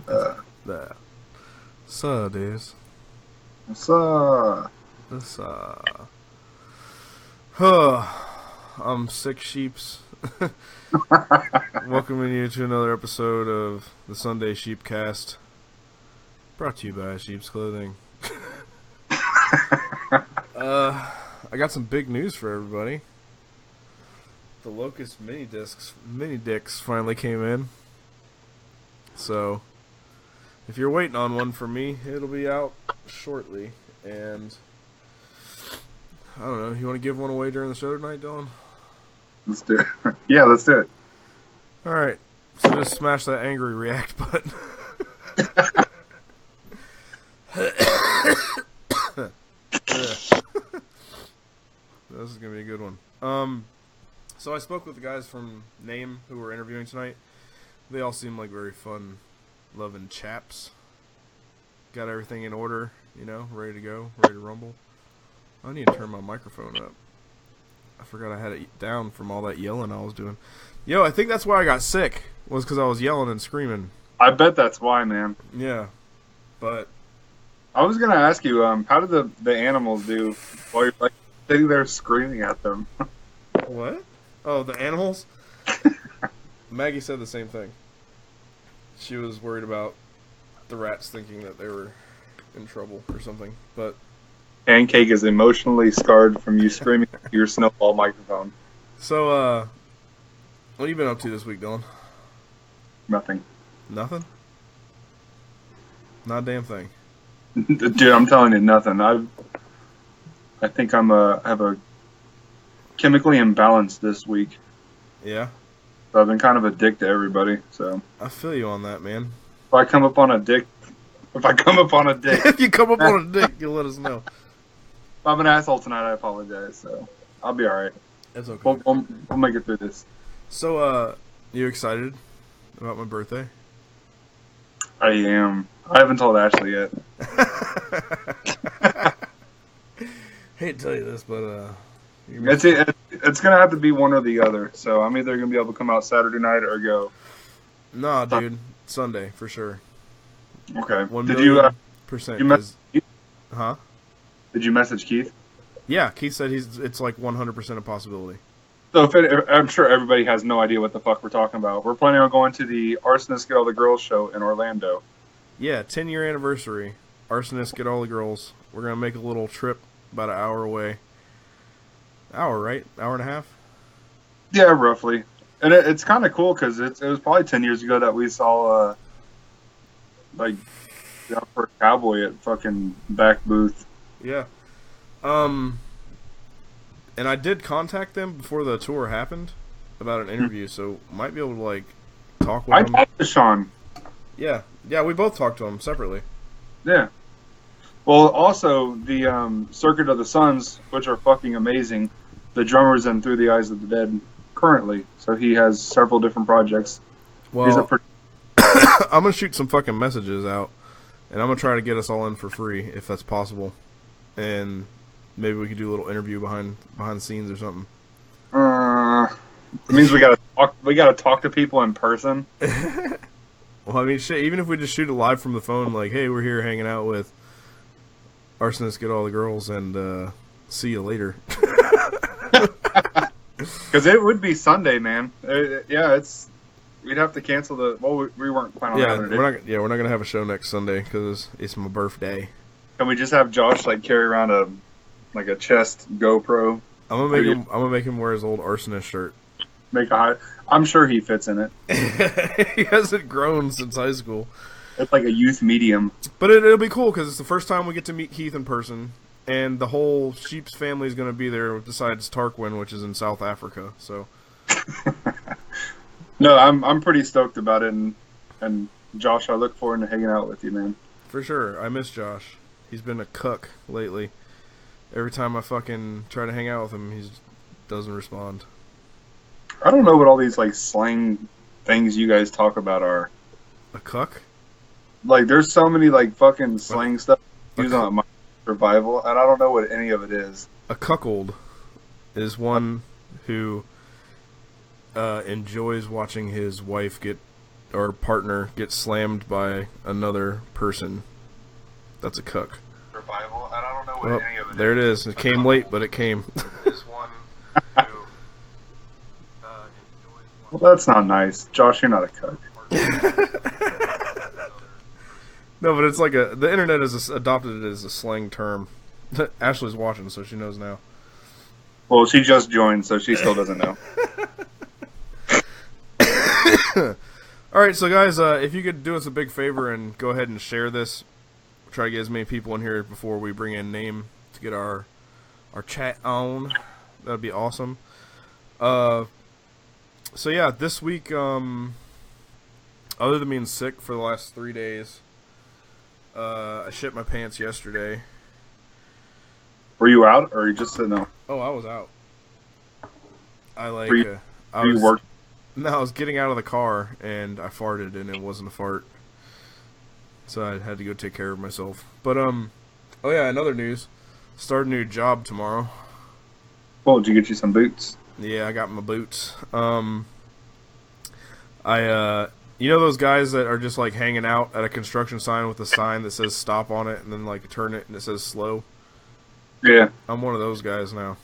There. So, dudes. What's up? This, huh. I'm Sick Sheeps. Welcoming you to another episode of the Sunday Sheepcast. Brought to you by Sheep's Clothing. I got some big news for everybody. The Locust mini discs finally came in. So, if you're waiting on one from me, it'll be out shortly. And I don't know, you want to give one away during the show tonight, Dylan? Let's do it. Yeah, let's do it. Alright, so just smash that angry react button. This is going to be a good one. So I spoke with the guys from Name who were interviewing tonight. They all seem like very fun, loving chaps. Got everything in order, you know, ready to go, ready to rumble. I need to turn my microphone up. I forgot I had it down from all that yelling I was doing. Yo, I think that's why I got sick, was because I was yelling and screaming. I bet that's why, man. Yeah, but I was gonna ask you, how did the animals do while you're like sitting there screaming at them? what? Oh, the animals? Maggie said the same thing. She was worried about the rats thinking that they were in trouble or something, but Pancake is emotionally scarred from you screaming at your snowball microphone. So, what have you been up to this week, Dylan? Nothing. Nothing? Not a damn thing. Dude, I'm telling you, nothing. I think have a chemically imbalanced this week. Yeah? So I've been kind of a dick to everybody, so. I feel you on that, man. If I come up on a dick. If you come up on a dick, you'll let us know. If I'm an asshole tonight, I apologize, so I'll be alright. It's okay. We'll make it through this. So, you excited about my birthday? I am. I haven't told Ashley yet. Hate to tell you this, but, It's going to have to be one or the other, so I'm either going to be able to come out Saturday night or go. Nah, dude. Sunday, for sure. Okay. 1,000,000%. Huh? Did you message Keith? Yeah, Keith said it's like 100% a possibility. So I'm sure everybody has no idea what the fuck we're talking about. We're planning on going to the Arsonist Get All the Girls show in Orlando. Yeah, 10-year anniversary. Arsonist Get All the Girls. We're going to make a little trip about an hour away. Hour, right? Hour and a half? Yeah, roughly. And it's kind of cool because it was probably 10 years ago that we saw, for Cowboy at fucking back booth. Yeah. And I did contact them before the tour happened about an interview, so might be able to, like, talk with them. I talked to Sean. Yeah, we both talked to him separately. Yeah. Well, also, the Circuit of the Suns, which are fucking amazing, the drummer's in Through the Eyes of the Dead currently, so he has several different projects. Well, I'm going to shoot some fucking messages out, and I'm going to try to get us all in for free, if that's possible. And maybe we could do a little interview behind the scenes or something. It means we gotta talk to people in person. Well, I mean, shit, even if we just shoot it live from the phone, like, hey, we're here hanging out with Arsonists Get All the Girls, and see you later. Because it would be Sunday, man. We'd have to cancel we weren't planning on having it. We're not gonna have a show next Sunday because it's my birthday. Can we just have Josh carry around a chest GoPro? I'm gonna make him wear his old Arsonist shirt. I'm sure he fits in it. He hasn't grown since high school. It's like a youth medium. But it'll be cool because it's the first time we get to meet Keith in person, and the whole Sheep's family is going to be there besides Tarquin, which is in South Africa. So, no, I'm pretty stoked about it, and Josh, I look forward to hanging out with you, man. For sure, I miss Josh. He's been a cuck lately. Every time I fucking try to hang out with him, he doesn't respond. I don't know what all these slang things you guys talk about are. A cuck? There's so many fucking slang stuff used on my survival, and I don't know what any of it is. A cuckold is one who enjoys watching his wife get or partner gets slammed by another person, that's a cuck. Revival? And I don't know what any of it There is. it is. It came late, but it came. Is one who Well, that's not nice. Josh, you're not a cuck. No, but it's like the internet has adopted it as a slang term. Ashley's watching, so she knows now. Well, she just joined, so she still doesn't know. Alright, so guys, if you could do us a big favor and go ahead and share this. Try to get as many people in here before we bring in Name to get our chat on. That'd be awesome. So yeah, this week, other than being sick for the last 3 days, I shit my pants yesterday. Were you out, or you just said no? Oh, I was out. I like. You worked? No, I was getting out of the car and I farted, and it wasn't a fart, so I had to go take care of myself. But oh yeah, another news. Start a new job tomorrow. Oh, did you get you some boots? Yeah, I got my boots. You know those guys that are just like hanging out at a construction sign with a sign that says stop on it, and then like turn it and it says slow? Yeah. I'm one of those guys now.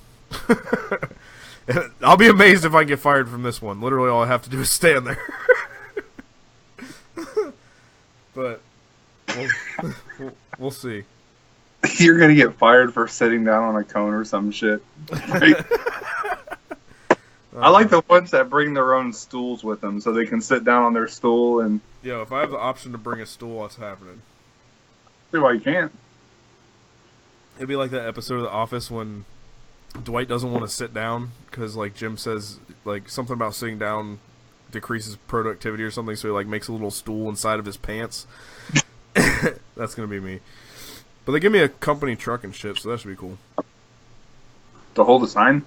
I'll be amazed if I get fired from this one. Literally all I have to do is stand there. But we'll see. You're gonna get fired for sitting down on a cone or some shit. Right? I like the ones that bring their own stools with them, so they can sit down on their stool and. Yo, if I have the option to bring a stool, what's happening? See why you can't. It'd be like that episode of The Office when Dwight doesn't want to sit down because, like, Jim says, like, something about sitting down decreases productivity or something, so he, like, makes a little stool inside of his pants. That's gonna be me. But they give me a company truck and shit, so that should be cool. To hold a sign?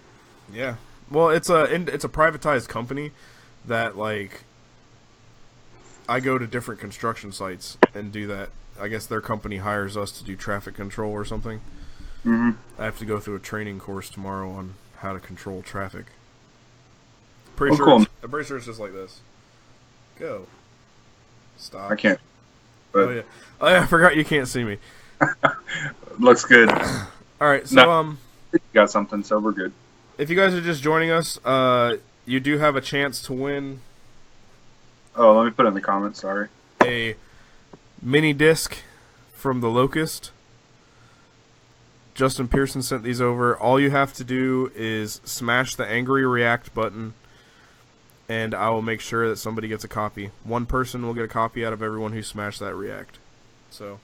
Yeah. Well, it's a privatized company that, like, I go to different construction sites and do that. I guess their company hires us to do traffic control or something. Mm-hmm. I have to go through a training course tomorrow on how to control traffic. I'm pretty sure it's just like this. Go. Stop. I can't. But Oh yeah, I forgot you can't see me. Looks good. Alright, so You got something, so we're good. if you guys are just joining us, you do have a chance to win Oh, let me put it in the comments, sorry. a mini disc from the Locust. Justin Pearson sent these over. All you have to do is smash the angry react button, and I will make sure that somebody gets a copy. One person will get a copy out of everyone who smashed that react. So,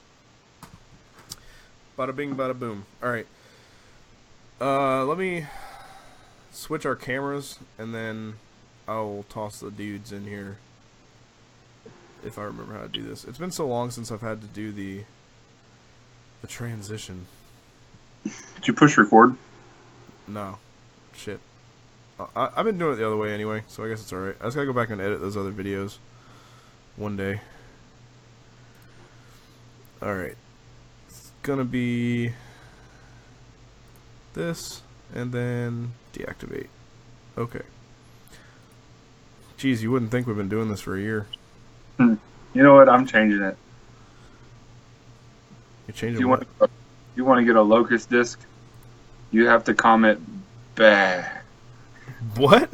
bada bing, bada boom. Alright. Let me switch our cameras, and then I'll toss the dudes in here. If I remember how to do this. It's been so long since I've had to do the transition. Did you push record? No. Shit. I've been doing it the other way anyway, so I guess it's alright. I just gotta go back and edit those other videos one day. Alright. It's gonna be this, and then deactivate. Okay. Jeez, you wouldn't think we've been doing this for a year. You know what? I'm changing it. You're changing You what? want to get a locust disc? You have to comment bah. What?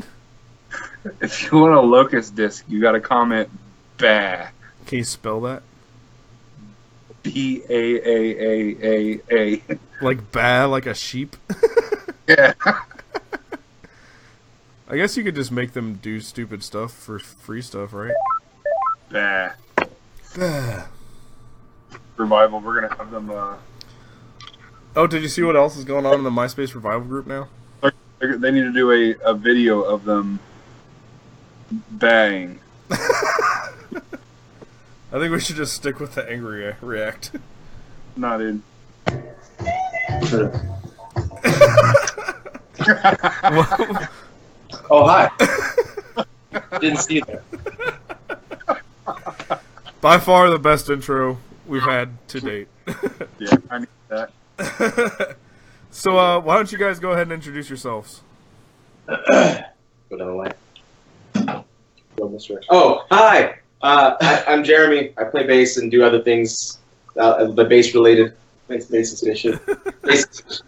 If you want a locust disc, you got to comment bah. Can you spell that? B-A-A-A-A-A. Like bah, like a sheep? Yeah. I guess you could just make them do stupid stuff for free stuff, right? Bah. Bah. Revival, we're going to have them... Oh, did you see what else is going on in the MySpace Revival group now? They need to do a video of them bang. I think we should just stick with the angry react. Nah, dude. Oh, hi. Didn't see that. By far the best intro we've had to date. Yeah, I need that. So, why don't you guys go ahead and introduce yourselves? Go down the line. Go this direction. Oh, hi. I'm Jeremy. I play bass and do other things, the bass related. Bass is good shit. Bass.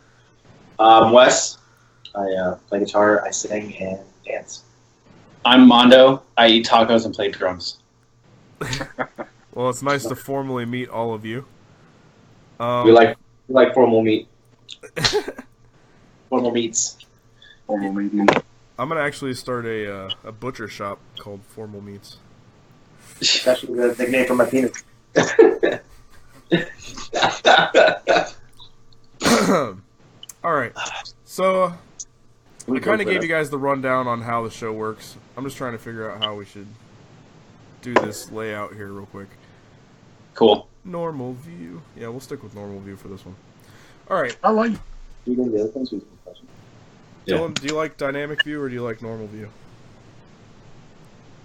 Wes. I play guitar, I sing, and dance. I'm Mondo. I eat tacos and play drums. Well, it's nice to formally meet all of you. We like formal meat. Formal meats. Formal meeting. I'm gonna actually start a butcher shop called Formal Meats. That's the nickname for my penis. All right, so I kind of gave you guys the rundown on how the show works. I'm just trying to figure out how we should do this layout here real quick. Cool. Normal view. Yeah, we'll stick with normal view for this one. All right. I like. Dylan, do you like dynamic view or do you like normal view?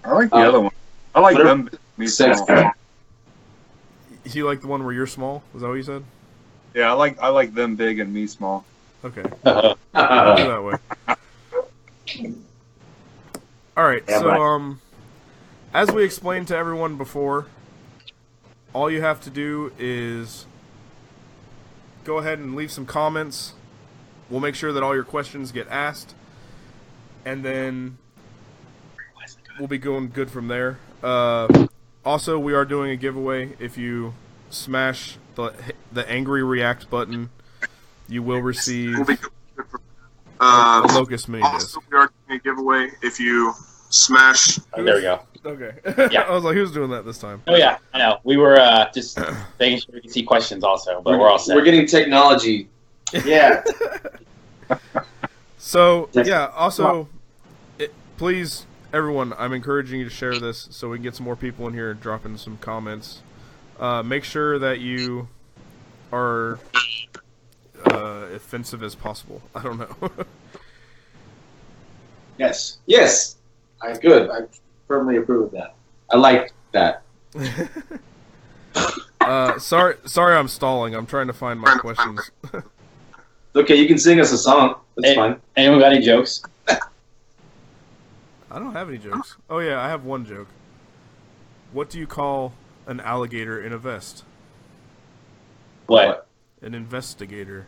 I like the other one. I like them. Me small. You like the one where you're small? Is that what you said? Yeah, I like them big and me small. Okay. I'll do that way. All right. Yeah, so, as we explained to everyone before, all you have to do is go ahead and leave some comments. We'll make sure that all your questions get asked, and then we'll be going good from there. Also, we are doing a giveaway. If you smash the angry react button, you will receive a Locust mini disc. We are doing a giveaway. If you smash. There we go. Okay. Yeah. I was like, who's doing that this time? Oh yeah, I know. We were just making sure we could see questions also, but we're all set. We're getting technology. Yeah. So, yeah, also, please, everyone, I'm encouraging you to share this so we can get some more people in here and drop in some comments. Make sure that you are offensive as possible. I don't know. Yes. Yes. Good. I firmly approve of that. I like that. Sorry I'm stalling. I'm trying to find my questions. Okay, you can sing us a song. That's fine. Anyone got any jokes? I don't have any jokes. Oh yeah, I have one joke. What do you call an alligator in a vest? What? An investigator.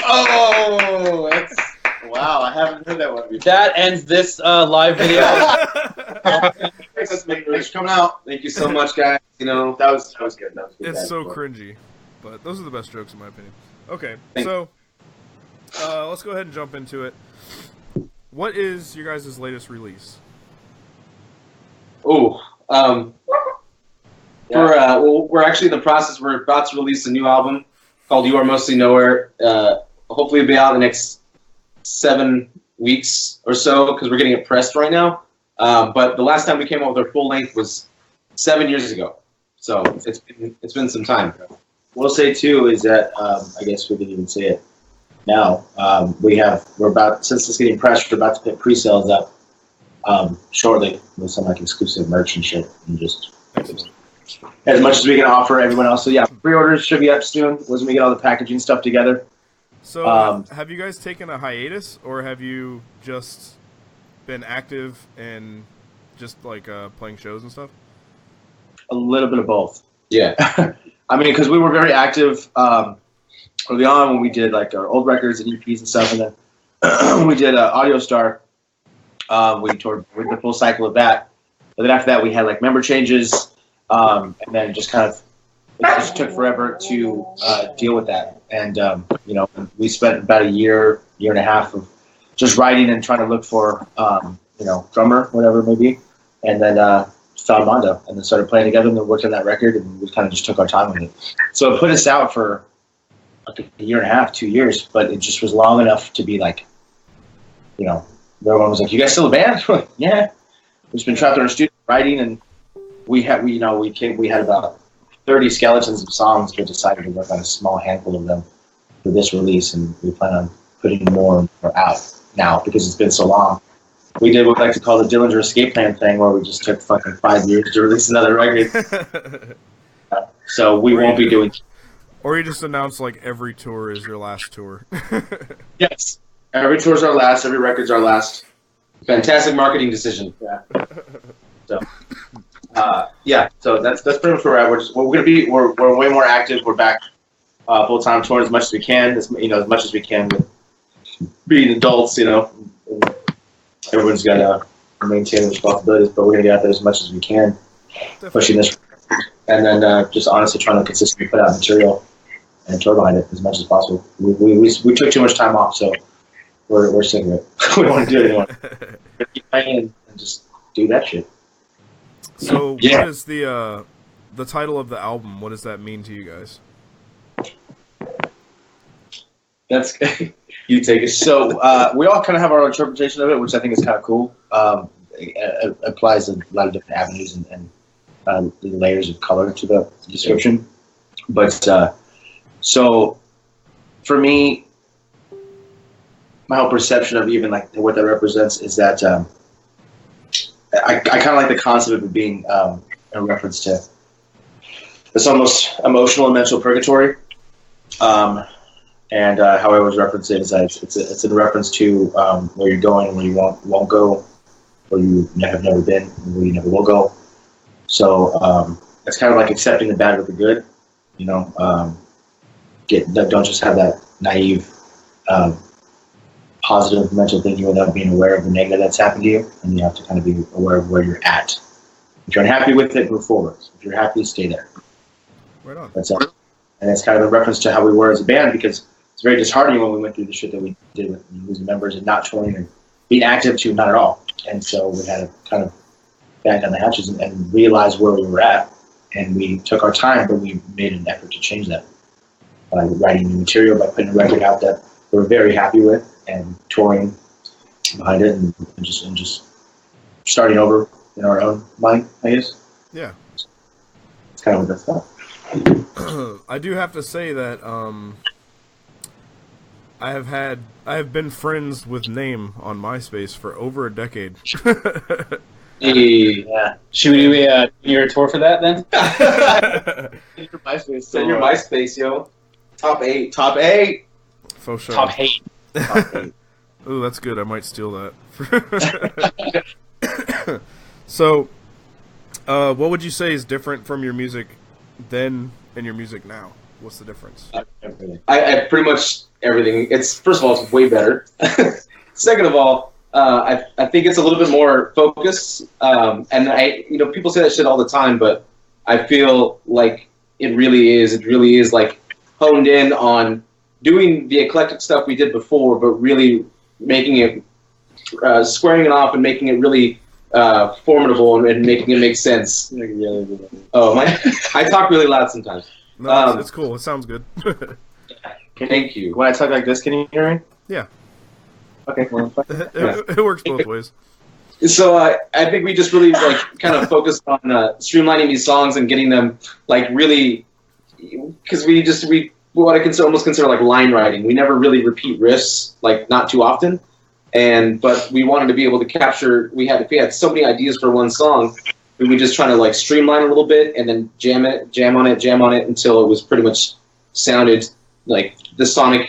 Oh, that's wow! I haven't heard that one before. That ends this live video. Thanks for coming out. Thank you so much, guys. You know that was good. That was good. It's so cringy, but those are the best jokes in my opinion. Okay, Thanks. so let's go ahead and jump into it. What is your guys' latest release? Oh, we're actually in the process. We're about to release a new album called "You Are Mostly Nowhere." Hopefully, it'll be out in the next 7 weeks or so because we're getting it pressed right now. But the last time we came out with our full length was 7 years ago, so it's been some time. We'll say too is that I guess we didn't even say it now. We're about, since it's getting pressed, we're about to put pre-sales up shortly with some like exclusive merch and shit, and just as much as we can offer everyone else. So yeah, pre-orders should be up soon once we get all the packaging stuff together. So have you guys taken a hiatus, or have you just been active and just like playing shows and stuff? A little bit of both. Yeah. I mean, because we were very active early on when we did like our old records and EPs and stuff, and then we did Audio Star. We toured with the full cycle of that. But then after that, we had like member changes, and then just kind of it just took forever to deal with that. And you know, we spent about a year and a half of just writing and trying to look for you know, drummer, whatever it may be, and then found Mondo, and then started playing together, and then worked on that record, and we kind of just took our time with it. So it put us out for like a year and a half, 2 years, but it just was long enough to be like, you know, everyone was like, "You guys still a band?" We're like, "Yeah." We've just been trapped in our studio writing, and we had about 30 skeletons of songs. We decided to work on a small handful of them for this release, and we plan on putting more out now because it's been so long. We did what we like to call the Dillinger escape plan thing, where we just took fucking 5 years to release another record. So we won't be doing. Or you just announce like every tour is your last tour. Yes, every tour's our last. Every record's our last. Fantastic marketing decision. Yeah. So, yeah. So that's pretty much where we're at. We're gonna be. We're way more active. We're back full time touring as much as we can. As much as we can with being adults. Everyone's got to maintain their responsibilities, but we're gonna get out there as much as we can, pushing this, and then just honestly trying to consistently put out material and tour behind it as much as possible. We took too much time off, so we're sick of it. We don't want to do it anymore. We're keep playing and just do that shit. So, what is the title of the album? What does that mean to you guys? That's you take it. So we all kind of have our own interpretation of it, which I think is kind of cool. It applies to a lot of different avenues and layers of color to the description. But so for me, my whole perception of even like what that represents is that I kind of like the concept of it being a reference to this almost emotional and mental purgatory. And how I always reference it is that it's in reference to where you're going, where you won't go, where you have never been, where you never will go. So it's kind of like accepting the bad with the good. Don't just have that naive, positive mental thinking without being aware of the negative that's happened to you, and you have to kind of be aware of where you're at. If you're unhappy with it, move forward. If you're happy, stay there. Right on. That's it. And it's kind of a reference to how we were as a band, because it's very disheartening when we went through the shit that we did with losing members and not touring and being active to not at all. And so we had to kind of back down the hatches and realize where we were at. And we took our time, but we made an effort to change that by writing new material, by putting a record out that we're very happy with, and touring behind it, and just starting over in our own mind, I guess. Yeah. It's kind of what that's about. I do have to say that I have been friends with Name on MySpace for over a decade. Yeah. Should we do your tour for that then? Your MySpace. Send your MySpace, yo. Top 8. For sure. Top 8. Top 8. Ooh, that's good. I might steal that. So, what would you say is different from your music then and your music now? What's the difference? I pretty much everything. It's first of all, it's way better. Second of all, I think it's a little bit more focused. And people say that shit all the time, but I feel like it really is like honed in on doing the eclectic stuff we did before, but really making it, squaring it off and making it really formidable and making it make sense. Oh, I talk really loud sometimes. No, it's cool. It sounds good. Thank you. When I talk like this, can you hear me? Yeah. Okay. Well, it works both ways. So I think we just really kind of focused on streamlining these songs and getting them really, because we what I almost consider like line writing. We never really repeat riffs, not too often, but we wanted to be able to capture. We had so many ideas for one song. We just trying to streamline a little bit and then jam on it until it was pretty much sounded like the sonic,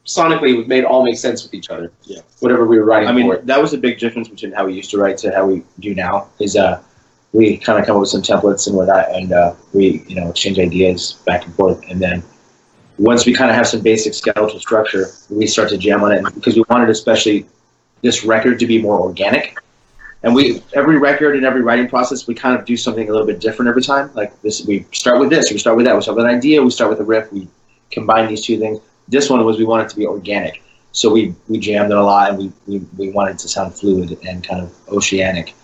sonically made all make sense with each other. Yeah. Whatever we were writing for it. That was a big difference between how we used to write to how we do now. Is we kind of come up with some templates and whatnot, and we exchange ideas back and forth, and then once we kind of have some basic skeletal structure, we start to jam on it because we wanted especially this record to be more organic. And every record and every writing process, we kind of do something a little bit different every time. Like this, we start with this, we start with that, we start with an idea, we start with a riff, we combine these two things. This one was we wanted it to be organic, so we jammed it a lot, and we wanted it to sound fluid and kind of oceanic.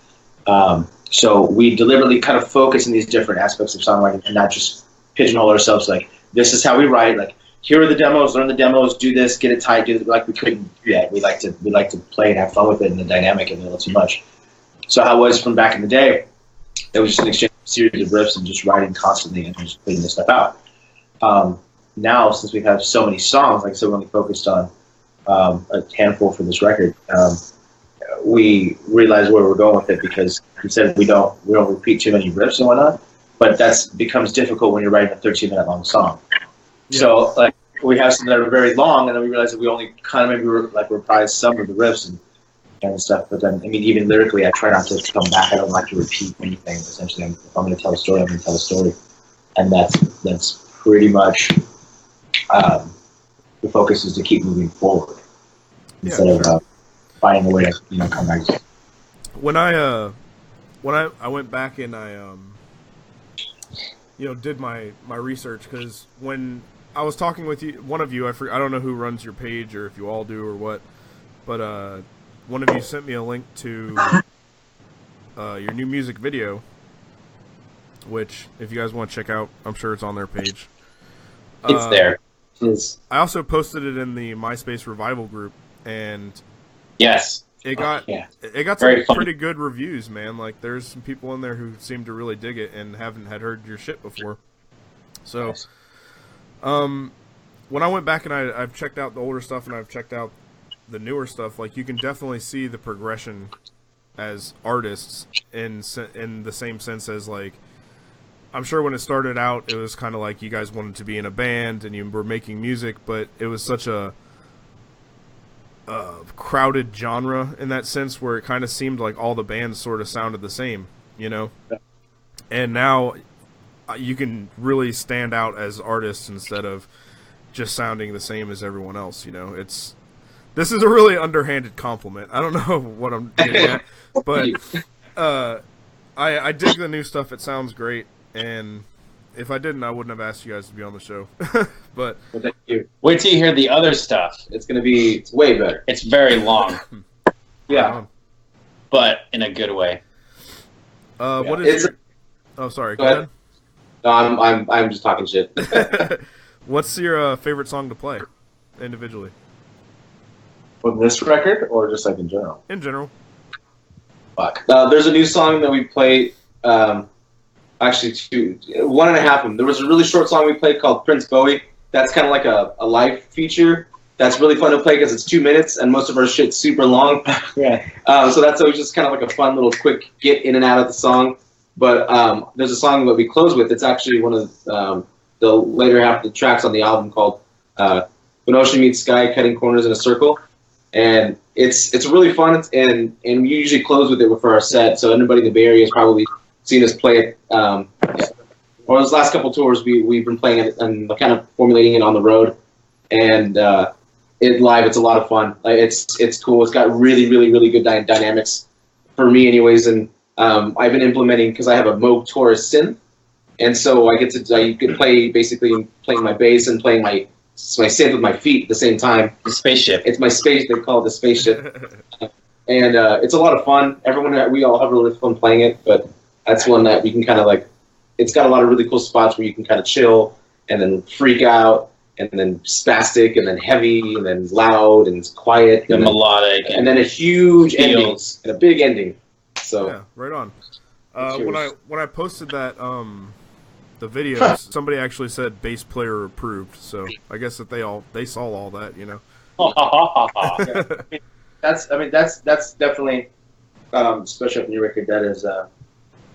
So we deliberately kind of focus in these different aspects of songwriting and not just pigeonhole ourselves like this is how we write. Like here are the demos, learn the demos, do this, get it tight. We couldn't do that. We like to play and have fun with it, and the dynamic of it a little too much. So how it was from back in the day, it was just an exchange of series of riffs and just writing constantly and just putting this stuff out. Now, since we have so many songs, like I said, we're only focused on a handful for this record, we realize where we're going with it because we said we don't repeat too many riffs and whatnot, but that becomes difficult when you're writing a 13-minute long song. Yeah. So we have some that are very long, and then we realize that we only kind of maybe reprise some of the riffs, and and stuff. But then, I mean, even lyrically, I try not to come back. I don't like to repeat anything. Essentially, if I'm going to tell a story, I'm going to tell a story, and that's pretty much the focus is to keep moving forward instead of finding a way to come back. When I went back and I did my research, because when I was talking with one of you, I don't know who runs your page or if you all do or what, but one of you sent me a link to your new music video, which if you guys want to check out, I'm sure it's on their page. It's there. I also posted it in the MySpace Revival group, and yes, it got Very some funny. pretty good reviews, man. Like, there's some people in there who seem to really dig it and haven't had heard your shit before. So, Nice. when I went back and I've checked out the older stuff and I've checked out the newer stuff, like, you can definitely see the progression as artists in the same sense as, like, I'm sure when it started out, it was kind of like you guys wanted to be in a band and you were making music, but it was such a crowded genre in that sense, where it kind of seemed like all the bands sort of sounded the same, And now you can really stand out as artists instead of just sounding the same as everyone else. This is a really underhanded compliment. I don't know what I'm getting at, but I dig the new stuff. It sounds great, and if I didn't, I wouldn't have asked you guys to be on the show. But Well, thank you. Wait till you hear the other stuff. It's way better. It's very long, Yeah. but in a good way. What is? Oh, sorry. Go ahead. No, I'm just talking shit. What's your favorite song to play individually? From this record, or just like in general? In general. Fuck. There's a new song that we played. Actually, one and a half of them. There was a really short song we played called Prince Bowie. That's kind of like a live feature. That's really fun to play because it's 2 minutes, and most of our shit's super long. Yeah. So that's always just kind of like a fun little quick get in and out of the song. But there's a song that we close with. It's actually one of the later half of the tracks on the album called When Ocean Meets Sky, Cutting Corners in a Circle. And it's really fun, and we usually close with it for our set. So anybody in the Bay Area has probably seen us play it. Or those last couple tours, we've been playing it and kind of formulating it on the road. And it live, it's a lot of fun. Like, it's cool. It's got really, really, really good dynamics for me, anyways. And I've been implementing, because I have a Moog Taurus synth, and so I get to play basically playing my bass and playing my synth with my feet at the same time. The spaceship. It's my space. They call it the spaceship, and it's a lot of fun. We all have really fun playing it, but that's one that we can kind of like. It's got a lot of really cool spots where you can kind of chill and then freak out, and then spastic, and then heavy, and then loud, and quiet, The and melodic. then, and then a huge ending feels. and a big ending. So Yeah, right on. Cheers. When I posted that the videos, somebody actually said bass player approved. So I guess that they saw all that, that's definitely especially up in your record. That is I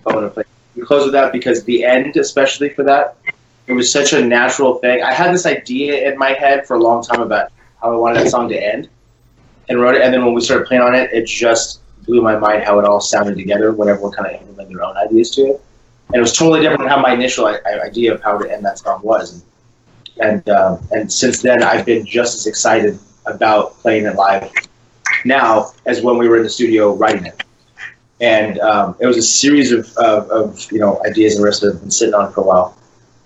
want to play. We close with that because the end, especially for that, it was such a natural thing. I had this idea in my head for a long time about how I wanted that song to end, and wrote it. And then when we started playing on it, it just blew my mind how it all sounded together when everyone kind of implemented their own ideas to it. And it was totally different than how my initial idea of how to end that song was. And since then, I've been just as excited about playing it live now as when we were in the studio writing it. And it was a series of ideas and riffs that I've been sitting on for a while.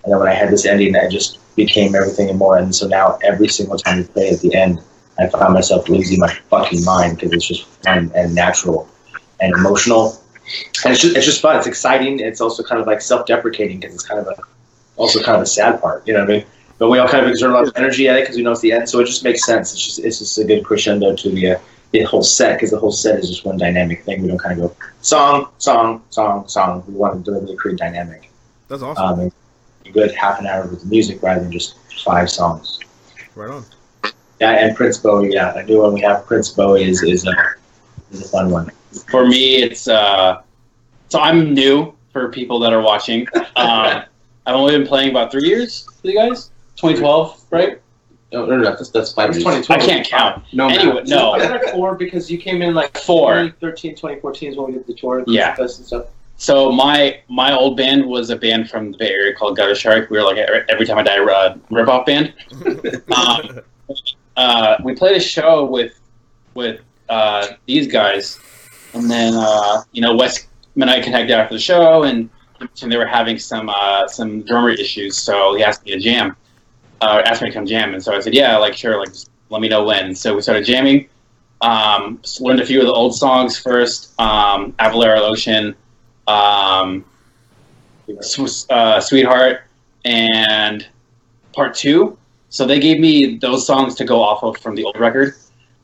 And then when I had this ending, it just became everything and more. And so now every single time we play at the end, I found myself losing my fucking mind because it's just fun and natural and emotional. And it's just fun. It's exciting. It's also kind of like self-deprecating because it's kind of also kind of a sad part. You know what I mean? But we all kind of exert a lot of energy at it because we know it's the end. So it just makes sense. It's just a good crescendo to the whole set, because the whole set is just one dynamic thing. We don't kind of go song, song, song, song. We want to deliberately create dynamic. That's awesome. A good half an hour with the music rather than just 5 songs. Right on. Yeah, and Prince Bowie. Yeah, a new one we have. Prince Bowie is a fun one. For me, it's so I'm new for people that are watching. I've only been playing about 3 years for you guys. 2012, right? No, that's 5 years. 2012. I can't count. No, anyway, no. I got 4 because you came in like 2013, 2014 is when we did the tour. Yeah. And stuff. So my old band was a band from the Bay Area called Gutter Shark. We were like Every Time I Die rip-off band. We played a show with these guys, and then Wes and I connected after the show, and they were having some drummer issues, so he asked me to jam. Asked me to come jam, and so I said, yeah, like sure, like just let me know when. So we started jamming. Learned a few of the old songs first. Avalaro Ocean. Sweetheart, and Part 2. So they gave me those songs to go off of from the old record.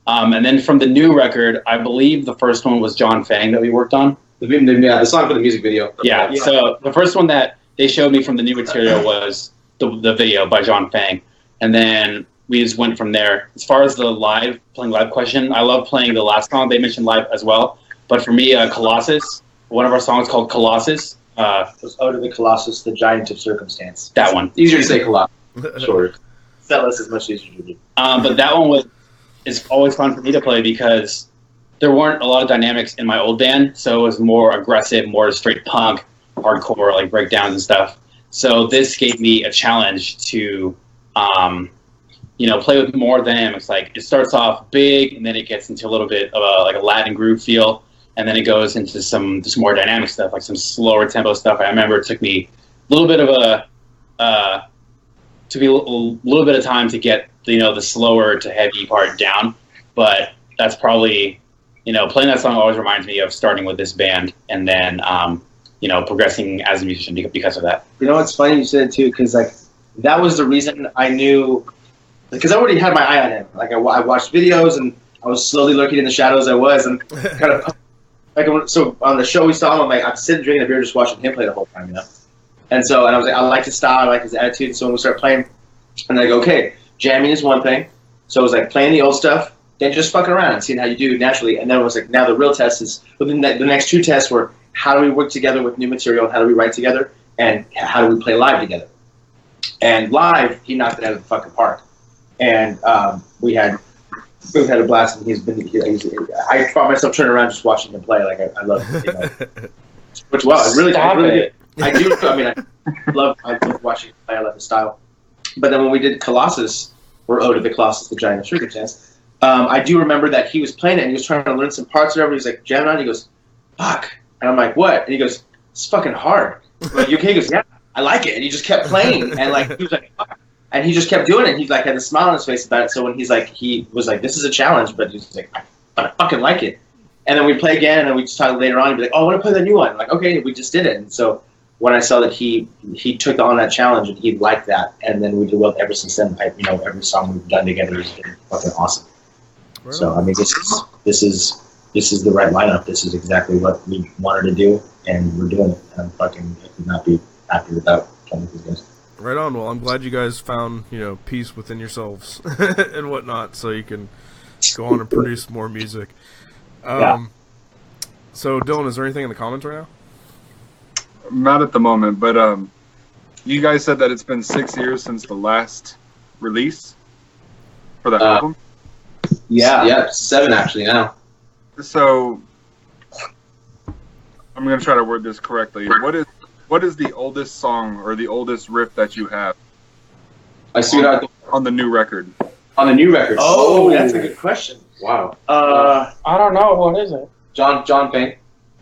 And then from the new record, I believe the first one was John Fang that we worked on. The song for the music video. Yeah, so the first one that they showed me from the new material was the video by John Fang. And then we just went from there. As far as the playing live question, I love playing the last song. They mentioned live as well. But for me, Colossus, one of our songs called Colossus. It was Ode to the Colossus, the Giant of Circumstance. That one. Easier to say Colossus. Shorter. That list is much easier to do. But that one is always fun for me to play because there weren't a lot of dynamics in my old band, so it was more aggressive, more straight punk, hardcore, like breakdowns and stuff. So this gave me a challenge to, play with more dynamics. Like it starts off big, and then it gets into a little bit of a Latin groove feel, and then it goes into some just more dynamic stuff, like some slower tempo stuff. I remember it took me a little bit of a little bit of time to get the slower to heavy part down, but that's probably playing that song always reminds me of starting with this band and then progressing as a musician because of that. It's funny you said it too, because like that was the reason I knew, because I already had my eye on him. Like I watched videos and I was slowly lurking in the shadows. And kind of like so on the show we saw him. I'm sitting drinking a beer just watching him play the whole time, And I was like, I like his style, I like his attitude. And so when we started playing, and I go, okay, jamming is one thing. So it was like playing the old stuff, then just fucking around and seeing how you do naturally. And then it was like, now the real test is, within the next 2 tests were, how do we work together with new material? How do we write together? And how do we play live together? And live, he knocked it out of the fucking park. And we've had a blast. And I found myself turning around just watching him play. Like I love it. Which I really did. I do. I love watching him play. I love his style. But then when we did Colossus, or Ode to the Colossus, the Giant of Circumstance, I do remember that he was playing it and he was trying to learn some parts or whatever. He's like jamming on. He goes, "Fuck," and I'm like, "What?" And he goes, "It's fucking hard." I'm like, "You okay?" He goes, "Yeah, I like it." And he just kept playing, and like he was like, "Fuck." And he just kept doing it. He like had a smile on his face about it. So when he was like, "This is a challenge," but he's like, "But I fucking like it." And then we play again, and then we just talk later on. He'd be like, "Oh, I want to play the new one." I'm like, okay, we just did it. And so when I saw that he took on that challenge and he liked that, and then we did well ever since then. Every song we've done together has been fucking awesome. Right. So this is the right lineup. This is exactly what we wanted to do, and we're doing it. And I could not be happy without playing with these guys. Right on. Well, I'm glad you guys found peace within yourselves and whatnot, so you can go on and produce more music. Yeah. So, Dylan, is there anything in the comments right now? Not at the moment, but you guys said that it's been 6 years since the last release for the album. Yeah, 7 actually now. So I'm gonna try to word this correctly. What is the oldest song or the oldest riff that you have? I see that on the new record. On the new record. Oh, that's a good question. Wow. I don't know. What is it? John Payne.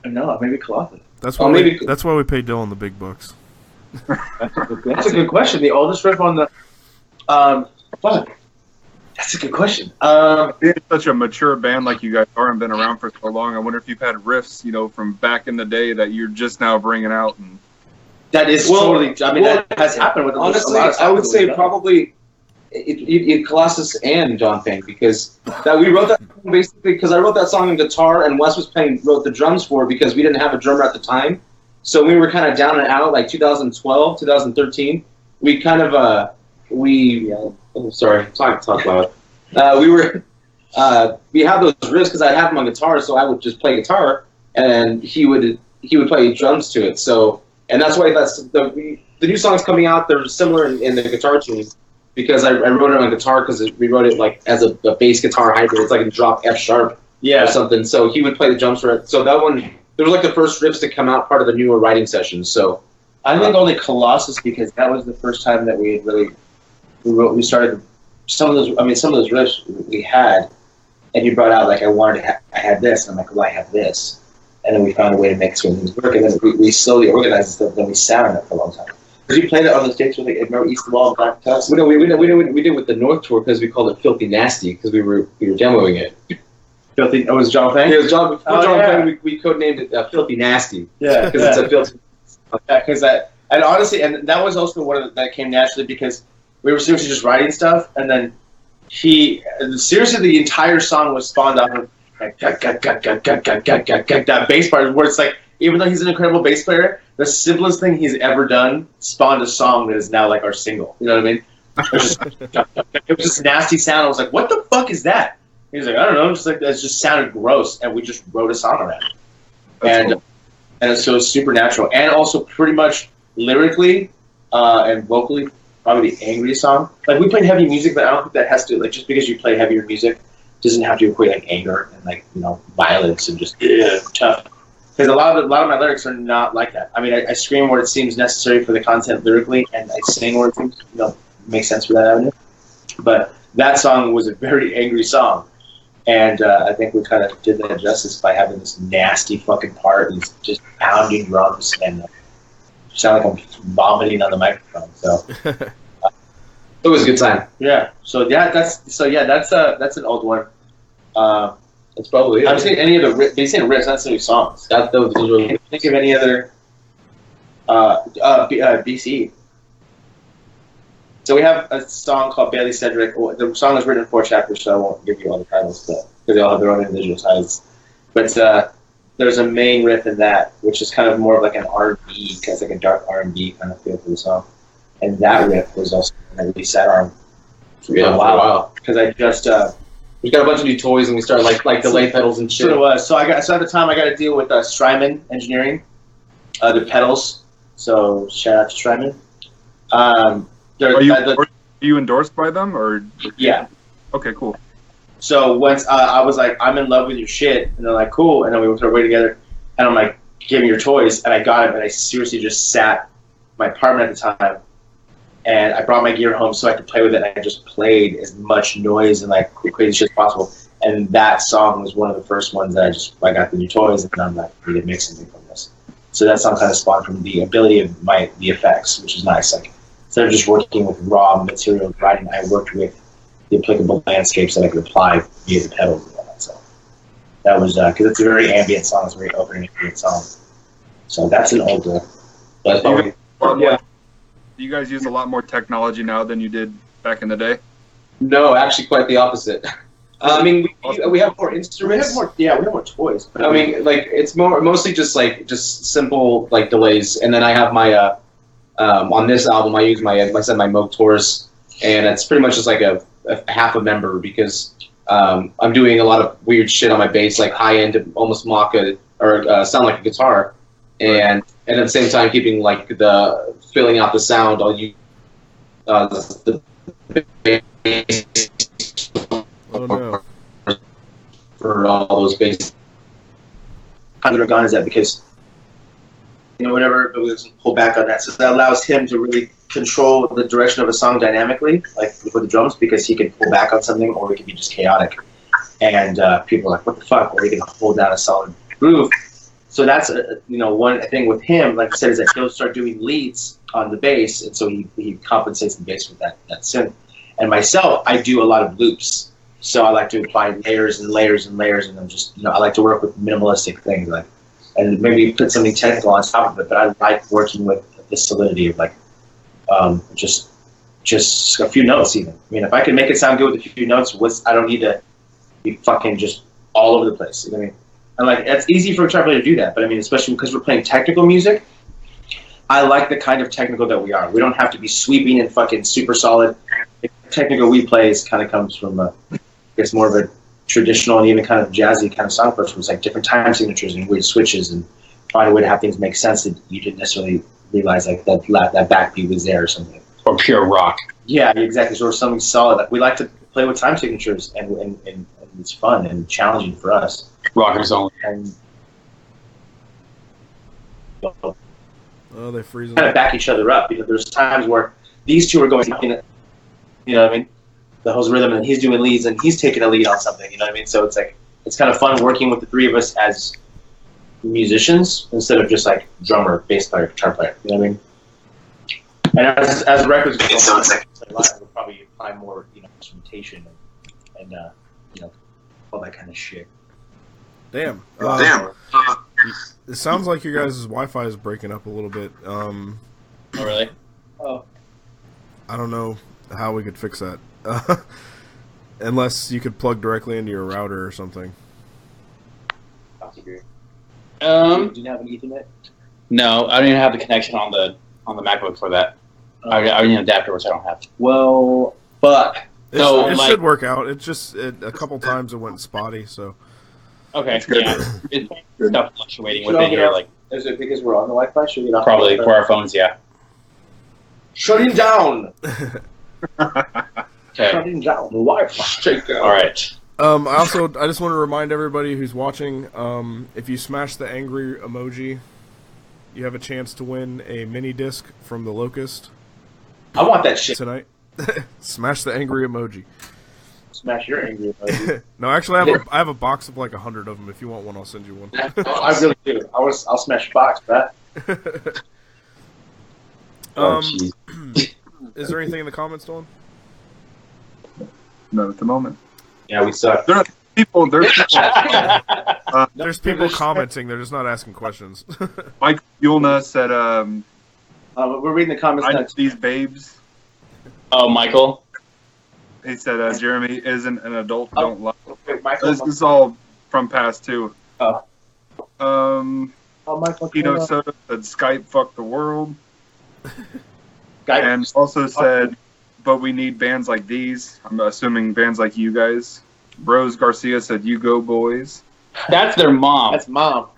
No, maybe Colossus. That's why we pay Dylan the big bucks. That's a good question. The oldest riff on the fuck. That's a good question. Being such a mature band like you guys are and been around for so long, I wonder if you've had riffs, from back in the day that you're just now bringing out. And that is totally. I mean, that has happened with. Honestly, I would say probably Colossus and John Payne, because we wrote that basically because I wrote that song on guitar and Wes wrote the drums for it because we didn't have a drummer at the time, so we were kind of down and out. Like 2012, 2013, we kind of sorry, talk loud. We had those riffs because I have them on guitar, so I would just play guitar and he would play drums to it. So, and that's why the new songs coming out, they're similar in the guitar tunes. because I wrote it on guitar because we wrote it like as a bass guitar hybrid. It's like a drop F sharp or something. So he would play the drums for it. So that one, there was like the first riffs to come out, part of the newer writing sessions. So I think only Colossus, because that was the first time that we had really we started some of those riffs we had, and you brought out like I had this, and I'm like, well, I have this, and then we found a way to make some things work, and then we slowly organized stuff. Then we sat on it for a long time. Did you play that on the States with like, remember East Wall and Black Tusk? We did with the North Tour because we called it Filthy Nasty because we were demoing it. Filthy. Oh, was it John Payne? Yeah, it was John. Before John Payne, we codenamed it Filthy Nasty. Yeah, because it's a filthy. Yeah, because that, and honestly, and that was also one of the, that came naturally because we were seriously just writing stuff, and then seriously, the entire song was spawned off of like, that bass part where it's like, even though he's an incredible bass player, the simplest thing he's ever done spawned a song that is now like our single. You know what I mean? It was just a nasty sound. I was like, what the fuck is that? He was like, I don't know, just like that just sounded gross, and we just wrote a song around it. And so it's supernatural, and also pretty much lyrically and vocally, probably the angriest song. Like we played heavy music, but I don't think that has to, like, just because you play heavier music doesn't have to equate like anger and like, you know, violence and just tough. Because a lot of my lyrics are not like that. I mean, I scream where it seems necessary for the content lyrically, and I sing where it seems, you know, makes sense for that avenue. But that song was a very angry song. And I think we kind of did that justice by having this nasty fucking part and just pounding drums and sound like I'm vomiting on the microphone. So it was a good time. Yeah. That's an old one. That's probably it. I'm saying any of the saying riffs, not necessarily songs. Those were. Think of any other BC. So we have a song called Bailey Cedric. The song is written in 4 chapters, so I won't give you all the titles, because they all have their own individual titles. But there's a main riff in that, which is kind of more of like an R&B, because like a dark R&B kind of feel for the song. And that riff was also I really sat on for a while. Because I just we got a bunch of new toys, and we started like delay pedals and shit. So it was. So at the time I got to deal with Strymon Engineering, the pedals. So shout out to Strymon. Are you endorsed by them, or? Yeah. Okay, cool. So once I was like, I'm in love with your shit, and they're like, cool, and then we worked our way together, and I'm like, give me your toys, and I got it, and I seriously just sat in my apartment at the time, and I brought my gear home so I could play with it, and I just played as much noise and like crazy shit as possible, and that song was one of the first ones that I got the new toys, and I'm like, we did make something from this. So that song kind of spawned from the ability of the effects, which is nice. Like, instead of just working with raw material writing, I worked with the applicable landscapes that I could apply via the pedals and all that. So that was because it's a very ambient song. It's a very opening ambient song. So that's an old. Do you guys use a lot more technology now than you did back in the day? No, actually, quite the opposite. I mean, we have more instruments. We have more toys. I mean, like it's mostly just simple like delays, and then I have my. On this album, I use my Moog Taurus, and it's pretty much just like a half a member because I'm doing a lot of weird shit on my bass, like high end, almost mock or sound like a guitar, and at the same time keeping like the filling out the sound. I'll use the bass for all those bass. How they're gone is that because. You know, whenever we pull back on that, so that allows him to really control the direction of a song dynamically, like with the drums, because he can pull back on something, or it can be just chaotic. And people are like, "What the fuck? Where are you going to hold down a solid groove?" So that's one thing with him. Like I said, is that he'll start doing leads on the bass, and so he compensates the bass with that synth. And myself, I do a lot of loops, so I like to apply layers and layers and layers, and I'm just I like to work with minimalistic things like. And maybe put something technical on top of it, but I like working with the solidity of like just a few notes even. I mean, if I can make it sound good with a few notes, I don't need to be fucking just all over the place. You know what I mean? And like it's easy for a guitar player to do that, but I mean, especially because we're playing technical music, I like the kind of technical that we are. We don't have to be sweeping and fucking super solid. The technical we play kind of comes from I guess more of a traditional and even kind of jazzy kind of song approach, where it's like different time signatures and weird switches and find a way to have things make sense that you didn't necessarily realize like that backbeat was there or something. or pure rock. Yeah, exactly. Sort of something solid. We like to play with time signatures, and it's fun and challenging for us. Rockers only. And Oh, they're freezing. kind of back each other up, because there's times where these two are going, you know what I mean? The whole rhythm, and he's doing leads, and he's taking a lead on something, you know what I mean? So it's like, it's kind of fun working with the three of us as musicians instead of just like drummer, bass player, guitar player, you know what I mean? And as records go, so it's like we'll probably apply more, instrumentation and all that kind of shit. Damn. It sounds like your guys' Wi-Fi is breaking up a little bit. Oh, really? Oh. I don't know how we could fix that. Unless you could plug directly into your router or something. Do you have an Ethernet? No, I don't even have the connection on the MacBook for that. I need an adapter, which I don't have. Well, but It should work out. It just a couple times it went spotty, so. Okay, yeah. It's stuff fluctuating with it here, like is it because we're on the Wi-Fi? Should we not? probably for our phones, yeah. Shutting down. Okay. Shutting down the Wi-Fi. All right. I just want to remind everybody who's watching, if you smash the angry emoji, you have a chance to win a mini disc from the Locust I want that shit. tonight. Smash the angry emoji. Smash your angry emoji. No, actually, I have a box of like 100 of them. If you want one, I'll send you one. I really do. I'll smash your box for that. Jeez. Is there anything in the comments, Dylan? Not at the moment. Yeah, we suck. There's people commenting. They're just not asking questions. Mike Yulna said, we're reading the comments I know next. these babes. Oh, Michael. He said, Jeremy isn't an adult. Don't lie. Okay, Michael. This is all from past too. Oh. Michael. Tino Soda said Skype fuck the world. Guy, And also said, but we need bands like these. I'm assuming bands like you guys. Rose Garcia said, you go boys. That's their mom. that's Mom.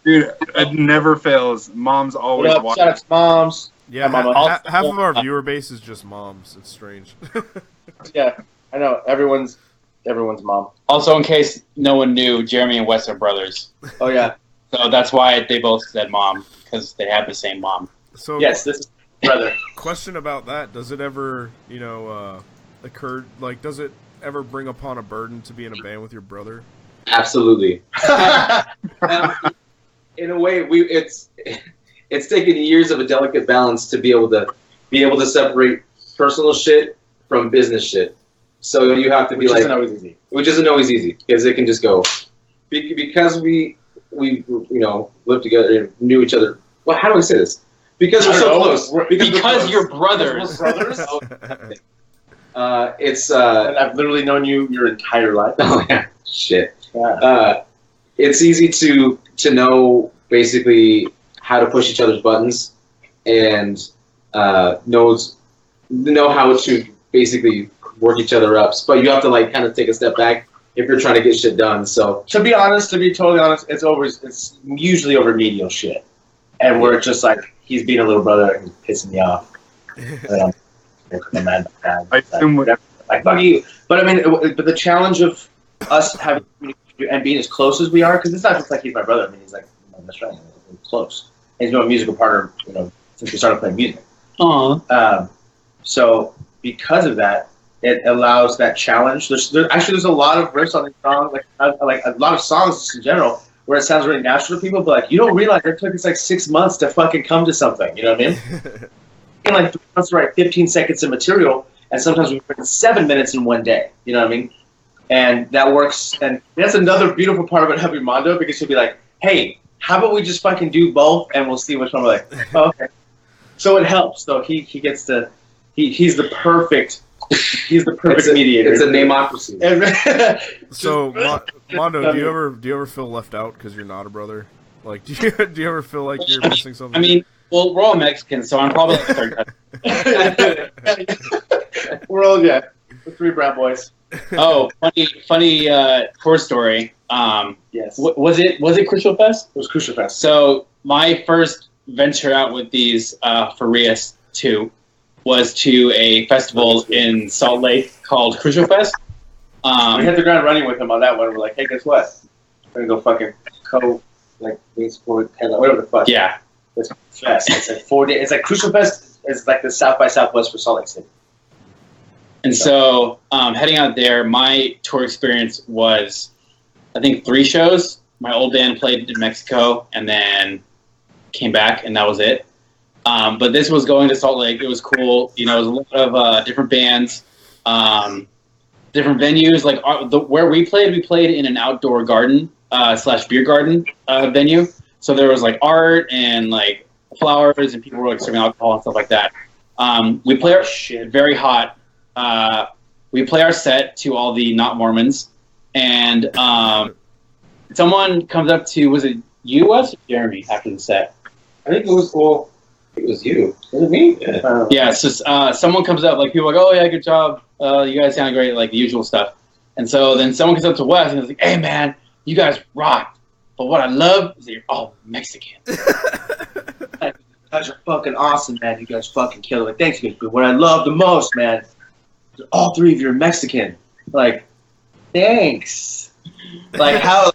Dude, it never fails. Mom's always What up? watching. Shout out to Moms. Yeah, Mama. half of our viewer base is just moms. It's strange. Yeah, I know. Everyone's mom. Also, in case no one knew, Jeremy and Wes are brothers. Oh, yeah. So that's why they both said mom, because they have the same mom. So, Yes, this is brother. question about that: does it ever, occur? Like, does it ever bring upon a burden to be in a band with your brother? Absolutely. In a way, it's taken years of a delicate balance to be able to separate personal shit from business shit. So you have to be Which like, isn't always easy. which isn't always easy because it can just go because we lived together and knew each other. Well, how do I say this? Because we're so close. Because you're brothers. We're brothers. It's And I've literally known you your entire life. oh yeah, shit. Yeah. It's easy to know basically how to push each other's buttons and know how to basically work each other up. But you have to like kind of take a step back if you're trying to get shit done. So To be totally honest, it's usually over medial shit, and we're just like he's being a little brother and pissing me off. And I'm mad about that. I assume Like, fuck you. But I mean, but the challenge of us having and being as close as we are, because it's not just like he's my brother. I mean, he's like my best friend. We're close. And he's been a musical partner, since we started playing music. Aww. So because of that, it allows that challenge. There's a lot of riffs on the song, like a lot of songs just in general, where it sounds really natural to people, but like you don't realize it took us like 6 months to fucking come to something. You know what I mean? And like 3 months to write 15 seconds of material, and sometimes we write 7 minutes in one day. You know what I mean? And that works. And that's another beautiful part about having Mondo, because he'll be like, "Hey, how about we just fucking do both, and we'll see which one." We're like, oh, okay. So it helps. So he gets to he's the perfect mediator. It's a namocracy. So, Mondo, do you ever feel left out because you're not a brother? Like, do you ever feel like you're missing something? I mean, well, we're all Mexicans, so I'm probably like third cousin. We're all we're 3 brown boys. Oh, funny tour story. Yes. Was it Crucial Fest? It was Crucial Fest. So my first venture out with these Farias to was to a festival in Salt Lake called Crucial Fest. We hit the ground running with him on that one. We're like, hey, guess what? We're gonna go fucking baseball, whatever the fuck. Yeah. It's fest. It's like 4 days. It's like Crucial Fest is like the South by Southwest for Salt Lake City. And so heading out there, my tour experience was, I think, 3 shows. My old band played in Mexico and then came back, and that was it. But this was going to Salt Lake. It was cool. You know, it was a lot of different bands, different venues. Like where we played in an outdoor garden / beer garden venue. So there was like art and like flowers, and people were like serving alcohol and stuff like that. We play our shit very hot. We play our set to all the not Mormons, and someone comes up to, was it you, Wes, or Jeremy, after the set? I think it was you. Was it me? Yeah. So someone comes up, like people are like, oh yeah, good job. You guys sound great, like the usual stuff. And so then someone comes up to Wes and is like, hey man, you guys rock. But what I love is that you're all Mexican. You guys are fucking awesome, man. You guys fucking kill it. Like, thanks, guys. But what I love the most, man, is all 3 of you are Mexican. Like, thanks. Like, how,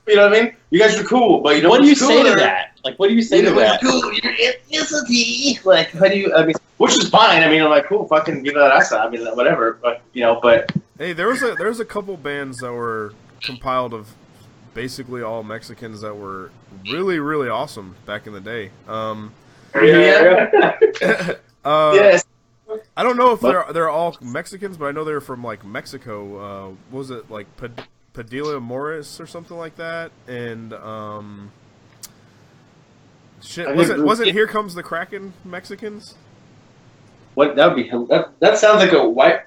you know what I mean? You guys are cool, but you know what do you say to that? Like, what do you say to that? Cool, your ethnicity. Like, how do you, I mean, which is fine. I mean, I'm like, cool, fucking give that ass. I mean, whatever. But, you know, but. Hey, there was a couple bands that were compiled of basically all Mexicans that were really, really awesome back in the day. Yes. I don't know if they're all Mexicans, but I know they're from like Mexico. What was it, like Padilla Morris or something like that? And wasn't Here Comes the Kraken Mexicans? What that would be? That sounds like a white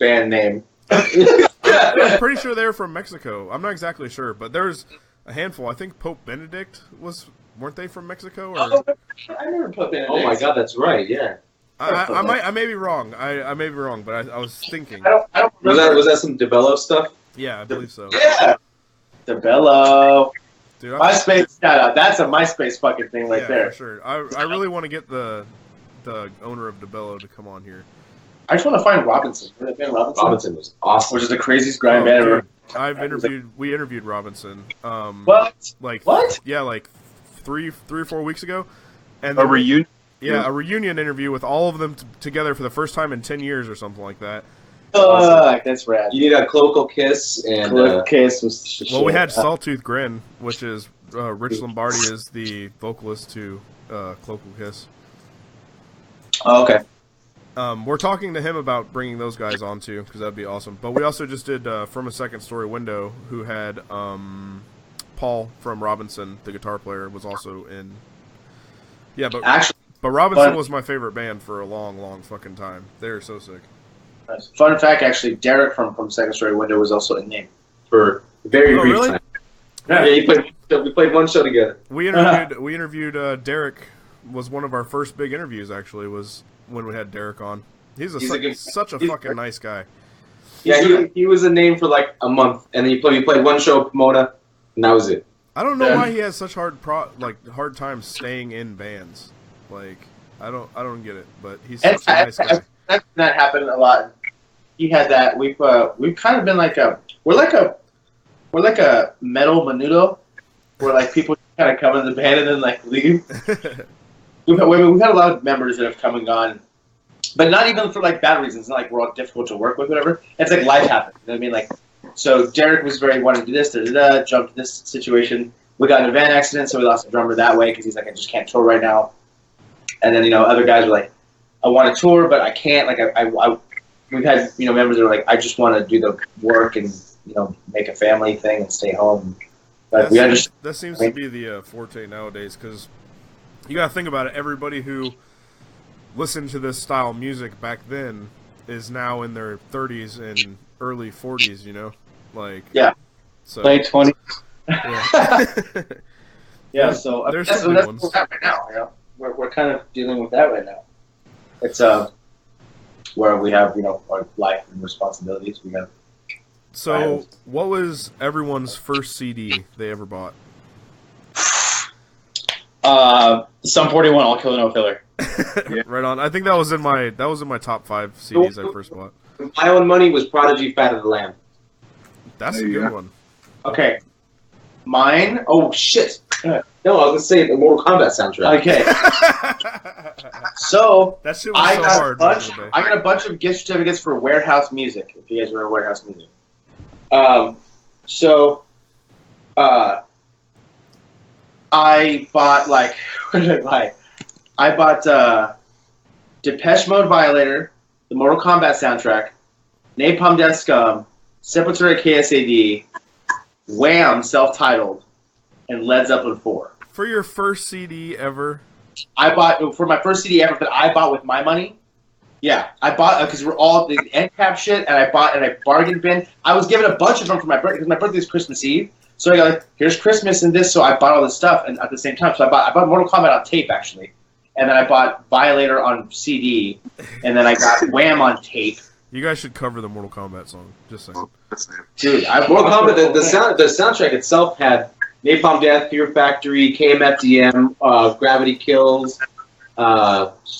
band name. I'm pretty sure they're from Mexico. I'm not exactly sure, but there's a handful. I think Pope Benedict weren't they from Mexico? Or? Oh, I remember Pope Benedict. Oh my god, that's right. Yeah. I may be wrong. I may be wrong, but I was thinking. I don't remember. Was that some DeBello stuff? Yeah, I believe so. Yeah. DeBello. Dude, MySpace shout out. That's a MySpace fucking thing right there. For sure. I really want to get the owner of DeBello to come on here. I just want to find Robinson. Remember that band Robinson? Robinson was awesome. Which is the craziest grind band ever. We interviewed Robinson. What? Like what? Yeah, like three or 4 weeks ago. And A reunion? Yeah, a reunion interview with all of them together for the first time in 10 years or something like that. That's rad. You need a Cloacal Kiss and Cloacal Kiss was well, we had Sawtooth Grin, which is Rich Lombardi is the vocalist to Cloacal Kiss. Oh, okay. We're talking to him about bringing those guys on too, because that'd be awesome. But we also just did From a Second Story Window, who had Paul from Robinson, the guitar player, was also in. Yeah, but Robinson was my favorite band for a long, long fucking time. They're so sick. Fun fact, actually, Derek from Second Story Window was also in name for a very brief really? time. Yeah, we played one show together. We interviewed Derek. Was one of our first big interviews. Actually, was when we had Derek on. He's such a fucking nice guy. Yeah, he was a name for like a month, and then we played one show at Pomona, and that was it. I don't know why he has such hard time staying in bands. Like I don't get it, but he's such a nice guy. That happened a lot. He had that. We've kind of been like we're like a metal menudo, where like people kind of come in the band and then like leave. We've had a lot of members that have come and gone, but not even for like bad reasons. It's not like we're all difficult to work with, whatever. It's like life happens. You know what I mean? Like, so Derek was wanting to do this, jumped to this situation. We got in a van accident, so we lost a drummer that way because he's like, I just can't tour right now. And then other guys were like, I want to tour, but I can't. Like, we've had members that are like, I just want to do the work and make a family thing and stay home. But that seems to be the forte nowadays, because you got to think about it. Everybody who listened to this style of music back then is now in their 30s and early 40s. Yeah. So late 20s. Yeah. Yeah. So there's that's some where good ones. we're at right now. We're kind of dealing with that right now. It's where we have our life and responsibilities. We have. So, what was everyone's first CD they ever bought? Sum 41, All Killer No Filler. Yeah. Right on. I think that was in my top 5 CDs I first bought. My own money was Prodigy Fat of the Lamb. That's There a you good go. one. Okay. Mine. Oh shit. No, I was gonna say the Mortal Kombat soundtrack. Okay. So That shit was I so got hard. a bunch. back in the day. I got a bunch of gift certificates for Warehouse Music. If you guys remember Warehouse Music. So, I bought like what did I buy? I bought Depeche Mode Violator, the Mortal Kombat soundtrack, Napalm Death Scum, Sepultura KSAD, Wham! Self-titled, and Led Zeppelin 4. For your first CD ever. I bought for my first CD ever that I bought with my money. Yeah, I bought because we're all the end cap shit, and I bargain bin. I was given a bunch of them for my birthday because my birthday is Christmas Eve. So I got like, here's Christmas and this, so I bought all this stuff and at the same time. So I bought Mortal Kombat on tape actually, and then I bought Violator on CD, and then I got Wham on tape. You guys should cover the Mortal Kombat song. Just saying. Dude, Mortal Kombat, the soundtrack itself had Napalm Death, Fear Factory, KMFDM, Gravity Kills.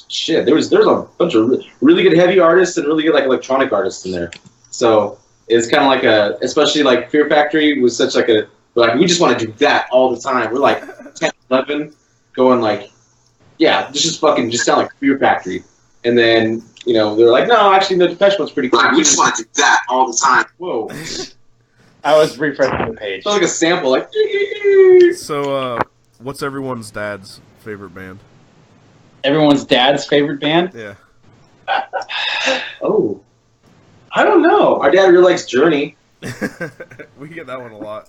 Shit, there was a bunch of really good heavy artists and really good like electronic artists in there. So it's kind of like especially like Fear Factory was such like we just want to do that all the time. We're like 10, 11, going like, yeah, just sound like Fear Factory. And then they're like, no, actually the Depeche Mode's pretty cool. We just want to do that all the time. Whoa. I was refreshing the page. It's like a sample, like. So, what's everyone's dad's favorite band? Everyone's dad's favorite band? Yeah. Oh. I don't know. Our dad really likes Journey. We get that one a lot.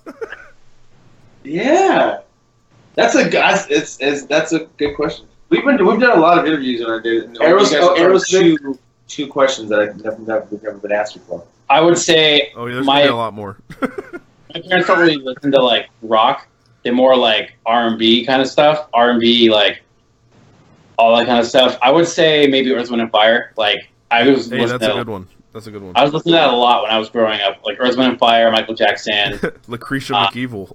Yeah. That's a good question. We've done a lot of interviews on our day. Aerosmith. Two questions that we've never been asked before. I would say Oh, yeah, there's gonna be a lot more. my parents don't really listen to like rock. They're more like R&B kind of stuff. R&B, like all that kind of stuff. I would say maybe Earth, Wind, and Fire. Like I was Hey, listening that's a to, good one. That's a good one. I was listening to that a lot when I was growing up. Like Earth, Wind, and Fire, Michael Jackson. Lucretia McEvil.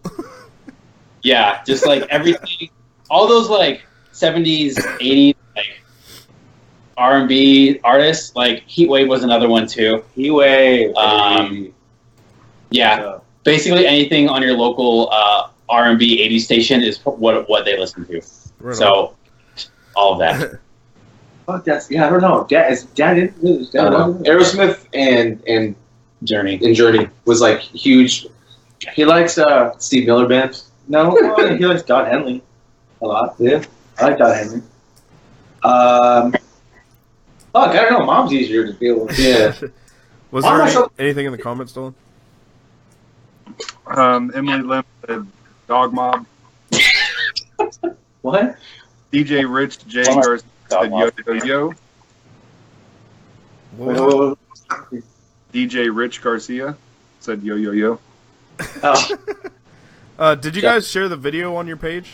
Yeah, just like everything, all those like 70s, 80s like R&B artists. Like Heatwave was another one too. Heatwave. Yeah, basically anything on your local R&B 80s station is what they listen to. Right So all of that. Fuck, I don't know. Dad Aerosmith and Journey. was like huge. He likes Steve Miller Band. No, he likes Don Henley a lot. Yeah, I like Don Henley. Fuck, I don't know. Mom's easier to deal with. Yeah. Was Why am I there so- anything in the comments, Dylan? Emily Lim said Dog Mob. What? DJ Rich J. Dog Garcia said Mob. Yo Yo Yo. What was it? DJ Rich Garcia said Yo Yo Yo. Oh, Did you guys share the video on your page?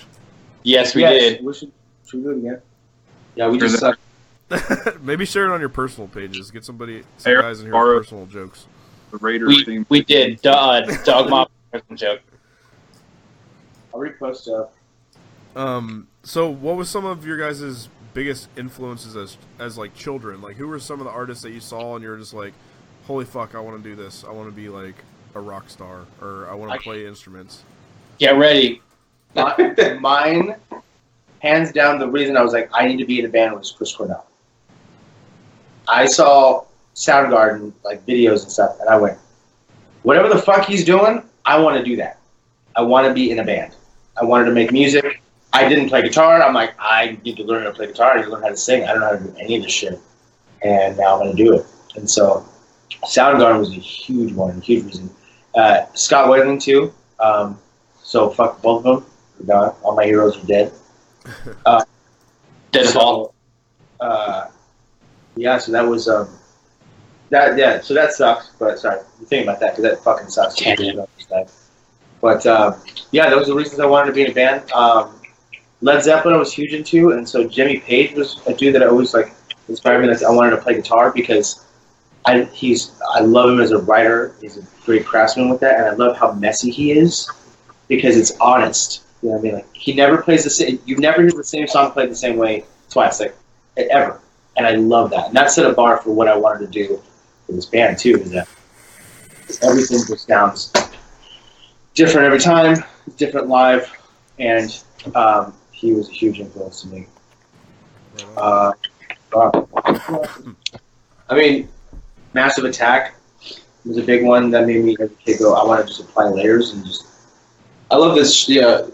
Yes, we yes. did. Should we do it again? Yeah, we Sure just that- Maybe share it on your personal pages. Get some Eric guys in here Barrow. with personal jokes. The Raiders theme. We did. Dog Mob joke. I'll repost stuff. So what was some of your guys' biggest influences as like children? Like who were some of the artists that you saw and you were just like, holy fuck, I want to do this. I want to be like a rock star, or I want to play instruments. Get ready. Mine, hands down, the reason I was like, I need to be in a band was Chris Cornell. I saw Soundgarden, like videos and stuff, and I went, whatever the fuck he's doing, I want to do that. I want to be in a band. I wanted to make music. I didn't play guitar. I'm like, I need to learn how to play guitar. I need to learn how to sing. I don't know how to do any of this shit. And now I'm going to do it. And so Soundgarden was a huge one, a huge reason. Scott Weiland, too. So fuck both of them. They're gone. All my heroes are dead. Dead Fall. Yeah, so that was yeah. So that sucks. But sorry, you think about that because that fucking sucks. Tangent. But yeah, those are the reasons I wanted to be in a band. Led Zeppelin I was huge into, and so Jimmy Page was a dude that I always like inspired me. That I wanted to play guitar because I love him as a writer. He's a great craftsman with that, and I love how messy he is because it's honest. You know what I mean? Like he never plays the same. You never hear the same song played the same way twice. Like ever. And I love that. And that set a bar for what I wanted to do in this band, too, is that everything just sounds different every time, different live, and he was a huge influence to me. I mean, Massive Attack was a big one that made me as a kid go, I want to just apply layers and just. I love this. Yeah.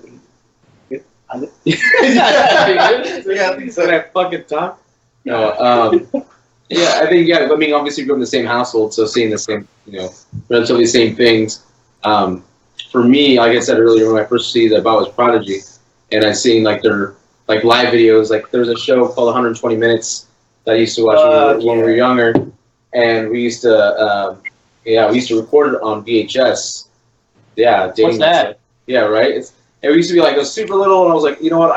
So that fucking talk. No. Yeah, I think. Yeah, I mean, obviously, we grew up in the same household, so seeing the same, relatively same things. For me, like I said earlier, when I first see the About was Prodigy, and I seen like their like live videos. Like there was a show called 120 Minutes that I used to watch when we were younger, and we used to record it on VHS. Yeah, what's that? Yeah, right. It used to be like it was super little, and I was like, you know what?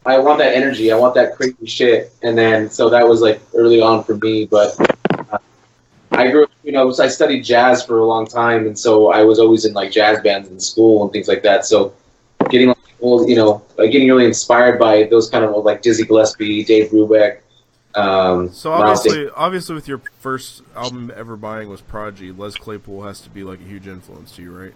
I want that energy. I want that crazy shit. And then so that was like early on for me, but. I grew up, I studied jazz for a long time, and so I was always in like jazz bands in school and things like that. So getting getting really inspired by those kind of like Dizzy Gillespie, Dave Brubeck. So obviously, with your first album ever buying was Prodigy, Les Claypool has to be like a huge influence to you, right?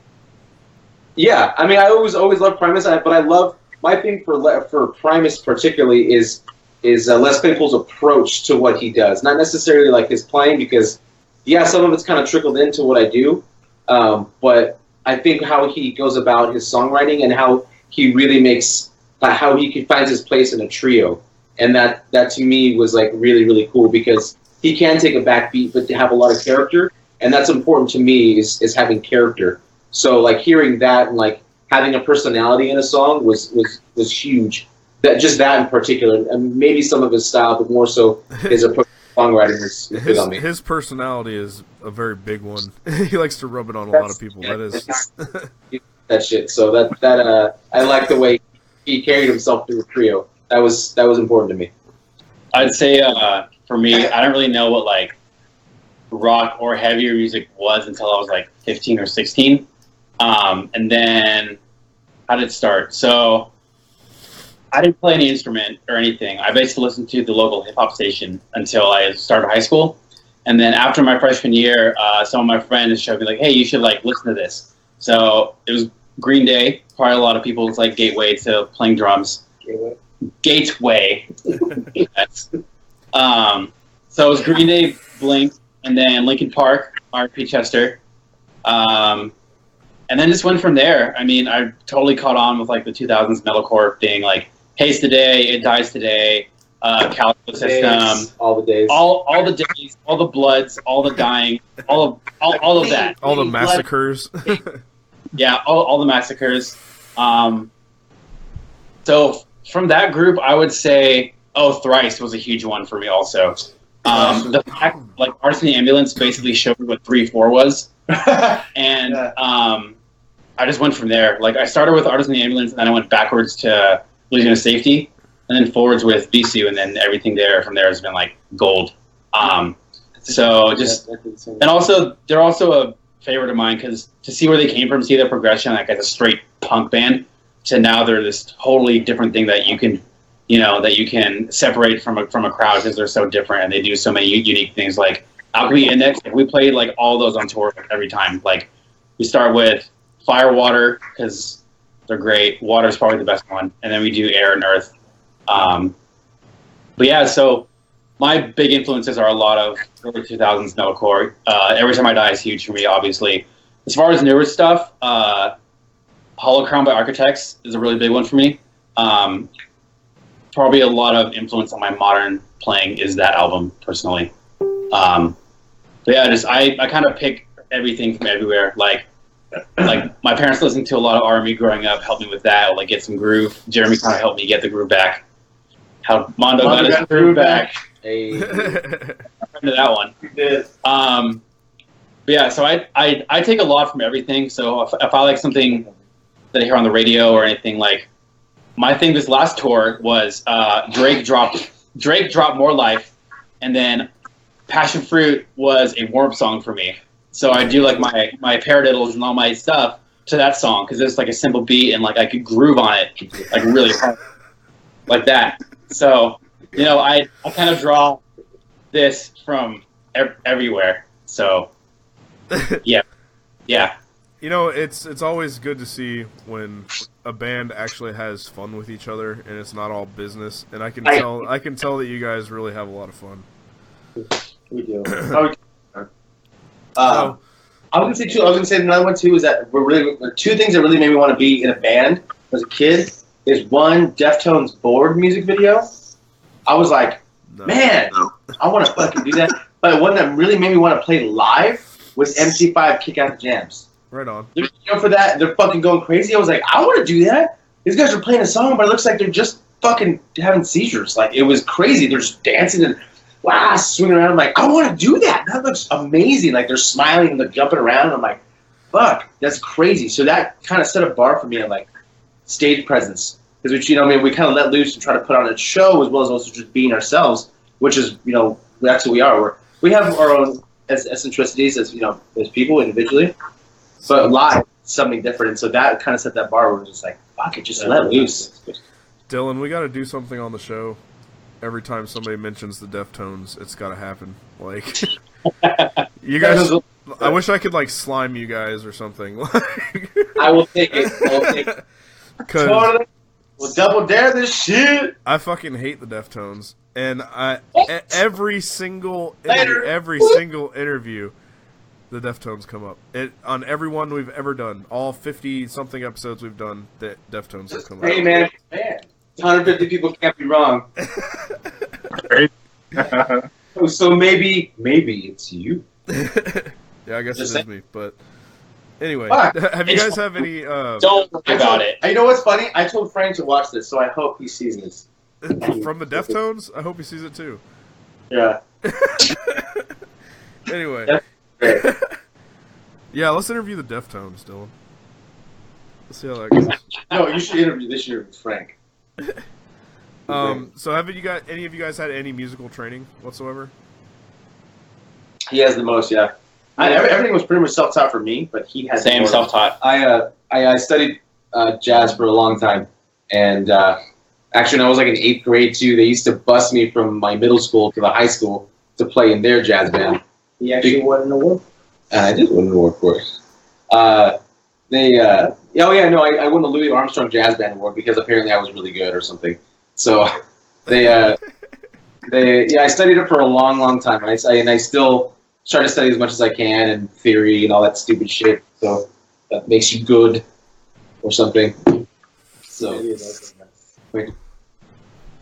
Yeah, I mean, I always loved Primus, but I love my thing for Primus particularly is Les Claypool's approach to what he does, not necessarily like his playing because. Yeah, some of it's kind of trickled into what I do, but I think how he goes about his songwriting and how he really makes, how he finds his place in a trio, and that to me was like really, really cool because he can take a backbeat but to have a lot of character, and that's important to me is having character. So like hearing that and like having a personality in a song was huge. That in particular, and maybe some of his style, but more so his approach. Songwriting is big on me. His personality is a very big one. He likes to rub it on a lot of people. Yeah, that is that shit. So that I like the way he carried himself through a trio. That was important to me. I'd say for me, I don't really know what like rock or heavier music was until I was like 15 or 16. And then how did it start? So I didn't play any instrument or anything. I basically listened to the local hip-hop station until I started high school. And then after my freshman year, some of my friends showed me, like, hey, you should, like, listen to this. So it was Green Day, probably a lot of people's, like, gateway to playing drums. Gateway. Yes. So it was Green Day, Blink, and then Linkin Park, R.P. Chester. And then just went from there. I mean, I totally caught on with, like, the 2000s metalcore thing, like, Haze Today, It Dies Today, Calico System, all the days, all the days, all the bloods, all the dying, all of that, all the massacres. Yeah, all the massacres. So from that group, I would say, Thrice was a huge one for me also. The fact, like, Artist in the Ambulance basically showed me what 3/4 was, and I just went from there. Like, I started with Artist in the Ambulance, and then I went backwards to Legion of Safety, and then forwards with Bisu, and then everything from there has been like gold. So just, and also they're also a favorite of mine because to see where they came from, see their progression, like as a straight punk band, to now they're this totally different thing that you can separate from a crowd because they're so different and they do so many unique things. Like Alchemy Index, we played like all those on tour every time. Like we start with Fire, Water because they're great. Water is probably the best one, and then we do Air and Earth. But yeah, so my big influences are a lot of early 2000s metalcore. Every Time I Die is huge for me, obviously. As far as newer stuff, Hollow Crown by Architects is a really big one for me. Probably a lot of influence on my modern playing is that album, personally. But yeah, I kind of pick everything from everywhere. Like my parents listened to a lot of R&B growing up, helped me with that, like get some groove. Jeremy kind of helped me get the groove back. How Mondo got his groove back. Hey. Into that one. But yeah, so I take a lot from everything. So if I like something that I hear on the radio or anything, like my thing this last tour was Drake dropped More Life, and then Passion Fruit was a warm song for me. So I do like my paradiddles and all my stuff to that song because it's like a simple beat and like I could groove on it like really hard, like that. So You know, I kind of draw this from everywhere. So, yeah. You know, it's always good to see when a band actually has fun with each other and it's not all business. And I can tell that you guys really have a lot of fun. We do. I was gonna say another one too is that two things that really made me want to be in a band as a kid is one, Deftones' Bored music video. I was like, man, I want to fucking do that. But one that really made me want to play live was MC5 Kick Out the Jams. Right on. For that, they're fucking going crazy. I was like, I want to do that. These guys are playing a song, but it looks like they're just fucking having seizures. Like, it was crazy. They're just dancing and swinging around. I'm like, I want to do that. That looks amazing. Like, they're smiling and they're jumping around. And I'm like, fuck, that's crazy. So that kind of set a bar for me on, like, stage presence. Because, you know, I mean, we kind of let loose and try to put on a show as well as also just being ourselves, which is, you know, that's who we are. We have our own eccentricities as, you know, as people individually. But live, something different. And so that kind of set that bar where we're just like, fuck it, just let loose. Dylan, we got to do something on the show. Every time somebody mentions the Deftones, it's got to happen. Like, you guys, I wish I could, like, slime you guys or something. I will take it. Totally. We'll double dare this shit. I fucking hate the Deftones. And every single interview, the Deftones come up. On every one we've ever done, all 50-something episodes we've done, the Deftones have come up. Hey, man. 150 people can't be wrong. So maybe it's you. Yeah, I guess it is me. But anyway, have you guys have any... Don't worry about it. You know what's funny? I told Frank to watch this, so I hope he sees this. From the Deftones? I hope he sees it too. Yeah. Anyway. Yeah, let's interview the Deftones, Dylan. Let's see how that goes. No, you should interview this year with Frank. So have any of you guys had any musical training whatsoever? He has the most, yeah. Everything was pretty much self-taught for me, but he had Same self-taught. I studied jazz for a long time, and actually when I was like in 8th grade too, they used to bus me from my middle school to the high school to play in their jazz band. He actually won an award? I did win an award for it. I won the Louis Armstrong Jazz Band Award because apparently I was really good or something. So I studied it for a long, long time, and I still try to study as much as I can and theory and all that stupid shit. So that makes you good or something. So wait.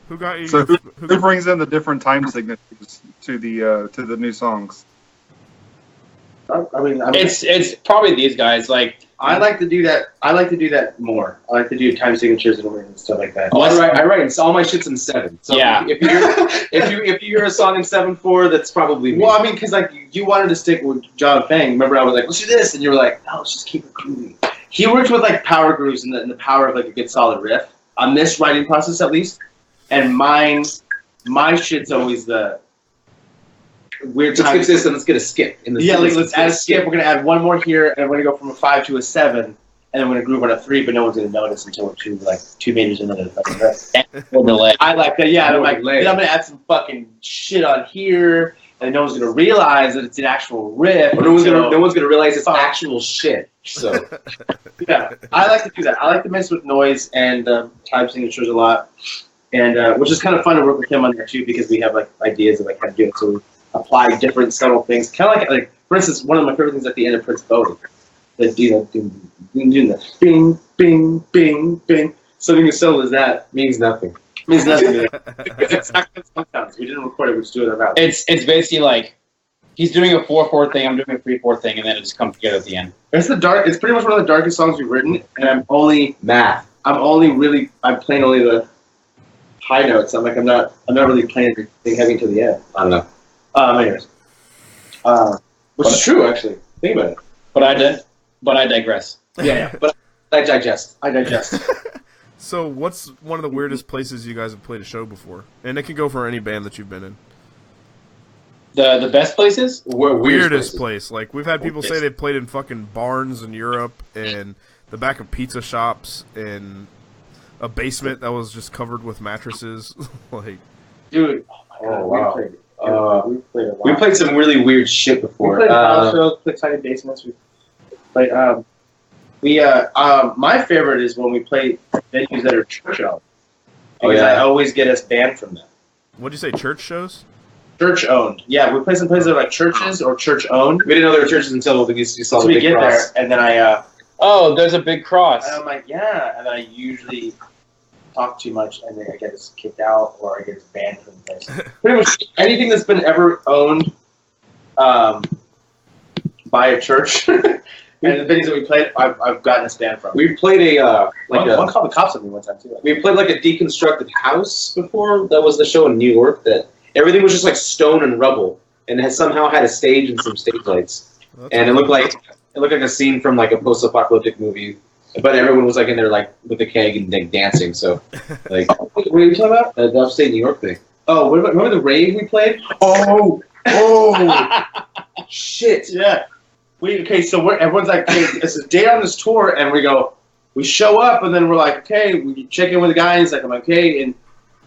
Who got you? So who brings in the different time signatures to the new songs? I mean, it's probably these guys. Like, I like to do that. I like to do that more. I like to do time signatures and stuff like that. I write all my shit's in 7. So yeah. If you hear a song in 7/4, that's probably me. Well, I mean, because like you wanted to stick with John Fang. Remember, I was like, let's do this, and you were like, no, let's just keep it groovy. He worked with like power grooves and the power of like a good solid riff on this writing process at least. And my shit's always the weird time. Let's skip this and let's get a skip. Let's add a skip. We're gonna add one more here, and we're gonna go from a 5 to a 7, and then we're gonna groove on a 3, but no one's gonna notice until we're 2 meters into the fucking riff. I like that. Yeah, I'm like, then I'm gonna add some fucking shit on here, and no one's gonna realize that it's an actual riff. Or no one's gonna realize it's actual shit. So yeah, I like to do that. I like to mess with noise and time signatures a lot, and which is kind of fun to work with him on there too, because we have like ideas of like how to do it. So we apply different subtle things, kind of like for instance, one of my favorite things at the end of Prince Bowie, that doing the bing, bing, bing, bing. Something as subtle as that means nothing. Means nothing. It's exactly sometimes we didn't record it, we just do it in our mouth. It's basically like he's doing a 4/4 thing, I'm doing a 3/4 thing, and then it just comes together at the end. It's pretty much one of the darkest songs we've written, and I'm playing only the high notes. I'm not really playing anything heavy until the end. I don't know. Anyways. Which is true, actually. Think about it. But I digress. Yeah. But I digest. So, what's one of the weirdest places you guys have played a show before? And it can go for any band that you've been in. The best places? Weirdest place. Like, we've had people say they've played in fucking barns in Europe, and the back of pizza shops, and a basement that was just covered with mattresses. Like, Dude. Oh, wow. We played some really weird shit before. We played house shows, played tiny basements. We played. My favorite is when we play venues that are church owned. Because I always get us banned from them. What'd you say? Church shows? Church owned. Yeah, we play some places that are like churches or church owned. We didn't know there were churches until we saw the we big get cross. there, and then I. Oh, there's a big cross. And I'm like, yeah, and I usually talk too much, and then I get us kicked out or I get us banned from the place. Pretty much anything that's been ever owned By a church, and the venues that we played, I've gotten us banned from. We played One called the cops on me one time too. we played like a deconstructed house before. That was the show in New York. That everything was just like stone and rubble, and it somehow had a stage and some stage lights, and it looked like a scene from like a post-apocalyptic movie. But everyone was like in there like with a keg and like, dancing. So like, What are you talking about? the upstate New York thing. Oh, what about, remember the rave we played? Oh, shit! Yeah. So everyone's like, hey, it's a day on this tour, and we show up, and then we're like, okay, we check in with the guy, and he's like, I'm like, okay, and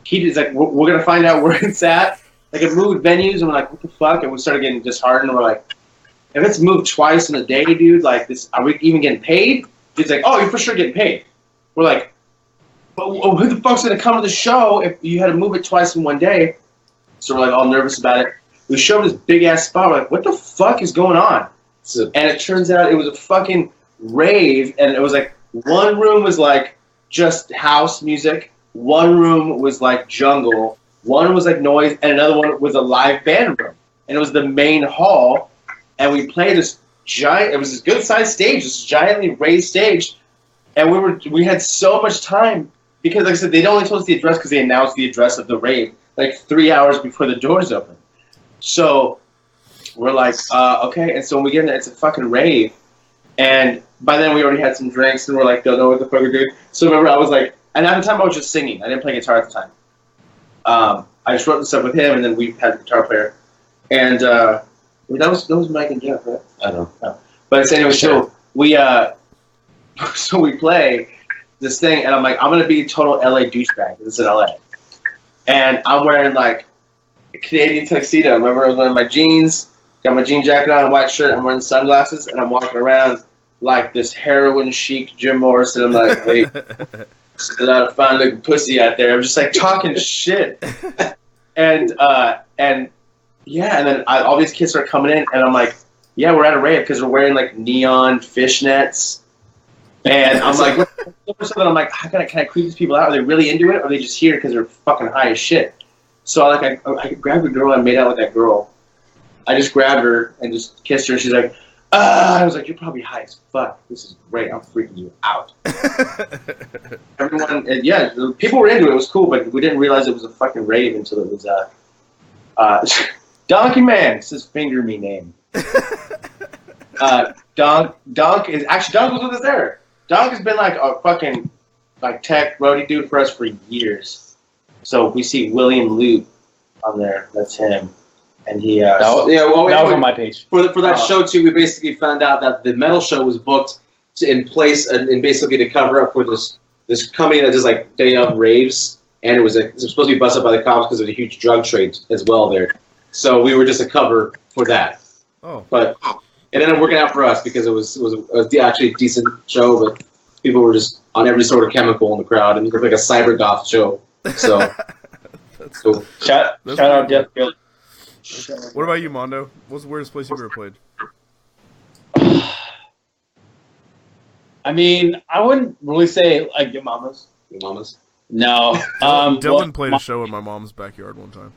he's like, we're gonna find out where it's at. Like, it moved venues, and we're like, what the fuck? And we started getting disheartened, and we're like, if it's moved twice in a day, dude, like, are we even getting paid? He's like, oh, you're for sure getting paid. We're like, well, who the fuck's gonna come to the show if you had to move it twice in one day? So we're like all nervous about it. We showed this big ass spot. We're like, what the fuck is going on? And it turns out it was a fucking rave, and it was like one room was like just house music, one room was like jungle, one was like noise, and another one was a live band room. And it was the main hall, and we played this giant. It was this good sized stage, this giantly raised stage, and we had so much time because, like I said, they only told us the address because they announced the address of the rave like 3 hours before the doors opened. So we're like, okay. And so when we get in there, it's a fucking rave. And by then we already had some drinks and we're like, don't know what the fuck we're doing. So remember, I was like, and at the time I was just singing. I didn't play guitar at the time. I just wrote this stuff with him, and then we had a guitar player. And that was Mike and Jeff, right? I don't know. But anyway, so we play this thing, and I'm like, I'm gonna be a total LA douchebag. This is in LA, and I'm wearing like a Canadian tuxedo. Remember, I was wearing my jeans, got my jean jacket on, a white shirt. I'm wearing sunglasses, and I'm walking around like this heroin chic Jim Morrison. I'm like, hey, there's a lot of fine looking pussy out there. I'm just like talking shit, and yeah, and then all these kids start coming in, and I'm like, yeah, we're at a rave because we're wearing like neon fishnets. And I'm like, I'm like, how can I creep these people out? Are they really into it, or are they just here because they're fucking high as shit? So I grabbed a girl and made out with that girl. I just grabbed her and just kissed her. She's like, I was like, you're probably high as fuck. This is great. I'm freaking you out. Everyone, and yeah, the people were into it. It was cool, but we didn't realize it was a fucking rave until it was Donkey Man. It's his finger me name. Donk was with us there. Donk has been like a fucking like tech roadie dude for us for years. So we see William Lute on there. That's him, and he. That was on my page. For that show too, we basically found out that the metal show was booked in place and basically to cover up for this company that does like day of raves, and it was supposed to be busted by the cops because of a huge drug trade as well there. So we were just a cover for that. Oh. But it ended up working out for us because it was actually a decent show, but people were just on every sort of chemical in the crowd, and it looked like a cyber goth show. So That's cool. Shout out Jeff Gill. What about you, Mondo? What's the weirdest place you've ever played? I mean, I wouldn't really say like Your mama's. no. Dylan played a show in my mom's backyard one time.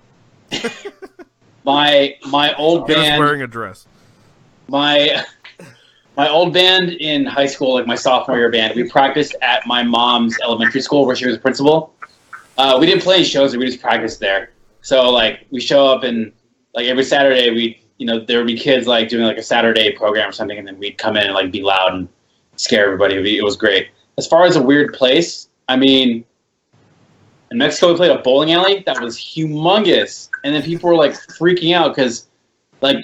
My old He was band. wearing a dress. My old band in high school, like my sophomore year band, we practiced at my mom's elementary school where she was a principal. We didn't play any shows; we just practiced there. So like we show up and like every Saturday there would be kids like doing like a Saturday program or something, and then we'd come in and like be loud and scare everybody. It was great. As far as a weird place, I mean, in Mexico we played a bowling alley that was humongous, and then people were like freaking out because like.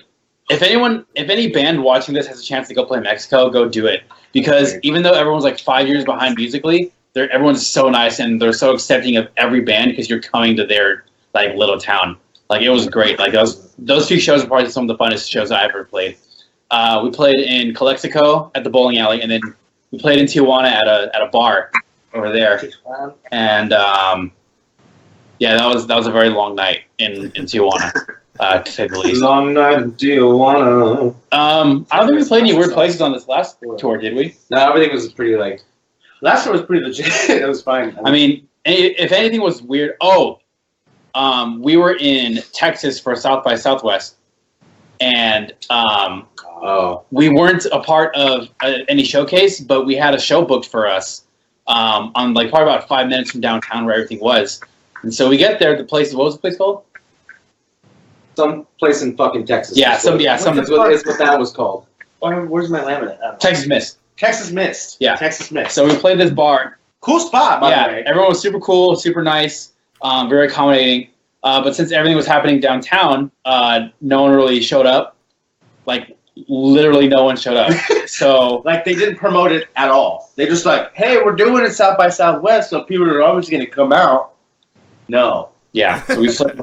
If any band watching this has a chance to go play Mexico, go do it. Because even though everyone's like 5 years behind musically, everyone's so nice and they're so accepting of every band because you're coming to their like little town. Like it was great. Like those two shows were probably some of the funnest shows I ever played. We played in Calexico at the bowling alley, and then we played in Tijuana at a bar over there. And yeah, that was a very long night in Tijuana, to say the least. Long night in Tijuana. I don't think we played any weird places on this last tour, did we? No, everything was pretty like. Last one was pretty legit. It was fine. I mean, if anything was weird, we were in Texas for South by Southwest, and we weren't a part of any showcase, but we had a show booked for us on like probably about 5 minutes from downtown where everything was. And so we get there. The place, what was the place called? Some place in fucking Texas. That's what that was called. Where's my laminate? Texas Mist. Texas Mist. Yeah. Texas Mist. So we played this bar. Cool spot, by the way. Everyone was super cool, super nice, very accommodating. But since everything was happening downtown, no one really showed up. Like, literally no one showed up. So, like, they didn't promote it at all. They just like, hey, we're doing it South by Southwest, so people are obviously going to come out. No. Yeah. So we played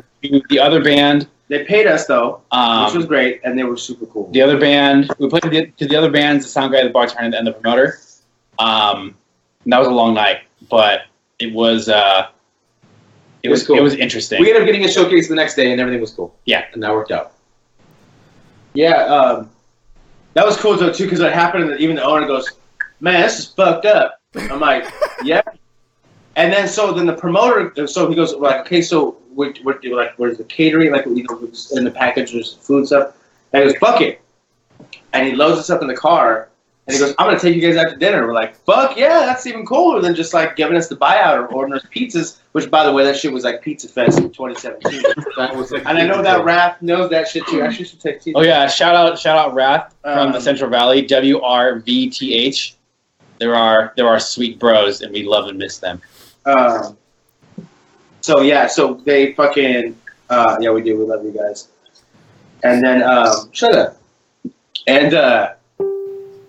the other band. They paid us, though, which was great, and they were super cool. The other band, we played to the other bands, the sound guy, the bartender, and the promoter. And that was a long night, but it was cool. It was interesting. We ended up getting a showcase the next day, and everything was cool. Yeah. And that worked out. Yeah, that was cool, though, too, because it happened, and even the owner goes, man, this is fucked up. I'm like, yeah. And then, the promoter, so he goes, like, okay, so where's the catering, like, you know, in the package, there's food stuff. And he goes, fuck it. And he loads us up in the car, and he goes, I'm going to take you guys out to dinner. We're like, fuck yeah, that's even cooler than just, like, giving us the buyout or ordering us pizzas, which, by the way, that shit was like Pizza Fest in 2017. And I know that Raph knows that shit, too. I should take pizza. Oh, yeah, shout out Raph from the Central Valley, WRVTH. There are sweet bros, and we love and miss them. So they fucking, yeah, we do. We love you guys. And then, shut up. And,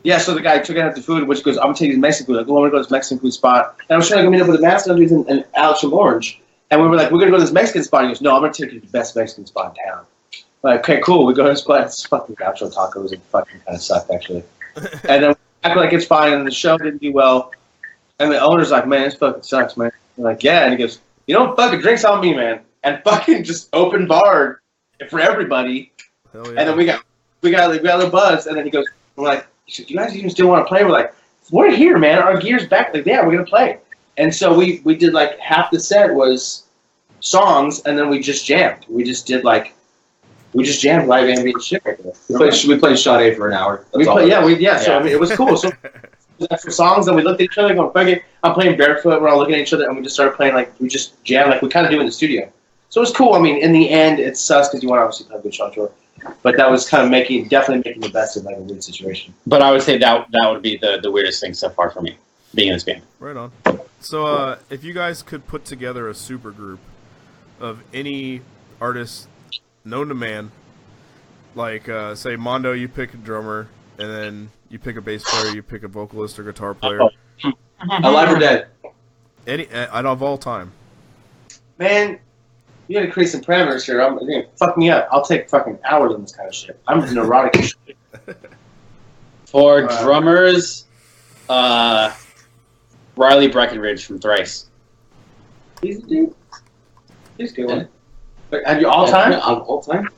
yeah, so the guy took out the food, which goes, I'm going to take you to Mexican food. Like, well, I'm going to go to this Mexican food spot. And I was trying to go meet up with the Master dudes and Alex from Orange. And we were like, we're going to go to this Mexican spot. And he goes, no, I'm going to take you to the best Mexican spot in town. I'm like, okay, cool. We go to this spot. It's fucking gaucho tacos. It fucking kind of sucked, actually. And then we act like it's fine, and the show didn't do well. And the owner's like, man, this fucking sucks, man. I'm like, yeah. And he goes, you know, fucking drinks on me, man. And fucking just open bar for everybody. Hell yeah. And then we got a little buzz. And then he goes, we're like, do you guys even still want to play? We're like, we're here, man. Our gear's back. Like, yeah, we're going to play. And so we did, like, half the set was songs, and then we just jammed. We just jammed live ambient shit right there. We played Sade for an hour. So I mean, it was cool. So for songs, and we looked at each other going, fuck it. I'm playing barefoot. We're all looking at each other, and we just started playing, like, we just jammed like we kind of do in the studio. So it was cool. I mean, in the end, it sucks because you want to obviously have a good show tour. But that was kind of definitely making the best of, like, a weird situation. But I would say that would be the weirdest thing so far for me, being in this band. Right on. So, if you guys could put together a super group of any artist known to man, like, say, Mondo, you pick a drummer, and then you pick a bass player, you pick a vocalist or guitar player. Alive or dead? Any, out of all time. Man, you gotta create some parameters here. You're gonna fuck me up. I'll take fucking hours on this kind of shit. I'm neurotic as shit. For drummers, Riley Breckenridge from Thrice. He's a dude. He's a good one. But have you all time? All time?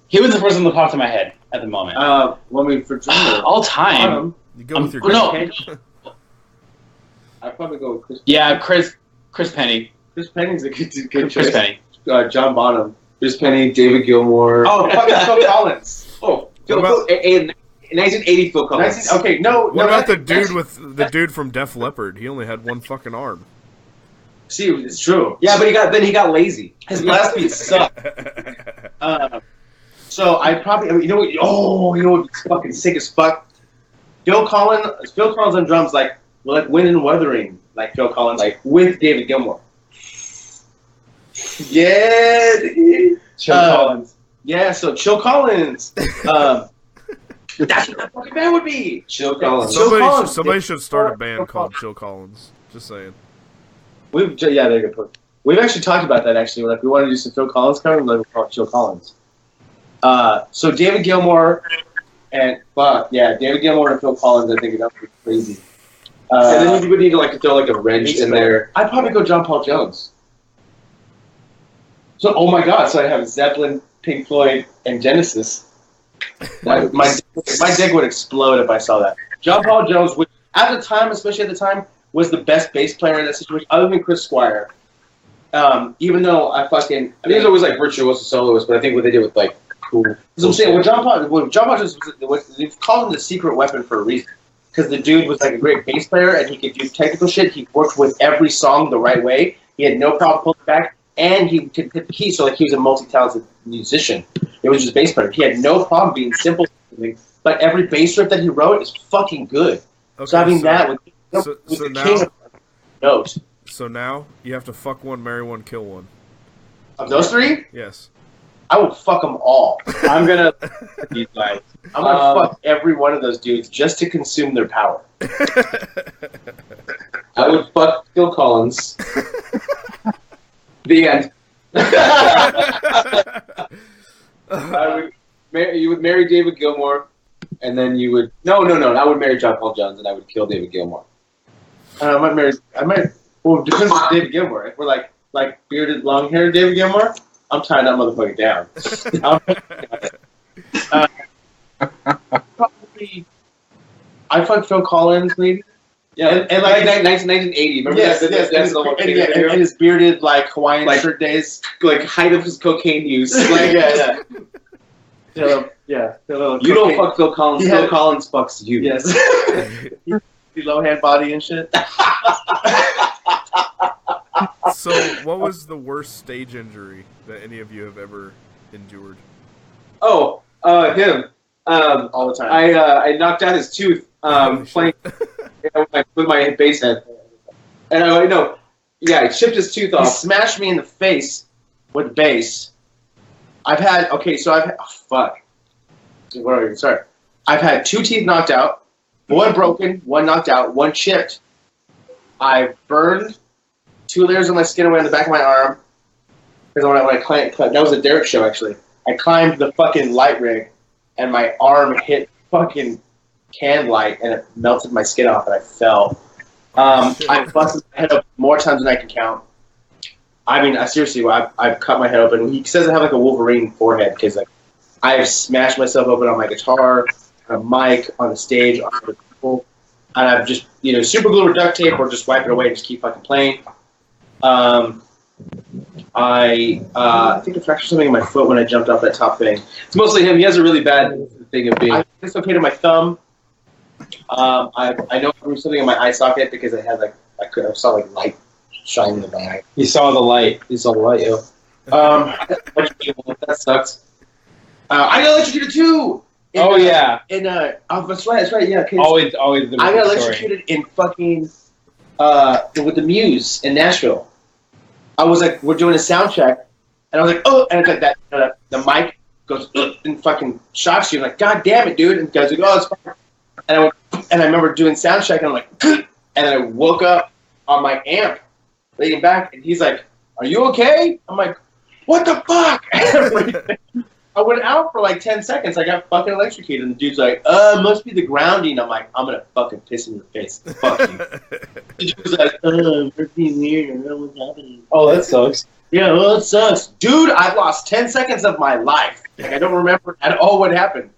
He was the first one that popped in my head at the moment. For drummer. All time? You go with your I'd probably go with Chris. Yeah, Chris Penny. Chris Penny's a good Chris choice. Penny. John Bonham. Chris Penny, David Gilmour. Oh, fucking Phil Collins. Oh, Phil 1980 Phil Collins. Okay, no. What about the dude from Def Leppard? He only had one fucking arm. See, it's true. Yeah, but he got lazy. His blast beats suck. So I probably, you know what's fucking sick as fuck? Phil Collins on drums, like Wind and Wuthering, like Phil Collins, like with David Gilmour. Yeah. Chill Collins. Yeah, so Chill Collins. That's what that fucking band would be. Chill Collins. Somebody should start a band called Chill Collins. Just saying. Yeah, there you go. We've actually talked about that. Actually, like we want to do some Phil Collins cover, like we'll call it Phil Collins. So David Gilmour and David Gilmour and Phil Collins. I think that would be crazy. And then you would need to like throw like a wrench in there. I'd probably go John Paul Jones. So, oh my God! So I have Zeppelin, Pink Floyd, and Genesis. My dick would explode if I saw that. John Paul Jones, which at the time, especially at the time, was the best bass player in that situation, other than Chris Squire. Even though I think it was always like virtuoso soloist, but I think what they did with like cool. So I'm saying, John Paul Jones was called him the secret weapon for a reason. Because the dude was like a great bass player and he could do technical shit. He worked with every song the right way. He had no problem pulling back, and he could hit the key. So like he was a multi-talented musician. It was just bass player. He had no problem being simple, but every bass riff that he wrote is fucking good. Okay, so having that with so the now, king of notes. So now you have to fuck one, marry one, kill one. Of those three, Yes. I will fuck them all. I'm gonna these guys. I'm gonna fuck every one of those dudes just to consume their power. I would fuck Phil Collins. The end. You would marry David Gilmour, and then you would no. I would marry John Paul Jones, and I would kill David Gilmour. I might. Well, it depends on David Gilmour. If we're like bearded, long-haired David Gilmour, I'm tying that motherfucker down. Probably, I fuck Phil Collins, maybe. Yeah, and like 1980. Remember yes, that? Yes, That's the whole thing. and his bearded, like Hawaiian shirt days, like height of his cocaine use. like yeah. You don't fuck Phil Collins. Phil Collins fucks you. Yes. Low hand body and shit. So, what was the worst stage injury that any of you have ever endured? Oh, him. All the time. I knocked out his tooth playing with my bass head. And I chipped his tooth He off. smashed me in the face with bass. What are you? Sorry. I've had 2 teeth knocked out, 1 broken, 1 knocked out, 1 chipped. I've burned 2 layers of my skin away on the back of my arm. Because when I climbed, that was a Derek show actually. I climbed the fucking light rig, and my arm hit fucking can light, and it melted my skin off, and I fell. I busted my head up more times than I can count. I mean, seriously, I've cut my head open. He says I have like a Wolverine forehead because like I've smashed myself open on my guitar, on a mic, on the stage, on other people, and I've just super glue or duct tape or just wipe it away and just keep fucking playing. I think I fractured something in my foot when I jumped off that top thing. It's mostly him. He has a really bad thing of being. I dislocated my thumb. I know I grew something in my eye socket because I had I saw like light shining in my eye. You saw the light. You saw the light, yo. That sucks. I got electrocuted too. That's right. Yeah. Always the I got story. electrocuted in fucking with the Muse in Nashville. I was like, we're doing a sound check, and I was like, oh, and it's like that. The mic goes and fucking shocks you. I'm like, God damn it, dude! And the guys like, oh, it's fine. And I remember doing sound check, and I'm like, and then I woke up on my amp, laying back, and he's like, "Are you okay?" I'm like, "What the fuck?" I went out for like 10 seconds. I got fucking electrocuted, and the dude's like, must be the grounding." I'm like, "I'm gonna fucking piss in your face. Fuck you." The dude was like, we're being weird. I don't know what's happening. Oh, that sucks. Yeah, well, it sucks. Dude, I lost 10 seconds of my life. Like, I don't remember at all what happened.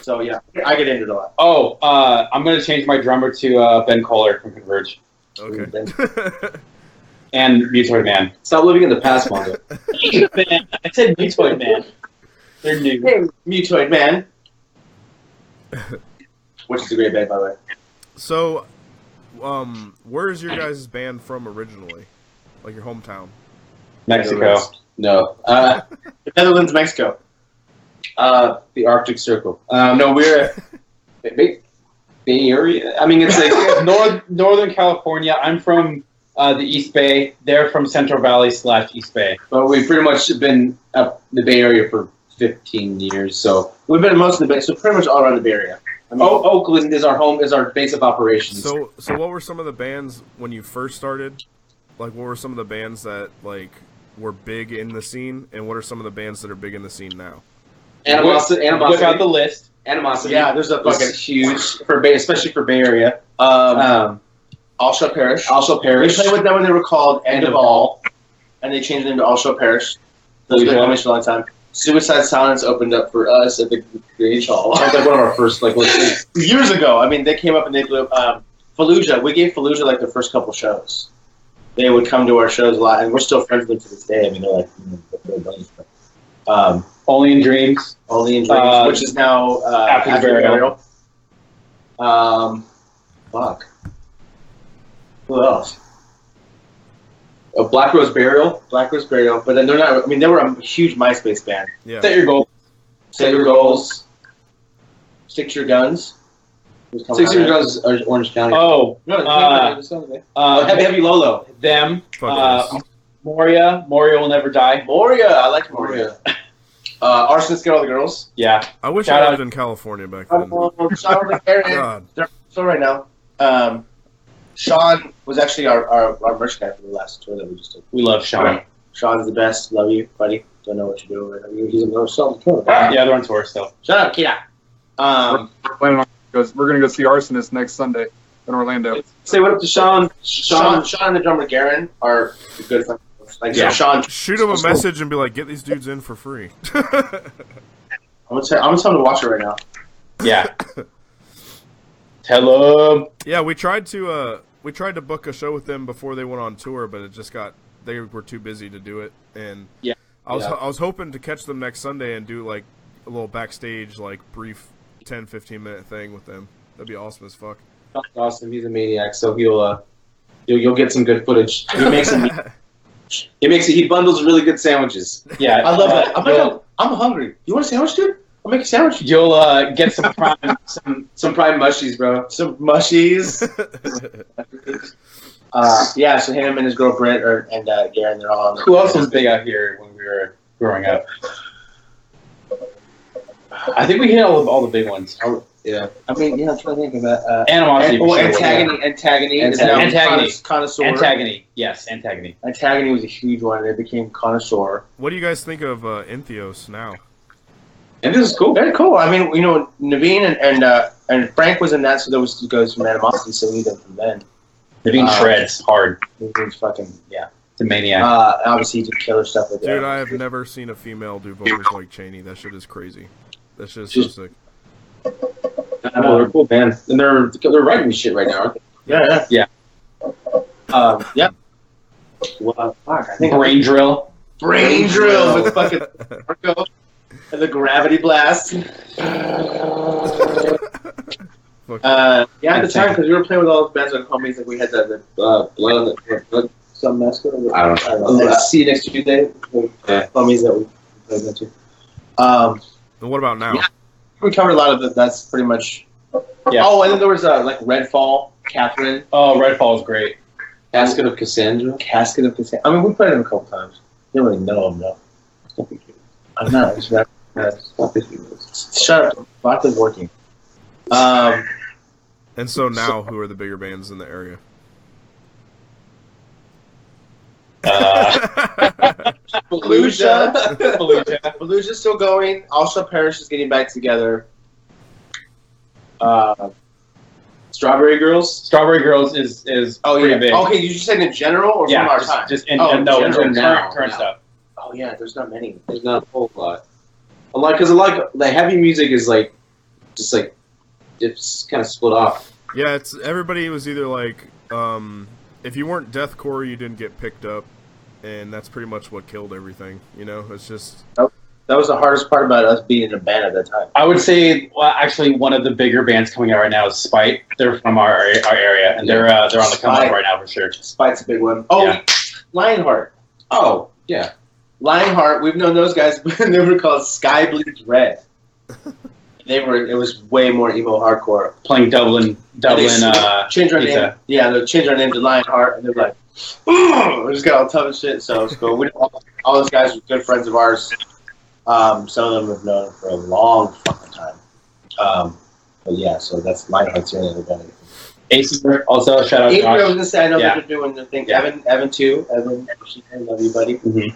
So, yeah, I get injured a lot. Oh, I'm going to change my drummer to Ben Kohler from Converge. Okay. And Mutoid Man. Stop living in the past, Mondo. I said Mutoid Man. They're new. Hey, Mutoid Man. Which is a great band, by the way. So, where is your guys' band from originally? Like your hometown? Mexico. No. The Netherlands, Mexico. The Arctic Circle. No, we're Bay Area. I mean, it's like Northern California. I'm from the East Bay. They're from Central Valley / East Bay. But we've pretty much been up the Bay Area for 15 years, so We've been most of the Bay, so pretty much all around the Bay Area. I mean, Oakland is our home, is our base of operations. So what were some of the bands when you first started Like, what were some of the bands that like were big in the scene, and what are some of the bands that are big in the scene now? Animosity. Whip out the list. Animosity. Yeah, there's a fucking huge. especially for Bay Area. All Shall Perish. All Shall Perish. We played with them when they were called End of All, and they changed them to All Shall Perish. Those been homies for a long time. Suicide Silence opened up for us at the Gage Hall. That was like one of our first years ago. I mean, they came up and they blew Fallujah. We gave Fallujah like the first couple shows. They would come to our shows a lot, and we're still friends with them to this day. I mean, they're like they're buddies. Only in Dreams. Only in Dreams, which is now After the Burial. Fuck. Who else? Black Rose Burial. Black Rose Burial, but then they're not. I mean, they were a huge MySpace band. Yeah. Set your goal. Set your goals. Stick to your guns. 600 Guns is Orange County. Oh, Heavy Lolo. them. Fuck yes. Moria. Moria will never die. Moria. I like Moria. Arsonists Get All the Girls. Yeah. I wish Shout I out- lived in California back then. Sean was there. God. They're still right now. Sean was actually our merch guy for the last tour that we just did. We love Sean. Sean's the best. Love you, buddy. Don't know what you're doing right now. He's a little self tour. Yeah, they're on tour still. Shut up, Kia. We're planning on we're gonna go see Arsonist next Sunday in Orlando. Say what up to Sean. Sean and the drummer Garen are good friends. Like Yeah. Sean. Shoot him a message and be like, get these dudes in for free. I'm gonna tell him to watch it right now. Yeah. Tell them. Yeah, we tried to book a show with them before they went on tour, but it just they were too busy to do it. And Yeah. I was hoping to catch them next Sunday and do like a little backstage, like brief 10-15 minute thing with them. That'd be awesome as fuck. That's awesome. He's a maniac, so you'll get some good footage. He bundles really good sandwiches. Yeah. I love that. I'm hungry. You want a sandwich, dude? I'll make a sandwich. You'll get some prime. Some prime mushies, bro. Some mushies. Yeah, so him and his girl Britt and Garen, they're all on. Who else was big out here when we were growing up? I think we hit all the big ones. Yeah. I mean, yeah, I'm trying to think of that. Animosity. for sure. Antagony. is now Antagony. Connoisseur. Antagony. Yes, Antagony. Antagony was a huge one. They became Connoisseur. What do you guys think of Entheos now? And this is cool. Very cool. I mean, Naveen and Frank was in that, so there was goes from Animosity, so we knew them from then. Naveen shreds hard. Naveen's fucking, yeah. The maniac. Obviously, he did killer stuff with that. Dude, I have never seen a female do vocals like Cheney. That shit is crazy. That shit is so sick. Oh, they're a cool band. And they're writing shit right now, aren't they? Yeah. Yeah. Well, fuck, I think Brain drill. Brain drill with fucking Marco and the gravity blast. Yeah, at the time, because we were playing with all those bands like homies, like we had the blood some master. I don't know. See you next Tuesday. Yeah. Homies that we played with too. And what about now? Yeah. We covered a lot of it. That's pretty much. Yeah. Oh, and then there was like Redfall, Catherine. Oh, Redfall is great. Casket of Cassandra. Casket of Cassandra. I mean, we played them a couple times. Didn't really know them though. I'm not. It's not. Shut up. Lots of working. And so now, who are the bigger bands in the area? Fallujah's still going. Also, Parish is getting back together. Strawberry Girls. Strawberry Girls is pretty big. Okay, you just saying in general or from our time? Just in in general, now. current stuff. Oh yeah, there's not many. There's not a whole lot. Because the heavy music is like, just like, it's kind of split off. Yeah, it's everybody was either like, if you weren't deathcore, you didn't get picked up, and that's pretty much what killed everything. You know, it's just. That was the hardest part about us being in a band at that time. I would say, well, actually, one of the bigger bands coming out right now is Spite. They're from our area, and they're on the come up right now for sure. Spite's a big one. Oh, Yeah. Lionheart. Oh, yeah. Lionheart. We've known those guys. They were called Sky Bleeds Red. It was way more emo hardcore. Playing Dublin. Change our name. pizza. Yeah, they changed our name to Lionheart, and they're like, we just got all tough and shit. So it's cool. All those guys were good friends of ours. Some of them have known for a long fucking time. But yeah, so that's Lionheart's the only other band. Acer also, shout out April, I was Josh. gonna say, I know Yeah. that they're doing the thing. Yeah. Evan too. Evan, I love you, buddy. Mhm.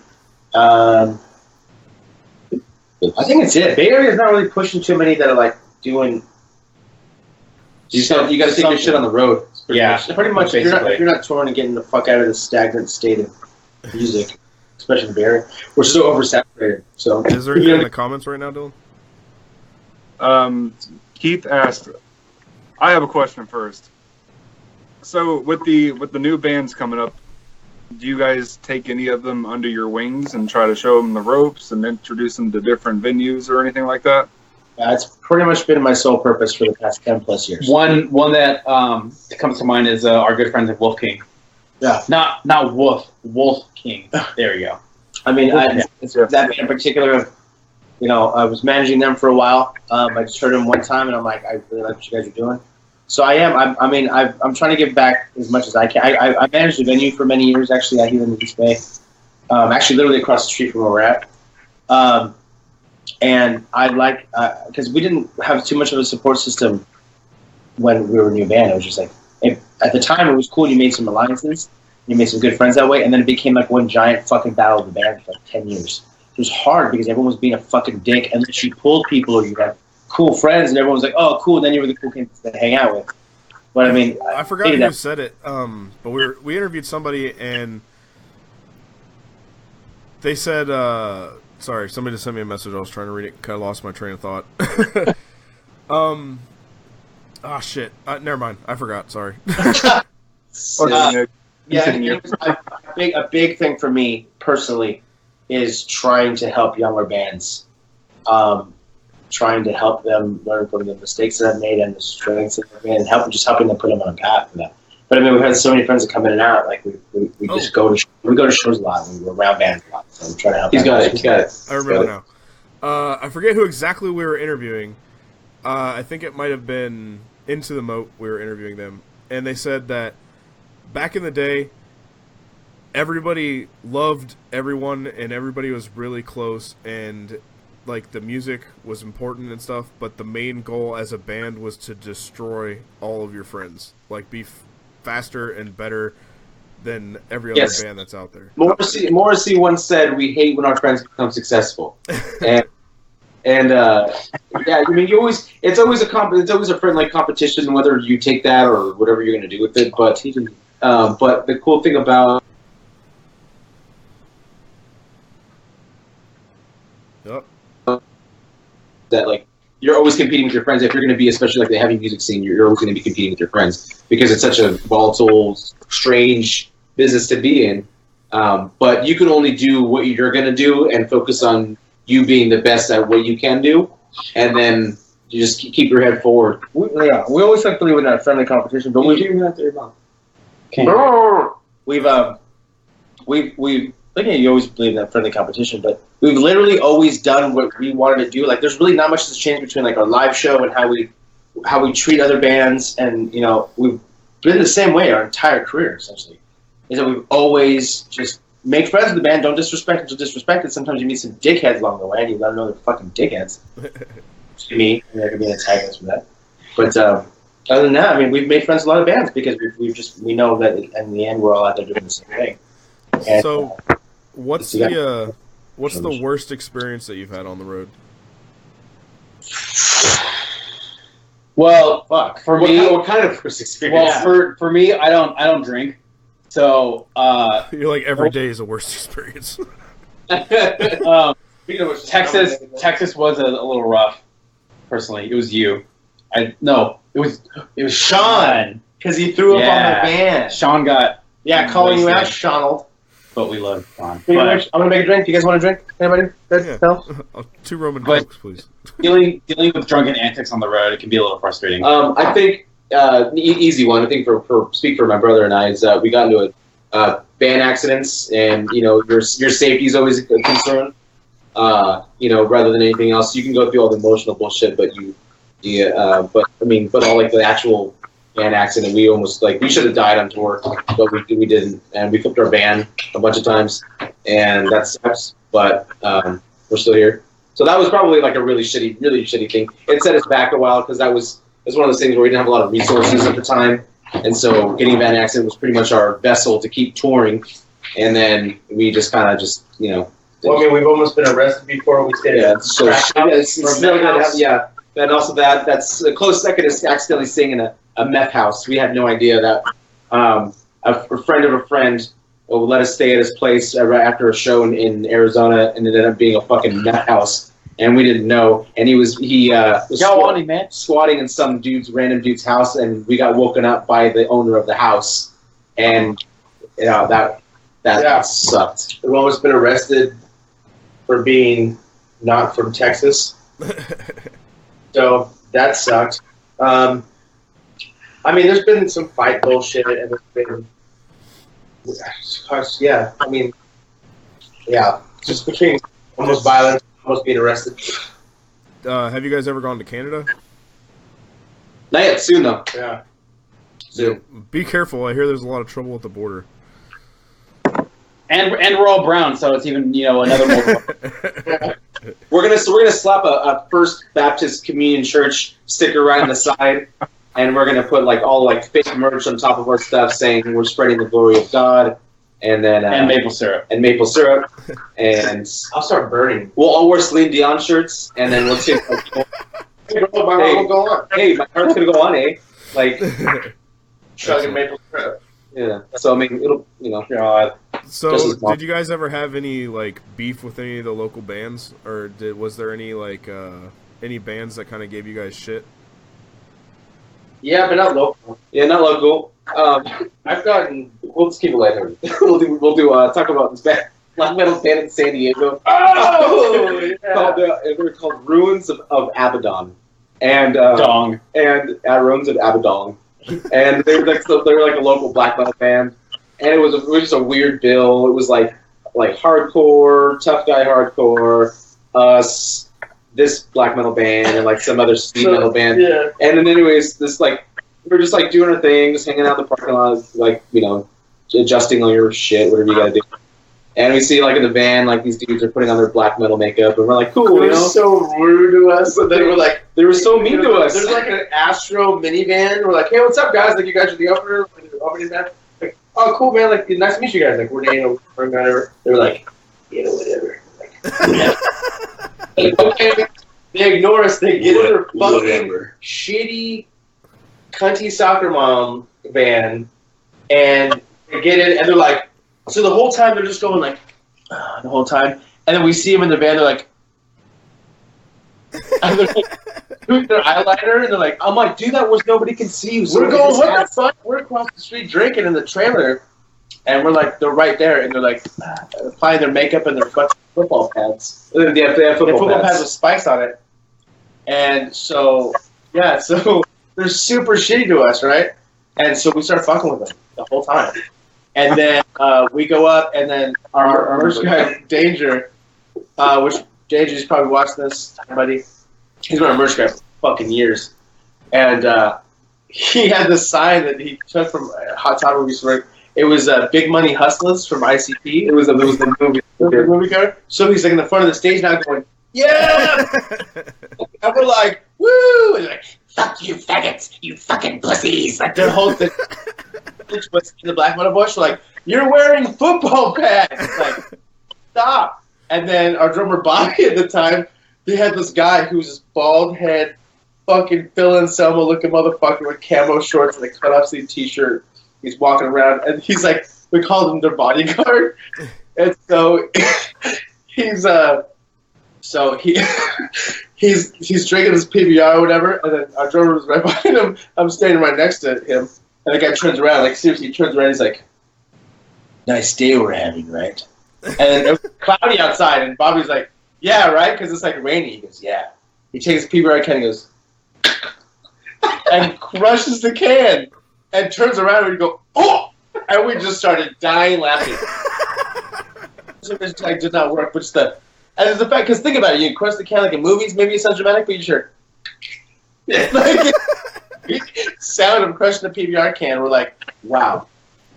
I think it's it. Bay Area's not really pushing too many that are like doing. You got to take your shit on the road. Pretty much. If basically. you're not touring and getting the fuck out of this stagnant state of music, especially in the Bay Area, we're so oversaturated. So Is there anything in the comments right now, Dylan? Keith asked, I have a question first. So with the new bands coming up, do you guys take any of them under your wings and try to show them the ropes and introduce them to different venues or anything like that? it's pretty much been my sole purpose for the past 10+ years. One that comes to mind is our good friends at Wolf King. Yeah. Not Wolf. Wolf King. There you go. I mean, Yeah. that band in particular, I was managing them for a while. I just heard them one time, and I'm like, I really like what you guys are doing. So I am. I'm trying to give back as much as I can. I managed a venue for many years, actually, out here in the East Bay. Actually, literally across the street from where we're at. And I like, because we didn't have too much of a support system when we were a new band. It was just like, at the time, it was cool. You made some alliances. You made some good friends that way. And then it became like one giant fucking battle of the band for like 10 years. It was hard because everyone was being a fucking dick. And then you pulled people or you had cool friends and everyone was like, oh, cool. And then you were the cool kids to hang out with. But I mean, I forgot who said it. But we interviewed somebody and they said, sorry, somebody just sent me a message. I was trying to read it. Kind of lost my train of thought. Shit. Never mind. I forgot. Sorry. A big thing for me personally is trying to help younger bands, trying to help them learn from the mistakes that I've made and the strengths that I've made, and helping them put them on a path for that. But I mean, we've had so many friends that come in and out. Like we just go to shows a lot. We're around bands a lot. So I'm trying to help. He's got it. I remember now. I forget who exactly we were interviewing. I think it might have been Into the Moat. We were interviewing them, and they said that back in the day, everybody loved everyone, and everybody was really close, and like the music was important and stuff. But the main goal as a band was to destroy all of your friends, like be faster and better than every other band that's out there. Morrissey once said, "We hate when our friends become successful," and yeah, I mean, it's always a friendly competition, whether you take that or whatever you're going to do with it. But the cool thing about that, like, you're always competing with your friends. If you're going to be, especially like the heavy music scene, you're always going to be competing with your friends because it's such a volatile, strange business to be in. But you can only do what you're going to do and focus on you being the best at what you can do, and then you just keep your head forward. We always like to believe in that friendly competition, but we've you always believe in that friendly competition, but we've literally always done what we wanted to do. Like, there's really not much that's changed between like our live show and how we treat other bands, and we've been the same way our entire career essentially. Is that we've always just make friends with the band, don't disrespect it. Sometimes you meet some dickheads along the way, and you let them know they're fucking dickheads. To me, and there can be an antagonist for that. But other than that, I mean, we've made friends with a lot of bands because we know that in the end we're all out there doing the same thing. And, so, what's the worst experience that you've had on the road? Well, for me, what kind of worst experience? Well, for me, I don't drink, so you're like every day is a worst experience. Texas was a little rough. Personally, it was you. It was Sean because he threw up on the band. Sean got calling you out, Sean. But we love Sean. I'm gonna make a drink. Do you guys want a drink? Anybody? No? 2 Roman Cokes, please. Dealing with drunken antics on the road, it can be a little frustrating. I think easy one. I think speak for my brother and I is we got into band accidents, and your safety is always a concern. Rather than anything else, you can go through all the emotional bullshit, but all like the actual band accident, we should have died on tour, but we didn't, and we flipped our van a bunch of times, and that sucks. But we're still here. So that was probably like a really shitty thing. It set us back a while because it was one of those things where we didn't have a lot of resources at the time, And so getting a van accident was pretty much our vessel to keep touring. And then we just kind of just, you know. Well, I mean, we've almost been arrested before. We stayed Yeah, at so it's really good to have, yeah. And also that's the closest second is accidentally staying in a meth house. We had no idea that a friend of a friend let us stay at his place right after a show in Arizona, and it ended up being a fucking meth house, and we didn't know. And he was squatting in some random dude's house, and we got woken up by the owner of the house, and you know that sucked. We've almost been arrested for being not from Texas. So that sucked. I mean, there's been some fight bullshit, and there's been, yeah. I mean, yeah, just between almost violence, almost being arrested. Have you guys ever gone to Canada? Not yet, soon though. Yeah. Soon. Be careful. I hear there's a lot of trouble at the border. And we're all brown, so it's even another more. We're gonna slap a First Baptist Communion Church sticker right on the side, and we're gonna put all fake merch on top of our stuff saying we're spreading the glory of God, and then and maple syrup, and I'll start burning. we'll all wear Celine Dion shirts, and then we'll say, Hey, bro, my heart will go on. "Hey, my heart's gonna go on, eh?" Like, Chugging maple syrup. yeah. So I mean, it'll God. So, Just as did you guys ever have any beef with any of the local bands, or was there any any bands that kind of gave you guys shit? Yeah, but not local. Yeah, not local. I've gotten. We'll just keep it lighthearted. we'll do talk about this band, black metal band in San Diego. Oh, yeah. They're called Ruins of Abaddon, and Dong. and Ruins of Abaddon, and they were like a local black metal band, and it was just a weird bill. It was like hardcore, tough guy hardcore, us, this black metal band, and some other speed metal band. Yeah. And then anyways, this we're just doing our thing, just hanging out in the parking lot, adjusting all your shit, whatever you gotta do. And we see in the van, these dudes are putting on their black metal makeup, and we're like, cool, They were so rude to us. But they were like, they were so mean to us. There's an Astro minivan. We're like, hey, what's up, guys? You guys are the opening band. Oh, cool, man. Nice to meet you guys. We're Daniel or whatever. They were like, whatever. Okay. They ignore us. They get in their fucking shitty, cunty soccer mom van, and they get in, and they're like, so the whole time they're just going the whole time, and then we see them in the van. They're like, and they're doing their eyeliner, and they're like, I'm like, do that where nobody can see you. So we're going, what the fuck? We're across the street drinking in the trailer, and we're they're right there, and they're applying their makeup and their football pads. They have football pads with spikes on it. And so, so they're super shitty to us, right? And so we start fucking with them the whole time. And then we go up, and then our merch guy, Danger, which Danger's probably watching this, buddy. He's been our merch guy for fucking years. And he had this sign that he took from Hot Topic Movie Store. It was Big Money Hustlers from ICP. It was the movie cover. So he's in the front of the stage now going, yeah! And we're like, woo! And like, fuck you faggots, you fucking pussies. Their whole thing was in the black metal bush, like, you're wearing football pads. Stop. And then our drummer Bobby at the time, they had this guy who was this bald head, fucking Phil Anselmo looking motherfucker with camo shorts and a cut-off sleeve t-shirt. He's walking around, and he's we called him their bodyguard. And so he's drinking his PBR or whatever, and then our drummer was right behind him. I'm standing right next to him, and the guy turns around, seriously, he turns around, he's like, nice day we're having, right? And it was cloudy outside, and Bobby's like, yeah, right? Because it's rainy. He goes, yeah. He takes his PBR can and goes, and crushes the can, and turns around and we go, oh! And we just started dying laughing. So this did not work, but and it's the fact, because think about it, you crush the can in movies, maybe it sounds dramatic, but you sure. Sound of crushing the PBR can, we're like, wow,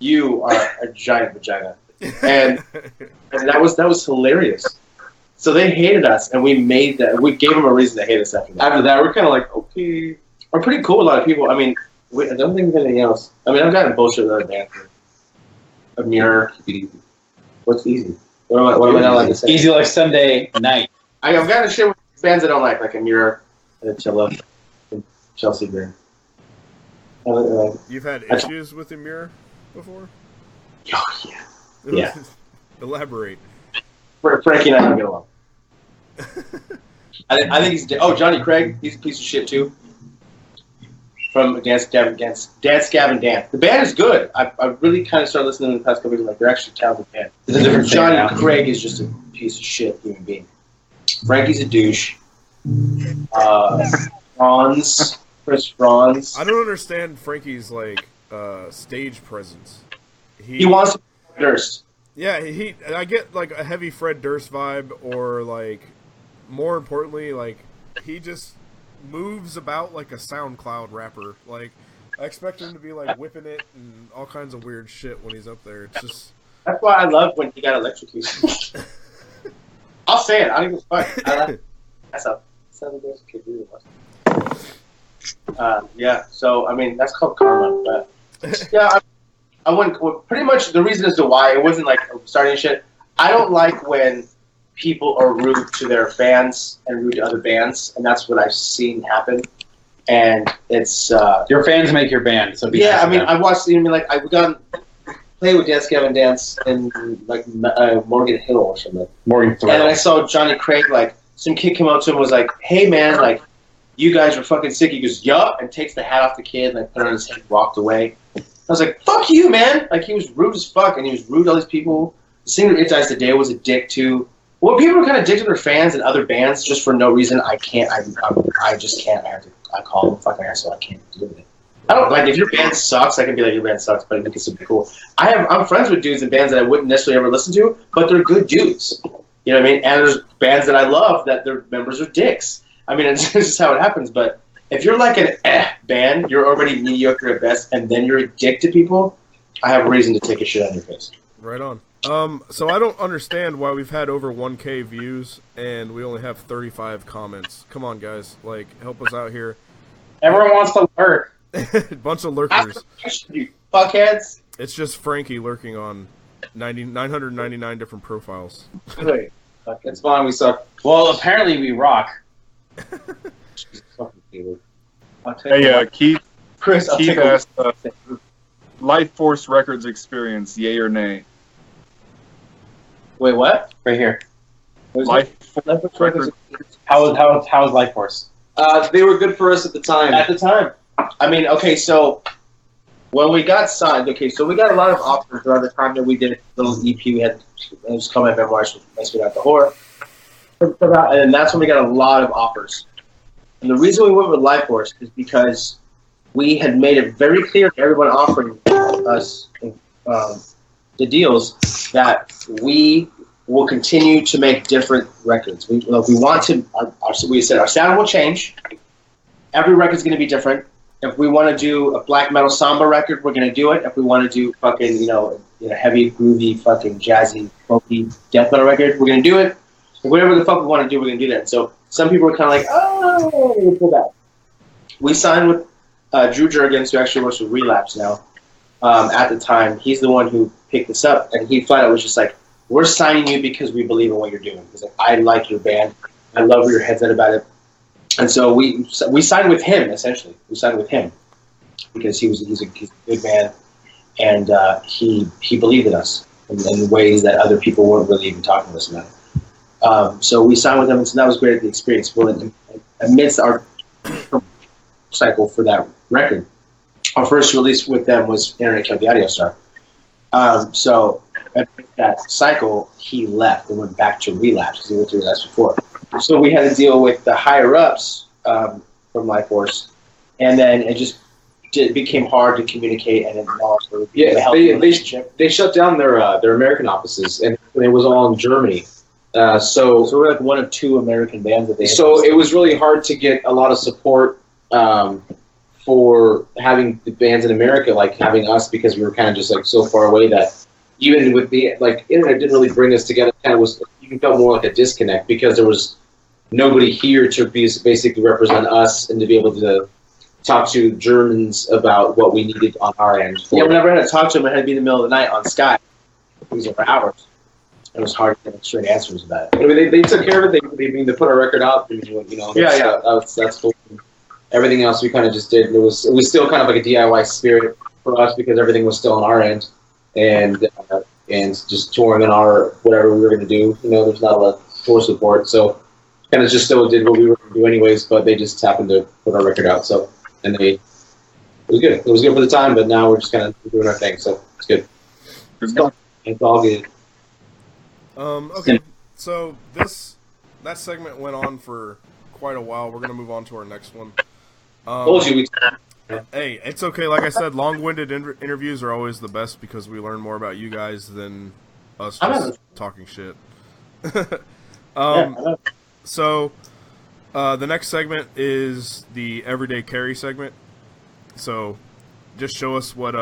you are a giant vagina. And that was hilarious. So they hated us, and we gave them a reason to hate us after that. After that, we're kind of okay. We're pretty cool with a lot of people. I mean, Wait, I don't think there's anything else. I mean, I've gotten bullshit with other bands. A mirror. What's easy? What am I not like to say? Easy like Sunday night. I've gotten shit with bands I don't like a mirror and a Chilla and Chelsea Green. You've had issues with the mirror before? Oh, yeah. Yeah. Elaborate. Frankie and I don't get along. I think he's... Oh, Johnny Craig. He's a piece of shit, too. From Dance Gavin Dance. The band is good. I really kind of started listening to them the past couple of years. Like, they're actually a talented band. It's a different Johnny Craig is just a piece of shit human being. Frankie's a douche. Chris Franz. I don't understand Frankie's, like, stage presence. He wants to be Durst. Yeah, I get, like, a heavy Fred Durst vibe, or, like, more importantly, like, he just moves about like a SoundCloud rapper. Like, I expect him to be, like, whipping it and all kinds of weird shit when he's up there. It's just... That's why I love when he got electrocuted. I'll say it. I don't give a fuck. That's a 7 days kid do yeah, so, I mean, that's called karma. But, yeah, I wouldn't... Pretty much the reason as to why it wasn't, like, starting shit. I don't like when people are rude to their fans and rude to other bands, and that's what I've seen happen. And it's... your fans make your band, so be yeah, nice I mean, to them. I watched... I mean, like, I've gone... Play with Dance Gavin Dance in, like, Morgan Hill or something. Morgan Thrill. And then I saw Johnny Craig, like, some kid come up to him and was like, hey, man, like, you guys are fucking sick. He goes, yup, and takes the hat off the kid and, like, put it on his head and walked away. I was like, fuck you, man. Like, he was rude as fuck, and he was rude to all these people. The singer It's Ice Today was a dick, too. Well, people are kind of dick to their fans and other bands just for no reason. I can't. I just can't. I call them fucking asshole. I can't deal with it. I don't like if your band sucks. I can be like your band sucks, but I think it's super cool. I'm friends with dudes in bands that I wouldn't necessarily ever listen to, but they're good dudes. You know what I mean? And there's bands that I love that their members are dicks. I mean, it's just how it happens. But if you're like an band, you're already mediocre at best, and then you're a dick to people, I have a reason to take a shit on your face. Right on. So I don't understand why we've had over 1K views and we only have 35 comments. Come on, guys. Like, help us out here. Everyone wants to lurk. Bunch of lurkers. You fuckheads. It's just Frankie lurking on 999 different profiles. Wait. It's fine, we suck. Well, apparently we rock. Hey, Keith. Chris, I'll Keith take a asked, Life Force Records experience, yay or nay? Wait, what? Right here. Life Force Records. How's Life Force? They were good for us at the time. At the time. I mean, okay, so when we got signed, okay, so we got a lot of offers around the time that we did a little EP. We had, it was called My Memoirs, Nice Without the Horror. And that's when we got a lot of offers. And the reason we went with Life Force is because we had made it very clear to everyone offering us the deals that we will continue to make different records. We want to, we said our sound will change. Every record's going to be different. If we want to do a black metal samba record, we're going to do it. If we want to do fucking, heavy, groovy, fucking jazzy, folky death metal record, we're going to do it. Whatever the fuck we want to do, we're going to do that. So some people were kind of like, oh, we'll pull back. We signed with Drew Jurgens, who actually works with Relapse now. At the time, he's the one who picked this up, and he flat out was just like, we're signing you because we believe in what you're doing. He's like, I like your band. I love where your head's at about it. And so we signed with him, essentially. We signed with him because he's a good man, and he believed in us in ways that other people weren't really even talking to us about. So we signed with him, and so that was great at the experience. Well, amidst our cycle for that record, our first release with them was Internet Killed the Audio Star. So at that cycle, he left and went back to Relapse because he went to Relapse before. So we had to deal with the higher-ups from Life Force, and then it became hard to communicate and involve a healthy relationship. They shut down their American offices, and it was all in Germany. So we're like one of two American bands that they had. So it was really hard to get a lot of support for having the bands in America, like having us, because we were kind of just like so far away that even with the internet didn't really bring us together. Kind of was, you felt more like a disconnect because there was nobody here to basically represent us and to be able to talk to Germans about what we needed on our end. Yeah, we never had to talk to them. It had to be in the middle of the night on Skype. It was over hours. It was hard to get straight answers about it. I mean, they took care of it. They put our record out. And, you know, that's cool. Everything else we kind of just did. It was still kind of like a DIY spirit for us because everything was still on our end, and just touring on our whatever we were going to do. You know, there's not a lot of tour support, so kind of just still did what we were going to do anyways. But they just happened to put our record out, so it was good. It was good for the time, but now we're just kind of doing our thing, so it's good. It's all good. Okay, so that segment went on for quite a while. We're gonna move on to our next one. Told you Hey, it's okay. Like I said, long-winded interviews are always the best because we learn more about you guys than us just talking shit. So the next segment is the everyday carry segment. So just show us what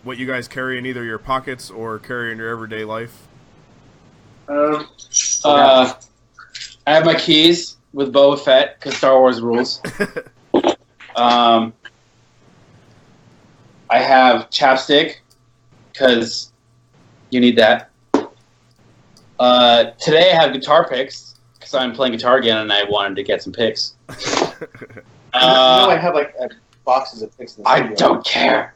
you guys carry in either your pockets or carry in your everyday life. I have my keys with Boba Fett because Star Wars rules. I have chapstick because you need that. Today I have guitar picks because I'm playing guitar again and I wanted to get some picks. I have like boxes of picks in the I studio. don't care.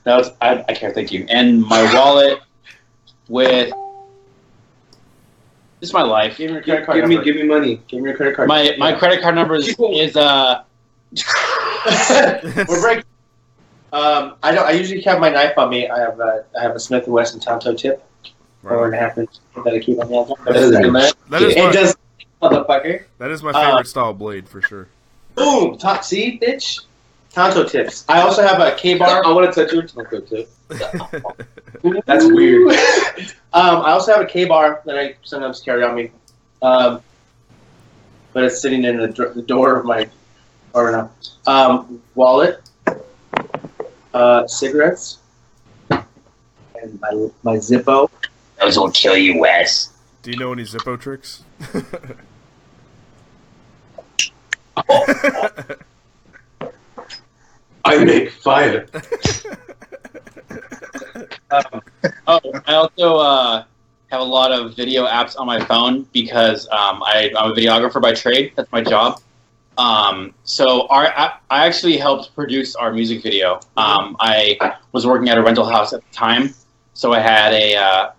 I care. Thank you. And my wallet with. This is my life. Give me your credit card number. Give me money. Give me your credit card. My credit card number is We're breaking. I usually have my knife on me. I have a Smith & Wesson Tonto tip, 4.5 inch that I keep on the motherfucker. That is my favorite style blade for sure. Boom! See, bitch. Tonto tips. I also have a K-bar. I want to touch your Tonto tip. That's weird. I also have a K-bar that I sometimes carry on me, but it's sitting in the door of my wallet, cigarettes, and my Zippo. Those will kill you, Wes. Do you know any Zippo tricks? I make fire. I also have a lot of video apps on my phone because I'm a videographer by trade. That's my job. So I actually helped produce our music video. I was working at a rental house at the time, so I had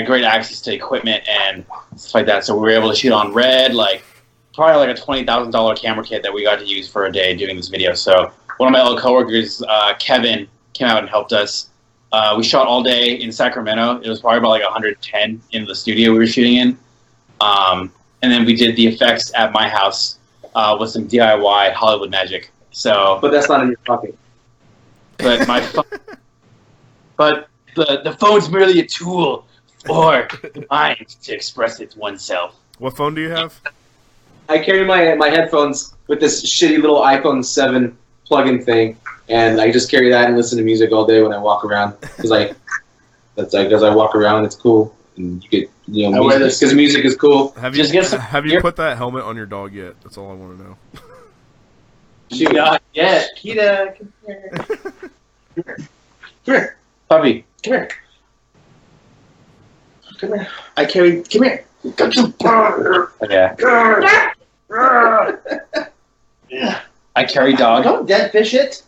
great access to equipment and stuff like that. So we were able to shoot on Red, probably like a $20,000 camera kit that we got to use for a day doing this video. So one of my old coworkers, Kevin, came out and helped us. We shot all day in Sacramento. It was probably about like 110 in the studio we were shooting in. And then we did the effects at my house with some DIY Hollywood magic. So, but that's not in your pocket. But my but the phone's merely a tool for the mind to express it oneself. What phone do you have? I carry my headphones with this shitty little iPhone 7 plug-in thing, and I just carry that and listen to music all day when I walk around. Because I walk around, it's cool, and you get music because music is cool. Have you put that helmet on your dog yet? That's all I want to know. Shoot, not yet. Kita, come here. Come here, Puppy. come here. Come here. Come here. Yeah. I carry dog. Don't dead fish it.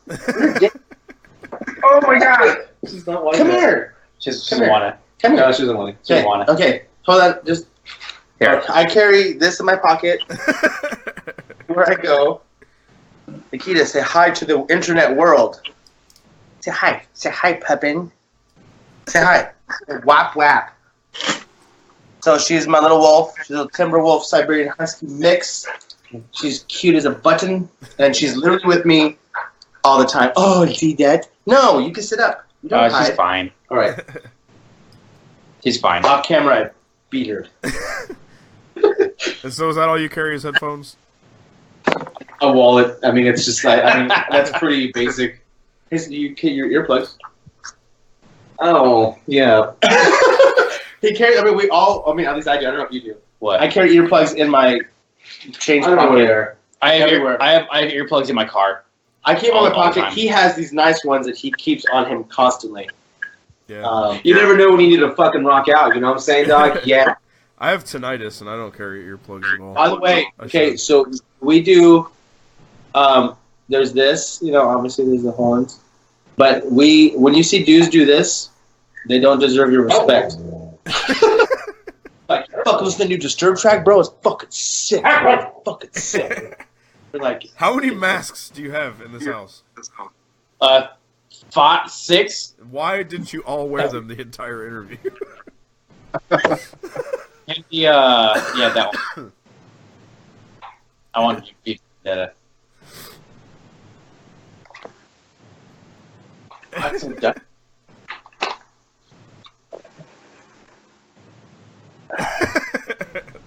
Oh my god! She's not wanting Come here. She doesn't want to. Come here. No, she doesn't want She doesn't want to. Okay, hold on. Just Here. I carry this in my pocket where I go. Nikita, say hi to the internet world. Say hi. Say hi, Pepin. Say hi. Whap whap. So she's my little wolf. She's a timber wolf Siberian Husky mix. She's cute as a button, and she's literally with me all the time. Oh, you see that? No, you can sit up. You don't hide. She's fine. All right. She's fine. Off camera, I beat her. And so is that all you carry is headphones? a wallet. I mean, it's just that's pretty basic. You your earplugs. Oh yeah. He carries. I mean, we all. I mean, at least I do. I don't know if you do. What? I carry earplugs in my change I don't pocket. wear. I have everywhere. I have earplugs in my car. I keep them All in my the pocket. time. He has these nice ones that he keeps on him constantly. Yeah. You never know when you need to fucking rock out. You know what I'm saying, dog? Yeah. I have tinnitus and I don't carry earplugs at all. By the way, I Okay, should. so we do. There's this. You know, obviously there's the horns, but when you see dudes do this, they don't deserve your respect. Like, fuck, listen to the new Disturbed track, bro. It's fucking sick, bro. It's fucking sick. They're like, How many masks do you have in this house? 5, 6. Why didn't you all wear them the entire interview? And yeah, that one. I wanted to be that.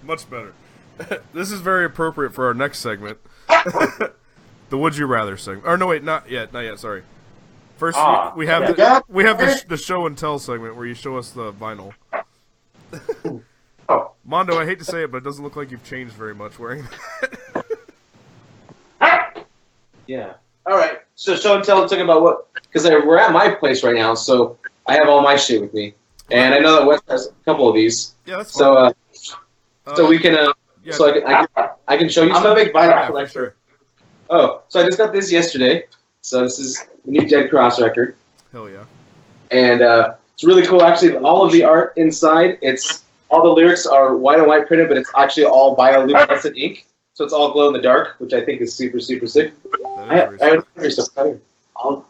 Much better. This is very appropriate for our next segment. The Would You Rather segment. Or no, wait, not yet. Sorry. First, we have the show and tell segment where you show us the vinyl. Mondo, I hate to say it, but it doesn't look like you've changed very much wearing that. yeah. All right. So show and tell. Talk about what? Because we're at my place right now, so I have all my shit with me, and I know that Wes has a couple of these. Yeah, that's fine. So we can. Yeah, So I can show you. I'm a big vinyl collector. sure. Oh, so I just got this yesterday. So this is the new Dead Cross record, Hell yeah. and it's really cool. Actually, all of the art inside, all the lyrics are white and white printed, but it's actually all bioluminescent ink. So it's all glow in the dark, which I think is super, super sick. That is very Here's stuff better.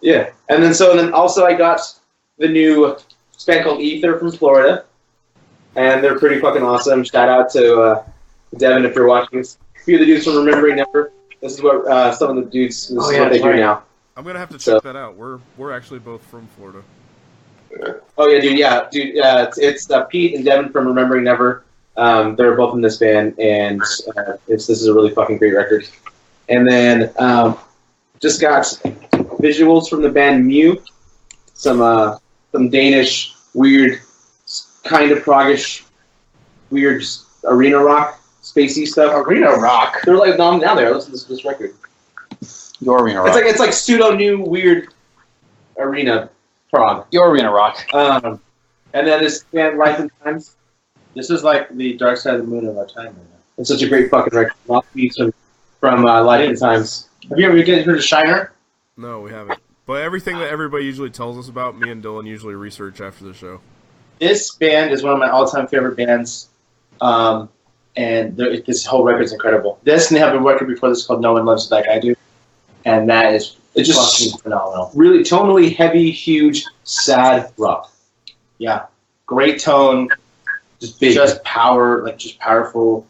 Yeah, and then also I got the new band called Ether from Florida, and they're pretty fucking awesome. Shout out to Devin if you're watching this. A few of the dudes from Remembering Never. This is what some of the dudes. This is what they do now. I'm gonna have to check that out. We're actually both from Florida. Oh yeah, dude. It's Pete and Devin from Remembering Never. They're both in this band, and this is a really fucking great record. And then just got visuals from the band Mew, some Danish weird, kind of proggish, weird arena rock, spacey stuff. Arena rock. They're like now there. Listen to this record. Your arena rock. It's like pseudo new weird arena prog. Your arena rock. And then this band Life and Times. This is like the dark side of the moon of our time right now. It's such a great fucking record. Lots of beats from Life and Times. Have you ever heard of Shiner? No, we haven't. But everything that everybody usually tells us about, me and Dylan usually research after the show. This band is one of my all-time favorite bands, and this whole record's incredible. This and they have a record before this called No One Loves You Like I Do, and that is fucking phenomenal. Really tonally heavy, huge, sad rock. Yeah, great tone, Just big. just power, just powerful.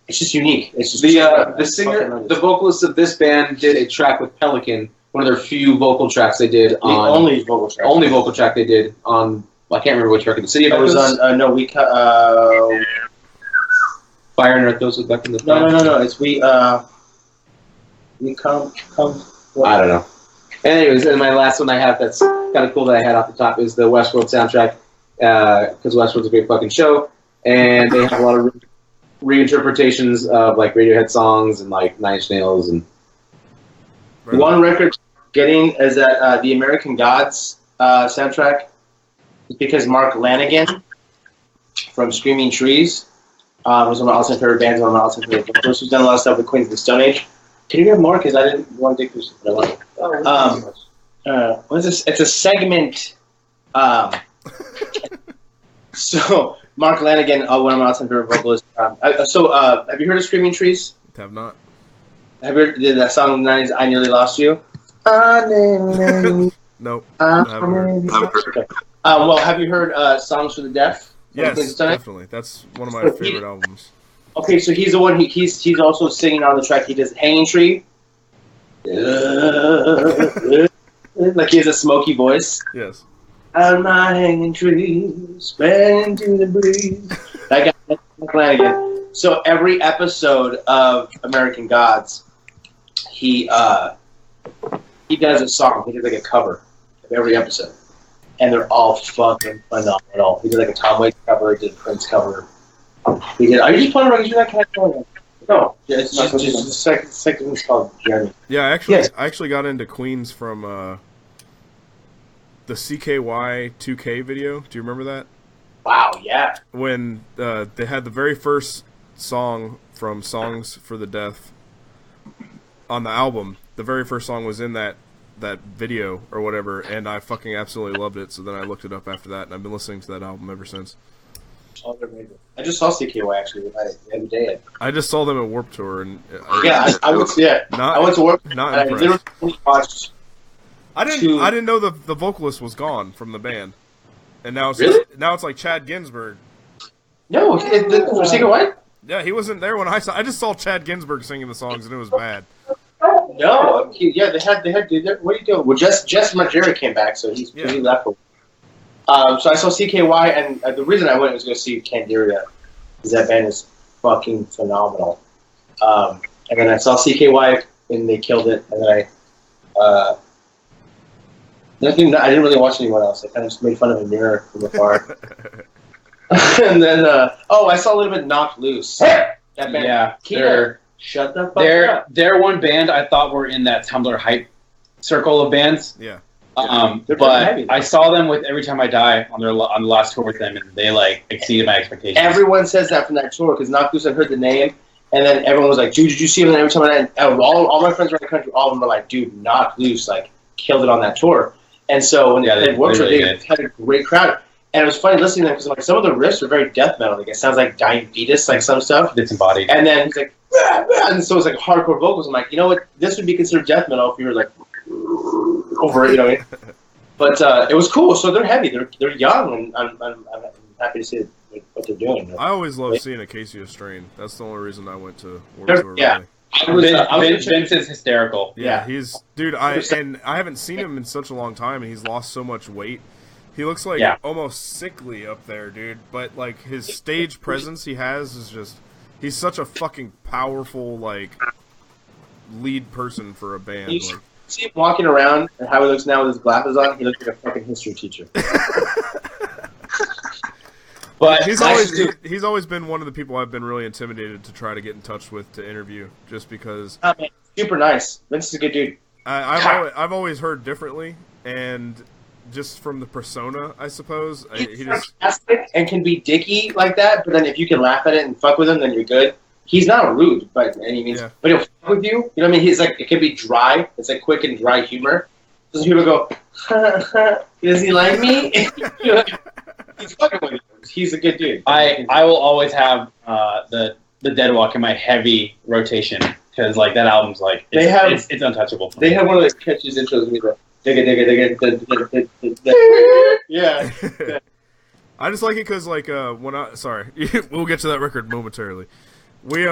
It's just unique. It's just The singer, the vocalist of this band did a track with Pelican, one of their few vocal tracks they did on only vocal track. only vocal track they did on. I can't remember which record. The City of It was Echoes? on no we Fire and Earth. Those was back in the no. It's we come. I don't know. Anyways, and my last one I have that's kind of cool that I had off the top is the Westworld soundtrack, because Westworld's a great fucking show, and they have a lot of reinterpretations of like Radiohead songs and like Nine Inch Nails and. Right. One record getting is that the American Gods soundtrack is because Mark Lanigan from Screaming Trees was one of my all-time favorite bands, one of my all-time favorite vocalists. Who's done a lot of stuff with Queens of the Stone Age. Can you get more? Because I didn't want to take this. What is this? It's a segment. So Mark Lanigan, one of my all-time favorite vocalists. Have you heard of Screaming Trees? Have not. Have you heard that song in the 90s, I Nearly Lost You? I nearly Nope. I haven't heard. Okay. Well, have you heard Songs for the Deaf? Yes, definitely. That's one of my favorite albums. Okay, so he's the one. He's also singing on the track. He does Hanging Tree. Like he has a smoky voice. Yes. On my hanging tree, spreading to the breeze. That guy, Mark Lanigan. So every episode of American Gods, he does a song. He does like a cover of every episode, and they're all fucking phenomenal. He did like a Tom Waits cover. He did a Prince cover. He did. Are you just playing around? You that kind of No, yeah, it's just the second one's called Jeremy. Yeah, Yes. I actually got into Queens from the CKY 2K video. Do you remember that? Wow, yeah. When they had the very first song from Songs for the Deaf on the album. The very first song was in that video or whatever, and I fucking absolutely loved it. So then I looked it up after that, and I've been listening to that album ever since. I just saw CKY actually the other day. I just saw them at Warped Tour, and I went to work. Not I impressed. literally watched. I didn't know the vocalist was gone from the band, and now it's like Chad Ginsburg. No, for CKY. Yeah, he wasn't there when I just saw Chad Ginsburg singing the songs, and it was bad. No, they had. What are you doing? Well, Jess Majera came back, so he left. So I saw CKY, and the reason I went was to go see Candiria, because that band is fucking phenomenal. And then I saw CKY, and they killed it. And then I didn't really watch anyone else. I kind of just made fun of a mirror from afar. And then, I saw a little bit Knocked Loose. That band. Yeah, Keita, shut the fuck up. They're one band I thought were in that Tumblr hype circle of bands. Yeah. But heavy, I saw them with Every Time I Die on the last tour with them, and they like exceeded my expectations. Everyone says that from that tour because Knocked Loose. I heard the name, and then everyone was like, "Dude, did you see them?" And Every Time I Die, and all my friends around the country, all of them were like, "Dude, Knocked Loose like killed it on that tour." And so when they worked, they had a great crowd. And it was funny listening to them because like some of the riffs are very death metal. Like it sounds like Dying Fetus, like some stuff. Disembodied. And then he's like, bah, bah, and so it's like hardcore vocals. I'm like, you know what? This would be considered death metal if you were like over it, you know what I mean? But it was cool. So they're heavy. They're young, and I'm happy to see what they're doing. I always love seeing Acacia Strain. That's the only reason I went to Warped Tour. Yeah. Really. Vince is hysterical. Yeah, he's dude. I haven't seen him in such a long time, and he's lost so much weight. He looks like almost sickly up there, dude. But like his stage presence he has is just—he's such a fucking powerful like lead person for a band. You see him walking around and how he looks now with his glasses on. He looks like a fucking history teacher. But he's always been one of the people I've been really intimidated to try to get in touch with to interview, just because. Super nice. Vince is a good dude. I've always heard differently, and just from the persona, I suppose. He just and can be dicky like that, but then if you can laugh at it and fuck with him, then you're good. He's not rude by any means, but he'll fuck with you. You know what I mean? He's like, it can be dry. It's like quick and dry humor. So people go, does he like me? He's fucking with you. He's a good dude. I will always have the Deadwalk in my heavy rotation because like that album's like it's untouchable. They have one of those catchiest intros with yeah. I just like it because like when we'll get to that record momentarily. We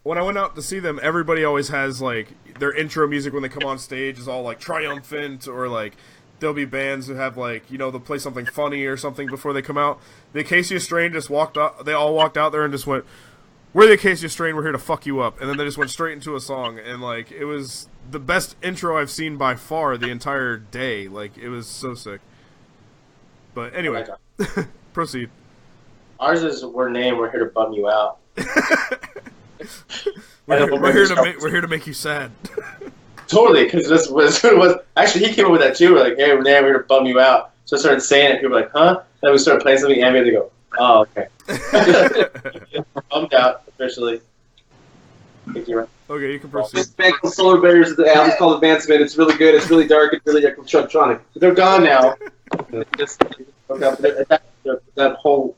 when I went out to see them, everybody always has like their intro music when they come on stage is all like triumphant, or like there'll be bands who have like, they'll play something funny or something before they come out. The Acacia Strain just walked out. They all walked out there and just went, "We're the Acacia Strain. We're here to fuck you up." And then they just went straight into a song, and like it was the best intro I've seen by far the entire day. Like it was so sick. But anyway, proceed. Ours is we're here to bum you out. we're here to make you sad. Totally, because this was actually he came up with that too. We're like, "Hey, we're here to bum you out." So I started saying it. People were like, "Huh?" Then we started playing something, and they go, "Oh, okay." Bummed out officially. Okay, you can proceed. Solar Bears, the album's called Advancement. It's really good. It's really dark. It's really electronic. They're gone now. that whole.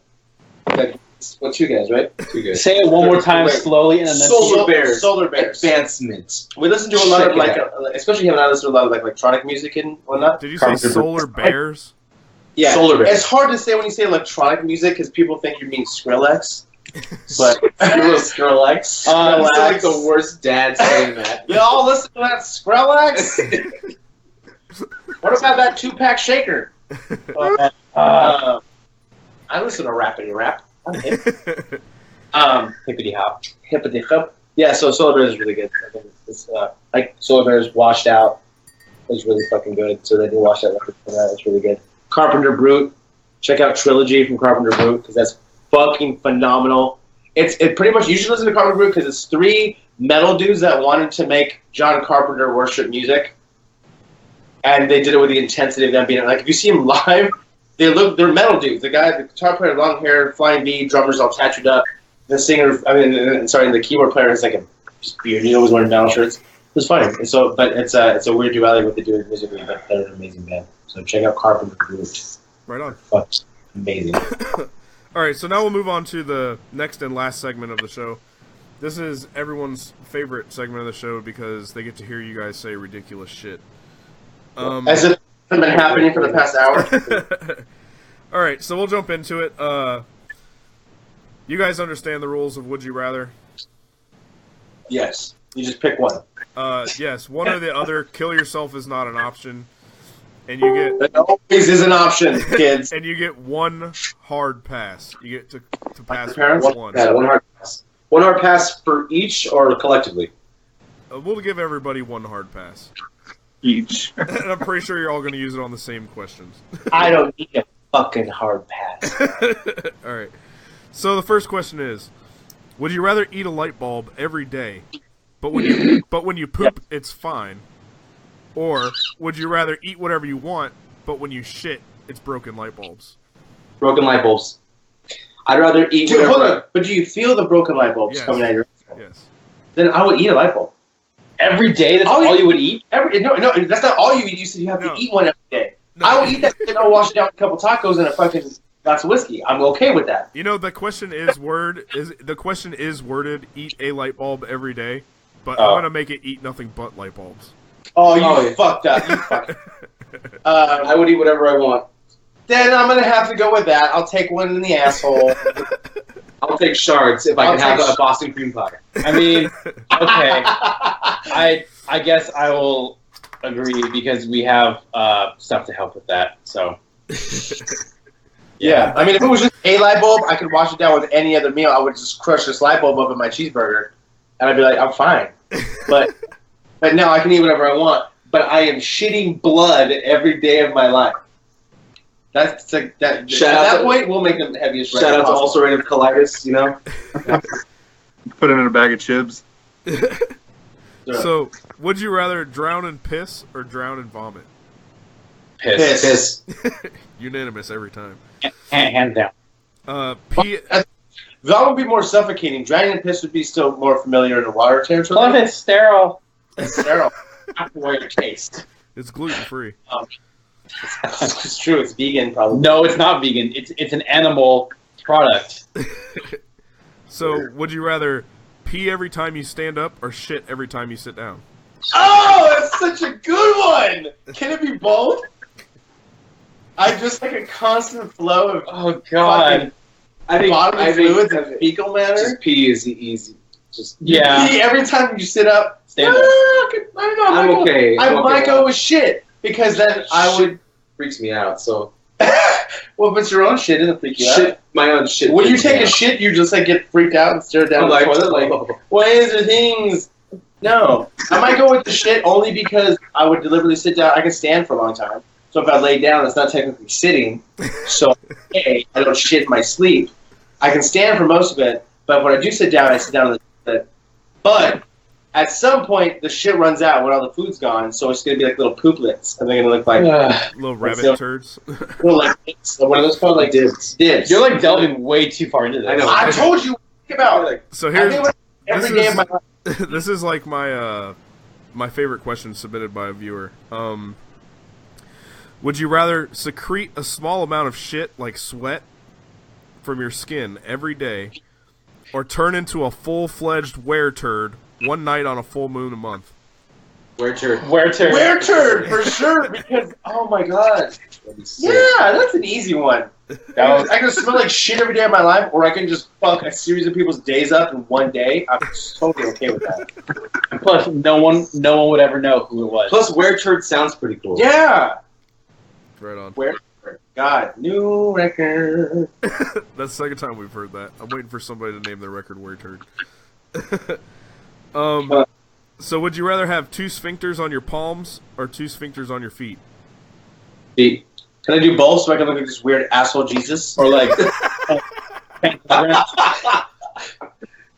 Well, two guys, right? Two guys. Say it one more time slowly, and then Solar Bears. Advancement. We listen to a lot of like, especially having listened to a lot of like electronic music and whatnot. Did you say Solar Bears? Yeah, Solar Bears. It's hard to say when you say electronic music because people think you mean Skrillex. But Skrillex. Skrillex. Like the worst dad saying that. Y'all listen to that Skrillex? What about that 2-pack shaker? I listen to Rappity Rap. I'm hip. hippity hop. Hippity hop. Yeah, so Solar Bears is really good. I think it's like Solar Bears Washed Out is really fucking good. So they did Wash Out record for that. It's really good. Carpenter Brute. Check out Trilogy from Carpenter Brute because that's fucking phenomenal. It pretty much, you should listen to Carpenter Brut because it's 3 metal dudes that wanted to make John Carpenter worship music. And they did it with the intensity of them being like, if you see them live, they're metal dudes. The guitar player, long hair, flying V, drummers all tattooed up. The singer, the keyboard player is like a beard. He always wearing metal shirts. It was funny. But it's a weird duality what they do musically, but they're an amazing band. So check out Carpenter Brut. Right on. Fuck, amazing. All right, so now we'll move on to the next and last segment of the show. This is everyone's favorite segment of the show because they get to hear you guys say ridiculous shit. As if it's been happening for the past hour. All right, so we'll jump into it. You guys understand the rules of Would You Rather? Yes. You just pick one. Yes, one or the other. Kill yourself is not an option. And you get... It always is an option, kids. And you get 1 hard pass. You get to pass one. Yeah, 1 hard pass. 1 hard pass for each or collectively? We'll give everybody 1 hard pass. Each. And I'm pretty sure you're all going to use it on the same questions. I don't need a fucking hard pass. All right. So the first question is, would you rather eat a light bulb every day, but when you poop, it's fine? Or would you rather eat whatever you want, but when you shit, it's broken light bulbs? Broken light bulbs. I'd rather eat Dude, whatever. hold on. But do you feel the broken light bulbs coming out of your asshole? Yes. Then I would eat a light bulb. Every day, that's all you would eat? No, that's not all you eat. You said you have to eat one every day. No. I will eat that shit. I'll wash it down with a couple tacos and a fucking glass of whiskey. I'm okay with that. You know, the question is worded, eat a light bulb every day, but I'm going to make it eat nothing but light bulbs. Oh, you fucked up. You fucked I would eat whatever I want. Then I'm going to have to go with that. I'll take one in the asshole. I'll take shards if I can have a Boston cream pie. I mean, okay. I guess I will agree because we have stuff to help with that. So, yeah. I mean, if it was just a light bulb, I could wash it down with any other meal. I would just crush this light bulb up in my cheeseburger, and I'd be like, I'm fine. But no, I can eat whatever I want. But I am shitting blood every day of my life. That's like that. At that point, we'll make them the heaviest. Shout out to ulcerative colitis. You know. Put it in a bag of chips. So, would you rather drown in piss or drown in vomit? Piss. Unanimous every time. Hands down. That would be more suffocating. Drowning in piss would be still more familiar in the water territory. Well, it's sterile. It's sterile. Not the way it tastes. It's gluten free. It's true. It's vegan, probably. No, it's not vegan. It's an animal product. So, would you rather pee every time you stand up or shit every time you sit down? Oh, that's such a good one. Can it be both? I just like a constant flow of God. bodily fluids and fecal matter. Just pee is easy. Just Yeah. Pee every time you sit up. Stand up. I'm okay. I might go with shit because then I would. Freaks me out. So. Well, but it's your own shit. It doesn't freak you out. My own shit. When you take a shit, you just like get freaked out and stare down the toilet like, what is the things? No. I might go with the shit only because I would deliberately sit down. I can stand for a long time. So if I lay down, it's not technically sitting. So, I don't shit in my sleep. I can stand for most of it, but when I do sit down, I sit down on the toilet. But at some point, the shit runs out when all the food's gone, so it's going to be like little pooplets. And they're going to look like... Little rabbit turds. Little like... What are those called? Like dibs. You're like delving way too far into this. I know. I told you about it. So here's... Every day of my life. This is like my my favorite question submitted by a viewer. Would you rather secrete a small amount of shit, like sweat, from your skin every day, or turn into a full-fledged were-turd one night on a full moon a month? Were-turd. Were-turd, for sure, because, oh my god. Yeah, that's an easy one. I can smell like shit every day of my life, or I can just fuck a series of people's days up in one day. I'm totally okay with that. Plus, no one would ever know who it was. Plus, were-turd sounds pretty cool. Yeah. Right on. Were-turd. God, new record. That's the second time we've heard that. I'm waiting for somebody to name their record were-turd. So would you rather have 2 sphincters on your palms or 2 sphincters on your feet? Feet. Can I do both so I can look like this weird asshole Jesus? Or like...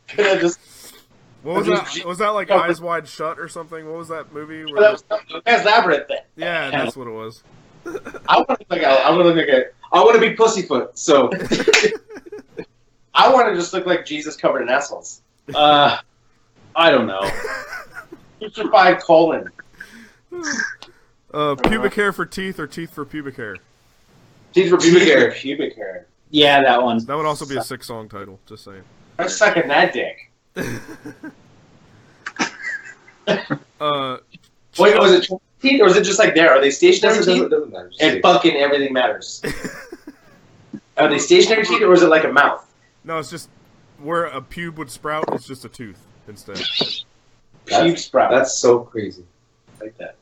Could have just. What was that? Was that like Eyes Wide Shut or something? What was that movie? That was Pan's Labyrinth. Yeah, that's what it was. I want to look like I want to be Pussyfoot. So I want to just look like Jesus covered in assholes. I don't know. Crucified colon. Pubic hair for teeth or teeth for pubic hair? Teeth for pubic hair. Pubic hair. Yeah, that one. That would also be a sick song title. Just saying. I'm sucking that dick. Wait, was it teeth or is it just like there? Are they stationary teeth? Doesn't matter. And fucking everything matters. Are they stationary teeth or is it like a mouth? No, it's just where a pube would sprout. It's just a tooth instead. Pube sprout. That's so crazy. Like that.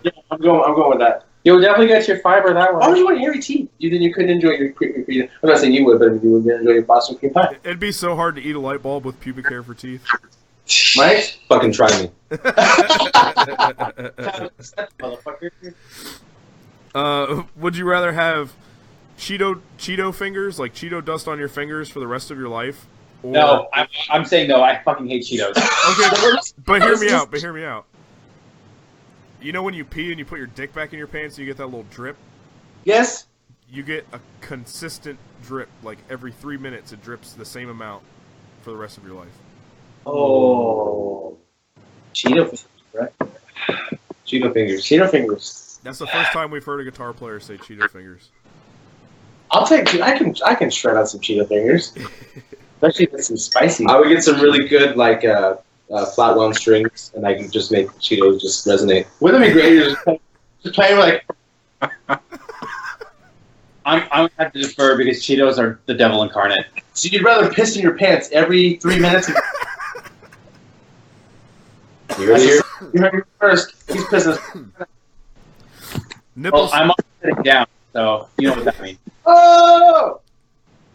Yeah, I'm going with that. You'll definitely get your fiber that way. Why would you want hairy teeth? Then you couldn't enjoy your I'm not saying you would, but you would enjoy your Boston cream pie. It'd be so hard to eat a light bulb with pubic hair for teeth. Mike? Fucking try me. Would you rather have Cheeto fingers, like Cheeto dust on your fingers for the rest of your life? Or... No, I'm saying no. I fucking hate Cheetos. Okay, but hear me out. You know when you pee and you put your dick back in your pants and you get that little drip? Yes. You get a consistent drip, like every 3 minutes it drips the same amount for the rest of your life. Oh. Cheeto fingers, right? Cheeto fingers. Cheeto fingers. That's the first time we've heard a guitar player say Cheeto fingers. I'll take. I can shred out some Cheeto fingers. Especially with some spicy. I would get some really good flat wound strings, and I can just make Cheetos just resonate. Wouldn't it be great? Just playing like. I'm gonna have to defer because Cheetos are the devil incarnate. So you'd rather piss in your pants every 3 minutes? You ready here? You heard it first. He's pissing. Nipples. Well, I'm sitting down, so you know what that means. Oh!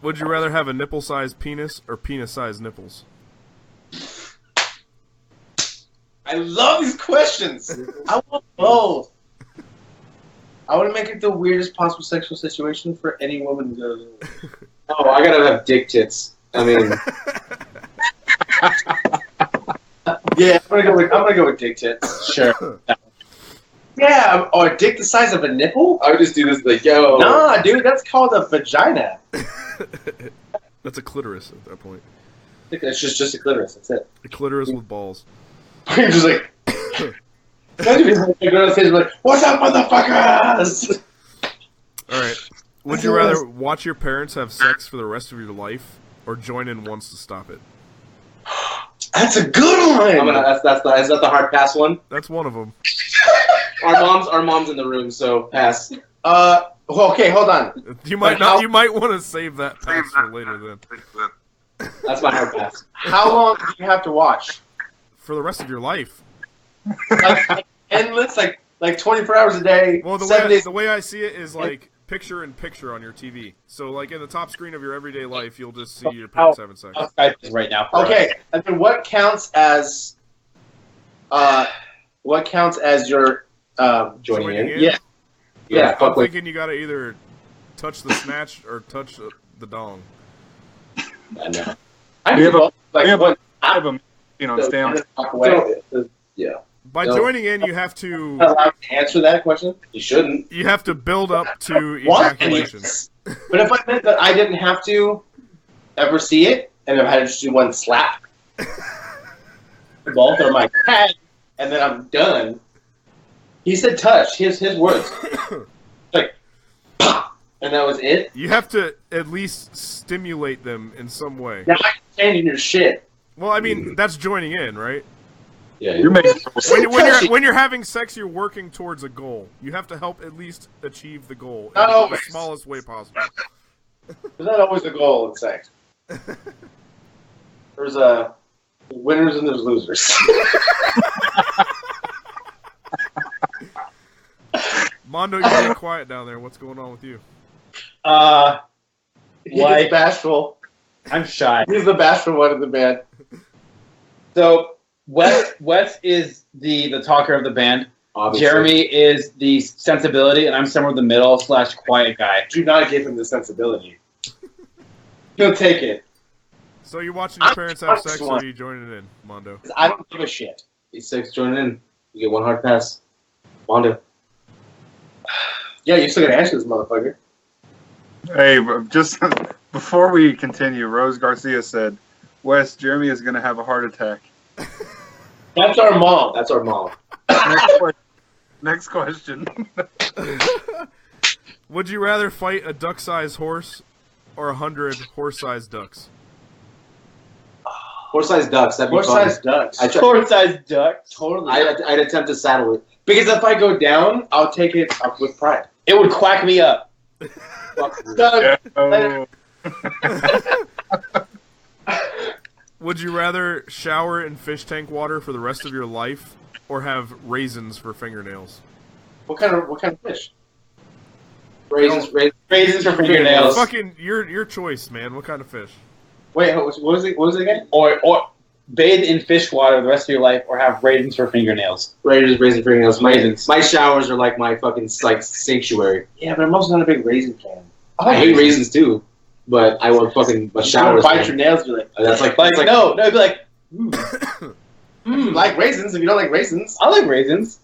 Would you rather have a nipple-sized penis or penis-sized nipples? I love these questions. I want both. I want to make it the weirdest possible sexual situation for any woman who goes. Oh, I gotta have dick tits. I mean, yeah, I'm gonna go with dick tits. Sure. Yeah, or a dick the size of a nipple? I would just do this like, yo. Nah, dude, that's called a vagina. That's a clitoris at that point. It's just a clitoris. That's it. A clitoris with balls. You're just like. Imagine if you go on stage and be like, "What's up, motherfuckers?" All right. Would you rather watch your parents have sex for the rest of your life, or join in once to stop it? That's a good one. Is that the hard pass one? That's one of them. Our mom's in the room, so pass. Well, okay, hold on. You might not. You might want to save that pass for later. Then That's my hard pass. How long do you have to watch? for the rest of your life. Like endless, like 24 hours a day. Well, 7 days. the way I see it is like picture in picture on your TV. So, like in the top screen of your everyday life, you'll just see your parents having sex. Skype is right now. Okay, and then what counts as your Joining in? Yeah. Yeah. I'm thinking you gotta either touch the snatch or touch the dong. I know. We have a- like we have one. I have a stand. Walk away. Yeah. By No. joining in, you have to Allowed to answer that question? You shouldn't. build up to What? ejaculation. But if I meant that I didn't have to ever see it, and if I had to just do one slap, both or my head, and then I'm done. He said touch. His words. Like, and that was it. You have to at least stimulate them in some way. Now I'm changing your shit. Well, I mean, that's joining in, right? Yeah. You're making When you're having sex, you're working towards a goal. You have to help at least achieve the goal in Not the always. smallest way possible. There's not always a goal in sex. There's winners and there's losers. Mondo, you're getting quiet down there. What's going on with you? He Why? gets bashful. I'm shy. He's the bashful one in the band. So Wes is the talker of the band. Obviously. Jeremy is the sensibility, and I'm somewhere in the middle / quiet guy. Do not give him the sensibility. He'll take it. So you watching your parents have I'm sex, or one. are you joining it in, Mondo? I don't give a shit. E46, join in. You get one hard pass. Wanda. Yeah, you still gotta answer this motherfucker. Hey, just before we continue, Rose Garcia said, "Wes, Jeremy is going to have a heart attack." That's our mom. That's our mom. Next question. Would you rather fight a duck-sized horse or 100 horse-sized ducks? Horse-sized ducks. That'd be Horse-sized fun. ducks. I try- Sword-sized duck. Totally. I'd attempt to saddle it. Because if I go down, I'll take it up with pride. It would quack me up. Done. Oh. Would you rather shower in fish tank water for the rest of your life or have raisins for fingernails? What kind of fish? Raisins. Raisins for fingernails. Fucking your choice, man. What kind of fish? Wait, what was it? What was it again? Or bathe in fish water the rest of your life, or have raisins for fingernails. Raisin fingernails. Raisins. My showers are like my fucking sanctuary. Yeah, but I'm also not a big raisin fan. I hate raisins too, but I want fucking my showers. Bite your nails. Be like, That's like No, it'd be like, you like raisins. If you don't like raisins, I like raisins.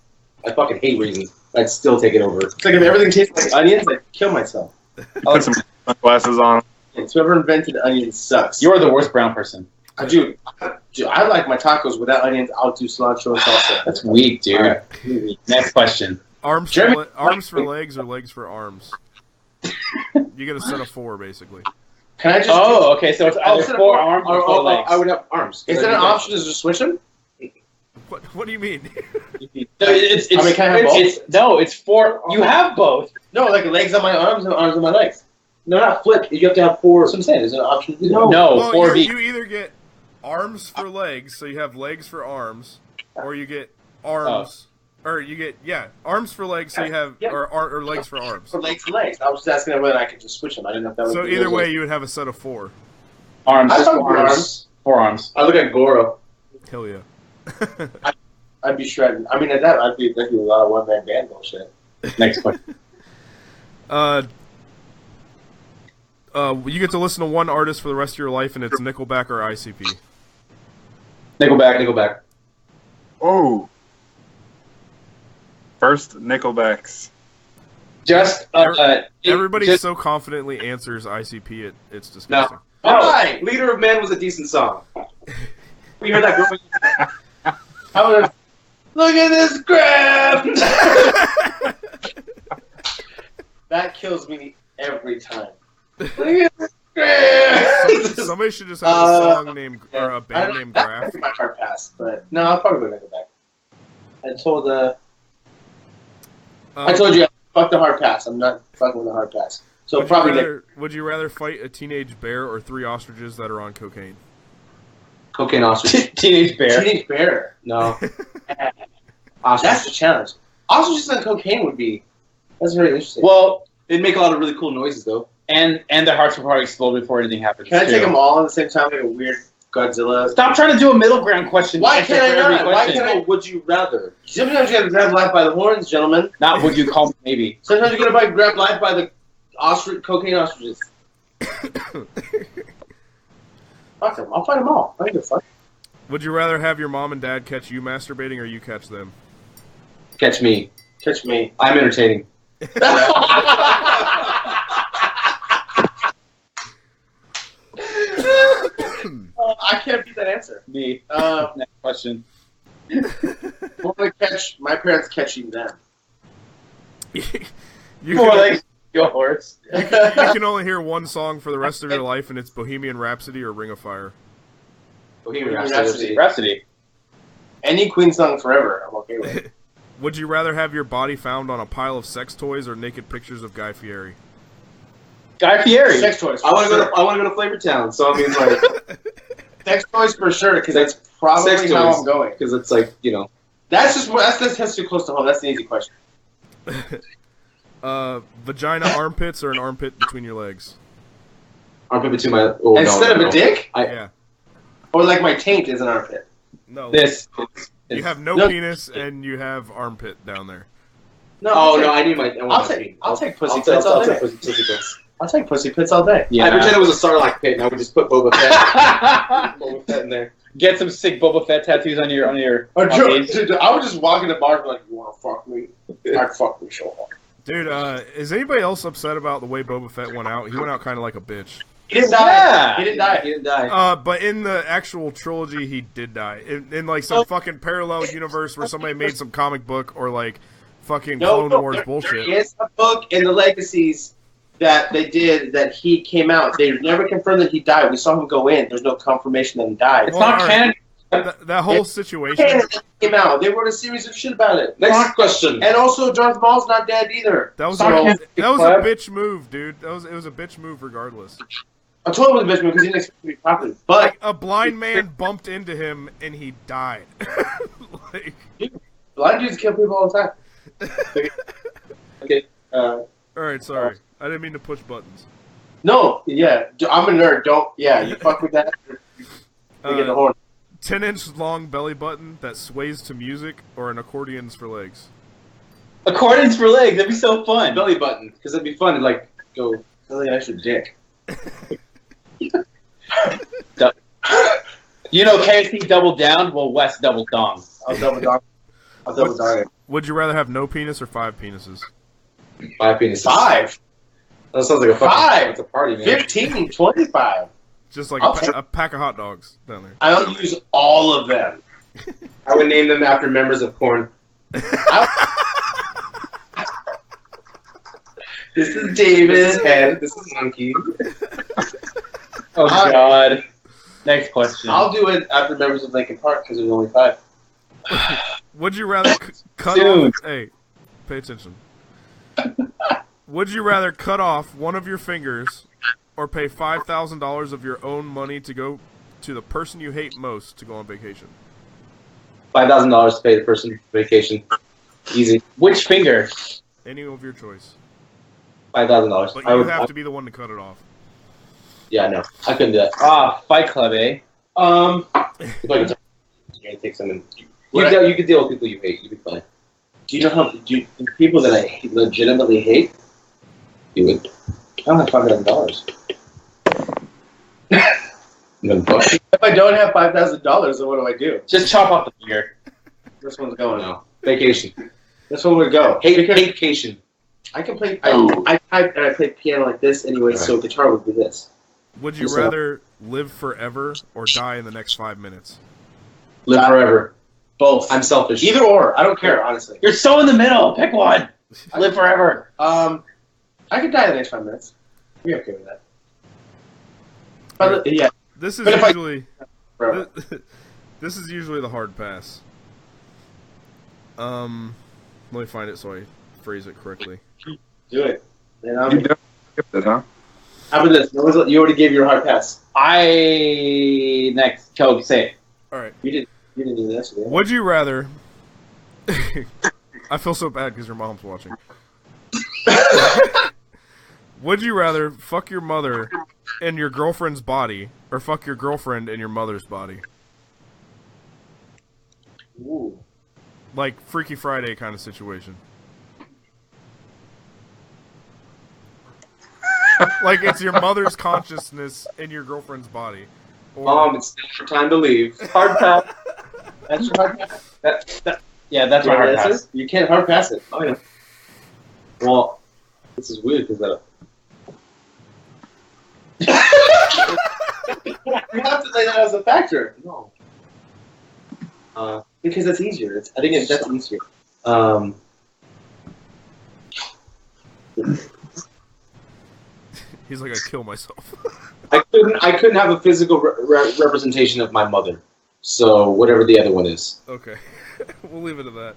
I fucking hate raisins. I'd still take it over. it's like if everything tastes like onions, I'd kill myself. Put some sunglasses on. And whoever invented onions sucks. You're the worst brown person. Dude, I like my tacos without onions. I'll do cilantro and salsa. That's weak, dude. All right. Next question. Arms Jeremy- arms for legs or legs for arms? You get a set of 4, basically. Can I just? Oh, okay. So it's either instead of 4 arms or 4 legs. I would have arms. Is it an option to just switch them? What do you mean? No, it's I mean, can I have both? no, it's 4. You have both. No, like legs on my arms and arms on my legs. No, not flip. You have to have 4. That's what I'm saying. Is it an option to do that? No, Well, 4 you either get arms for legs, so you have legs for arms, or you get arms, or you get arms for legs, so you have or legs for arms. For legs and legs. I was just asking whether I could just switch them. I didn't know if that was. So either way, you would have a set of 4. Arms. I thought 4 arms. 4 arms. I look at Goro. Hell yeah. I'd be shredding. I mean, at that, I'd be a lot of one-man band bullshit. Next question. You get to listen to one artist for the rest of your life, and it's Nickelback or ICP. Nickelback. Oh. First, Nickelbacks. Just Everybody just- so confidently answers ICP, it's disgusting. Why? Leader of Men was a decent song. We heard that growing up. I would have. Look at this crap! That kills me every time. Look at this crap! Somebody should just have a song named or a band named That's Graph. my hard pass, but no, I'll probably go back. I told I told you, fuck the hard pass. I'm not fucking with the hard pass. So Would you rather fight a teenage bear or 3 ostriches that are on cocaine? Cocaine ostrich. Teenage bear. Teenage bear. No. That's the challenge. Ostriches on cocaine would be. That's very interesting. Well, They'd make a lot of really cool noises, though. and their hearts will probably explode before anything happens. Can I too. take them all at the same time, like a weird Godzilla? Stop trying to do a middle ground question. Why Answer can't I for every not? Why question. can't I? Would you rather? Sometimes you gotta grab life by the horns, gentlemen. Not would you call me maybe. Sometimes you gotta grab life by the cocaine ostriches. Fuck them. I'll fight them all. I don't give a fuck. Would you rather have your mom and dad catch you masturbating or you catch them? Catch me. Catch me. I'm entertaining. I can't beat that answer. Me. Next question. My parents catching them. You More can, like yours. you can only hear one song for the rest of your life, and it's Bohemian Rhapsody or Ring of Fire. Bohemian Rhapsody. Rhapsody. Any Queen song forever, I'm okay with. Would you rather have your body found on a pile of sex toys or naked pictures of Guy Fieri? Guy Fieri. Sex toys. I want to go to Flavor Town, so I mean, like, Sex toys for sure, because that's probably Sex how toys. I'm going. because it's like, you know. That's too close to home. That's an easy question. Vagina armpits or an armpit between your legs? Armpit between my. Oh, Instead no, of a dick, Yeah. or like my taint is an armpit. No. This. You have no penis and you have armpit down there. No. Oh no, I need my. I'll take pussy I'll tits all day. take pussy tits. I'll take pussy pits all day. Yeah. I pretend it was a Sarlacc pit, and I would just put Boba Fett, Boba Fett in there. Get some sick Boba Fett tattoos on your Or arms. dude, I would just walk into bars and be like, you want to fuck me? I'd fuck me so hard. Dude, is anybody else upset about the way Boba Fett went out? He went out kind of like a bitch. He didn't die. Yeah. He didn't die. He didn't die. But in the actual trilogy, he did die. In like some fucking parallel universe where somebody made some comic book or like fucking Clone Wars bullshit. There is a book in the Legacies that they did that he came out. They never confirmed that he died. We saw him go in. There's no confirmation that he died. It's not canon. That whole situation. Canon came out. They wrote a series of shit about it. Next question. And also, Darth Maul's not dead either. That was So- a bitch move, dude. It was a bitch move regardless. I told him it was a bitch because he didn't expect to be popular. But Like a blind man bumped into him and he died. Like, blind dudes kill people all the time. Okay. all right, sorry. I didn't mean to push buttons. No, yeah, I'm a nerd. Don't, yeah, you fuck with that. You get the horn. 10-inch long belly button that sways to music, or an accordion's for legs. Accordance for legs. That'd be so fun. Belly button, because it'd be fun to like go. Sounds like an extra dick. You know, KFC doubled down. Well, West doubled dong. I'll double dog. I'll double dog it. Would you rather have no penis or 5 penises? 5 penises. 5, That sounds like a fucking. 5, It's a party, man. 15, 25. Just like I'll a pack of hot dogs down there. I don't use all of them. I would name them after members of Korn. This is David. And this is Monkey. Oh God. Next question. I'll do it after members of Linkin Park because there's only 5. Would you rather cut Dude. off... Hey, pay attention. Would you rather cut off one of your fingers or pay $5,000 of your own money to go to the person you hate most to go on vacation? $5,000 to pay the person vacation. Easy. Which finger? Any of your choice. $5,000. But I you would. have to be the one to cut it off. Yeah, no, I couldn't do that. Fight Club, eh? If I could take someone. You could deal with people you hate. You'd be fine. Do you know how the people that I legitimately hate? You would. I don't have $5,000. Then fuck. If I don't have $5,000, then what do I do? Just chop off the finger. This one's going. No. Vacation. This one would go. Vacation. I can play. I type and I play piano like this anyway, so guitar would be this. Would you rather live forever or die in the next 5 minutes? Live forever. Both. I'm selfish. Either or. I don't care, honestly. You're so in the middle. Pick one. Live forever. I could die in the next 5 minutes. Be okay with that. But, yeah. This is But if usually Forever. this is usually the hard pass. Let me find it so I phrase it correctly. Do it. And You definitely skipped it, huh? how about this? You already gave your hard pass. Next. Go say it. All right. You didn't do this. Did you? Would you rather? I feel so bad because your mom's watching. Would you rather fuck your mother in your girlfriend's body or fuck your girlfriend in your mother's body? Ooh. Like Freaky Friday kind of situation. Like it's your mother's consciousness in your girlfriend's body. Or, Mom, it's still time to leave. Hard pass. That's your hard pass. Yeah, that's my hard pass. You can't hard pass it. Oh, yeah. Well, this is weird because You have to lay that as a factor. no. Because that's easier. I think that's easier. he's like, I kill myself. I couldn't have a physical representation of my mother. So whatever the other one is. Okay, we'll leave it at that.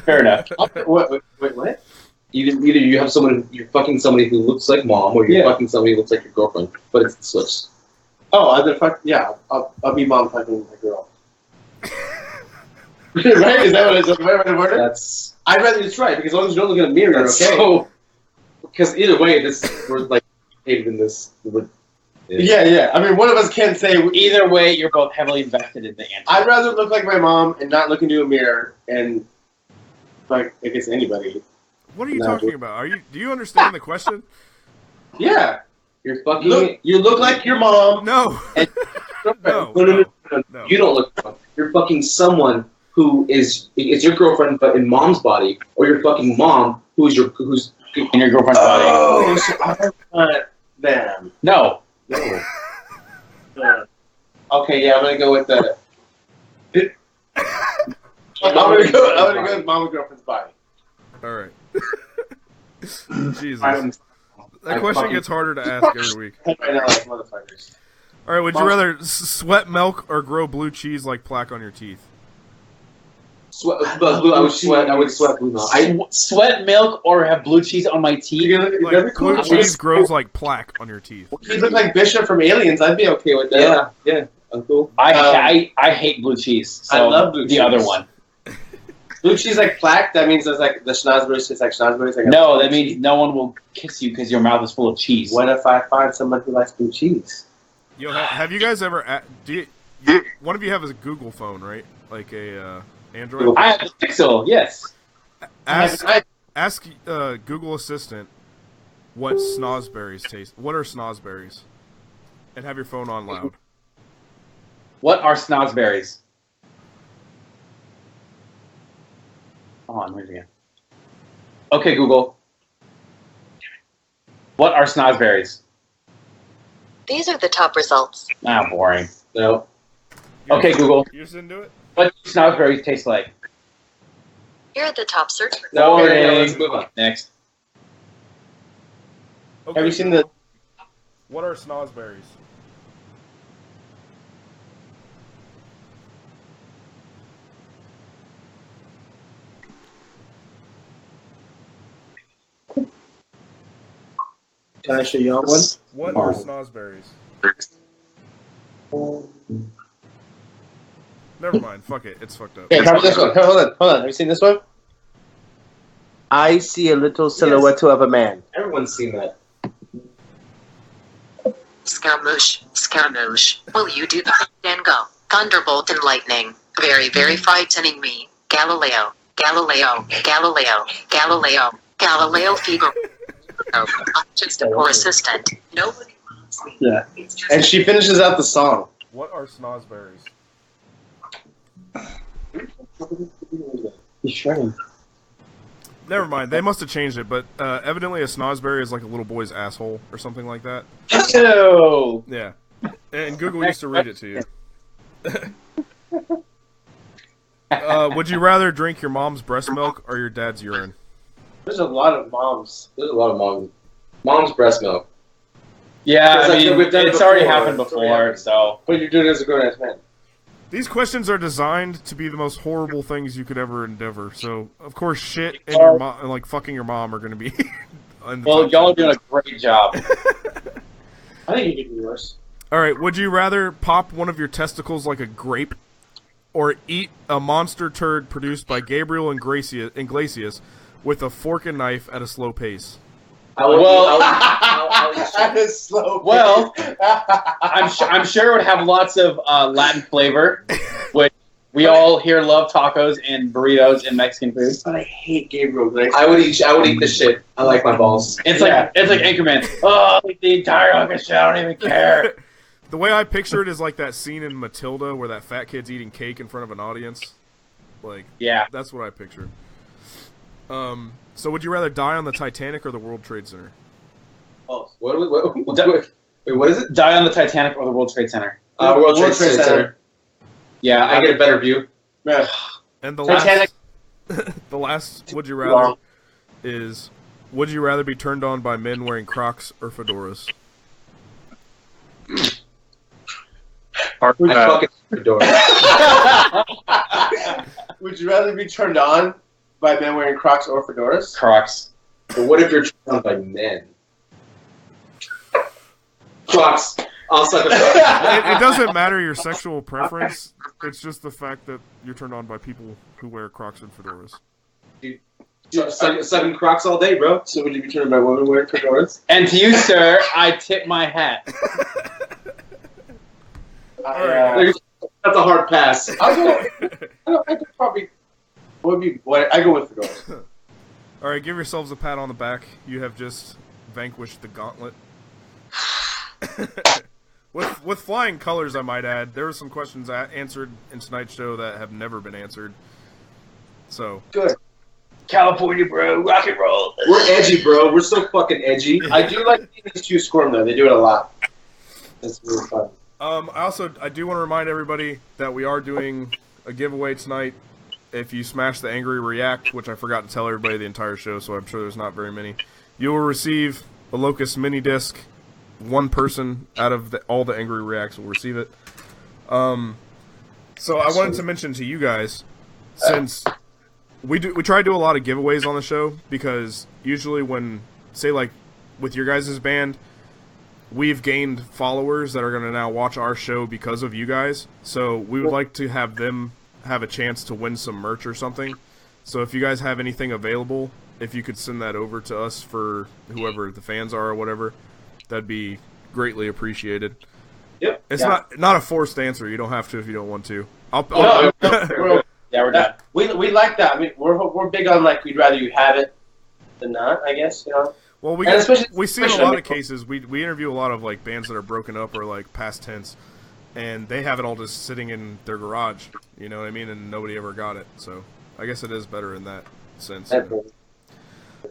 Fair enough. Wait, what? Either you have you're fucking somebody who looks like mom, or you're fucking somebody who looks like your girlfriend. But it's the switch. Oh, I'll be mom fucking my girl. Right? Is that what it's? Am I right in order? That's I'd rather it's right because as long as you don't look in a mirror, you're that's okay. so. Because either way, we're like hated in this. Yeah. I mean, one of us can't say. Either way, you're both heavily invested in the answer. I'd rather look like my mom and not look into a mirror and like I guess anybody. What are you talking about? Do you understand the question? Yeah. You're fucking. You look like your mom. No. And No. No. You don't look. You're fucking someone who is your girlfriend, but in mom's body, or your fucking mom who's In your girlfriend's body. Oh, so I want them. No. Okay, yeah, I'm gonna go with the. I'm gonna go with mom and girlfriend's body. All right. Jesus. That question gets harder to ask every week. Right now, like motherfuckers. All right, would you rather sweat milk or grow blue cheese like plaque on your teeth? I would sweat blue milk. Sweat milk or have blue cheese on my teeth? Like, blue cheese grows like plaque on your teeth. He looked like Bishop from Aliens. I'd be okay with that. Yeah. Cool. I hate blue cheese. So I love blue cheese. The other one. Blue cheese like plaque. That means it's like the schnozberries. It's like schnozberries. Like No, that means no one will kiss you because your mouth is full of cheese. What if I find someone who likes blue cheese? Yo, have you guys ever? One of you have a Google phone, right? Like a Android. I have a Pixel. Yes. Ask Google Assistant what snozberries taste. What are snozberries? And have your phone on loud. What are snozberries? Hold on, where's it again? Okay, Google. What are snozberries? These are the top results. Ah, boring. No. Okay, Google. You just didn't do it? What do snozberries taste like? Here are the top search results. No. Boring. Okay, let's move on. Next. Okay, Have you seen the? What are snozberries? Can I show you on one? What are snozberries? Never mind. Fuck it. It's fucked up. Okay, try this one. Hold on. Have you seen this one? I see a little silhouette of a man. Everyone's seen that. Scaramouche. Will you do the then go? Thunderbolt and lightning. Very, very frightening me. Galileo Figaro. I'm just a poor assistant. Nobody wants me. Yeah. It's just And she finishes out the song. What are snozberries? You sure? Never mind. They must have changed it, but evidently a snozberry is like a little boy's asshole or something like that. Ew. Yeah. And Google used to read it to you. Would you rather drink your mom's breast milk or your dad's urine? There's a lot of moms. There's a lot of mom's breast milk. Yeah, Because, I like, mean, we've done it it's already before. happened before, so. But you're doing it as a grown ass man. These questions are designed to be the most horrible things you could ever endeavor. So, of course, shit and your mom, and like fucking your mom, are going to be. Well, y'all are doing a great job. I think you could do worse. All right. Would you rather pop one of your testicles like a grape, or eat a monster turd produced by Gabriel Iglesias with a fork and knife at a slow pace? At a slow pace. Well, I'm sure it would have lots of Latin flavor, which we all here love tacos and burritos and Mexican food. But I hate Gabriel Iglesias. I would eat the shit. I like my balls. It's like Anchorman. Oh, like the entire fucking shit. I don't even care. The way I picture it is like that scene in Matilda where that fat kid's eating cake in front of an audience. Like, Yeah. that's what I picture. So would you rather die on the Titanic or the World Trade Center? Oh, what is it? Die on the Titanic or the World Trade Center. World Trade Center. Yeah, I get a better view. Yeah. And the Titanic. the last would you rather is, would you rather be turned on by men wearing Crocs or fedoras? I fucking fedora. Would you rather be turned on by men wearing Crocs or fedoras? Crocs. But what if you're turned on by men? Crocs. I'll suck a Croc. It doesn't matter your sexual preference. It's just the fact that you're turned on by people who wear Crocs and fedoras. Sucking Crocs all day, bro. So would you be turned on by women wearing fedoras? And to you, sir, I tip my hat. That's a hard pass. I could probably. I go with fedoras. All right, give yourselves a pat on the back. You have just vanquish the gauntlet. with flying colors, I might add. There were some questions answered in tonight's show that have never been answered. So Good. California, bro, rock and roll. We're edgy, bro. We're so fucking edgy. I do like seeing these two squirm, though. They do it a lot. It's really fun. I do want to remind everybody that we are doing a giveaway tonight. If you smash the Angry React, which I forgot to tell everybody the entire show, so I'm sure there's not very many, you will receive a Locust mini disc. One person out of all the Angry Reacts will receive it. So I wanted to mention to you guys, since we try to do a lot of giveaways on the show, because usually when, say like with your guys' band, we've gained followers that are going to now watch our show because of you guys. So we would like to have them have a chance to win some merch or something. So if you guys have anything available, if you could send that over to us for whoever the fans are or whatever, that'd be greatly appreciated. Yep. It's not a forced answer. You don't have to if you don't want to. No, We're done. we like that. I mean, we're big on, like, we'd rather you have it than not, I guess, you know? Well, we see in a lot of cases, we interview a lot of like bands that are broken up or like past tense, and they have it all just sitting in their garage, you know what I mean, and nobody ever got it. So I guess it is better in that sense.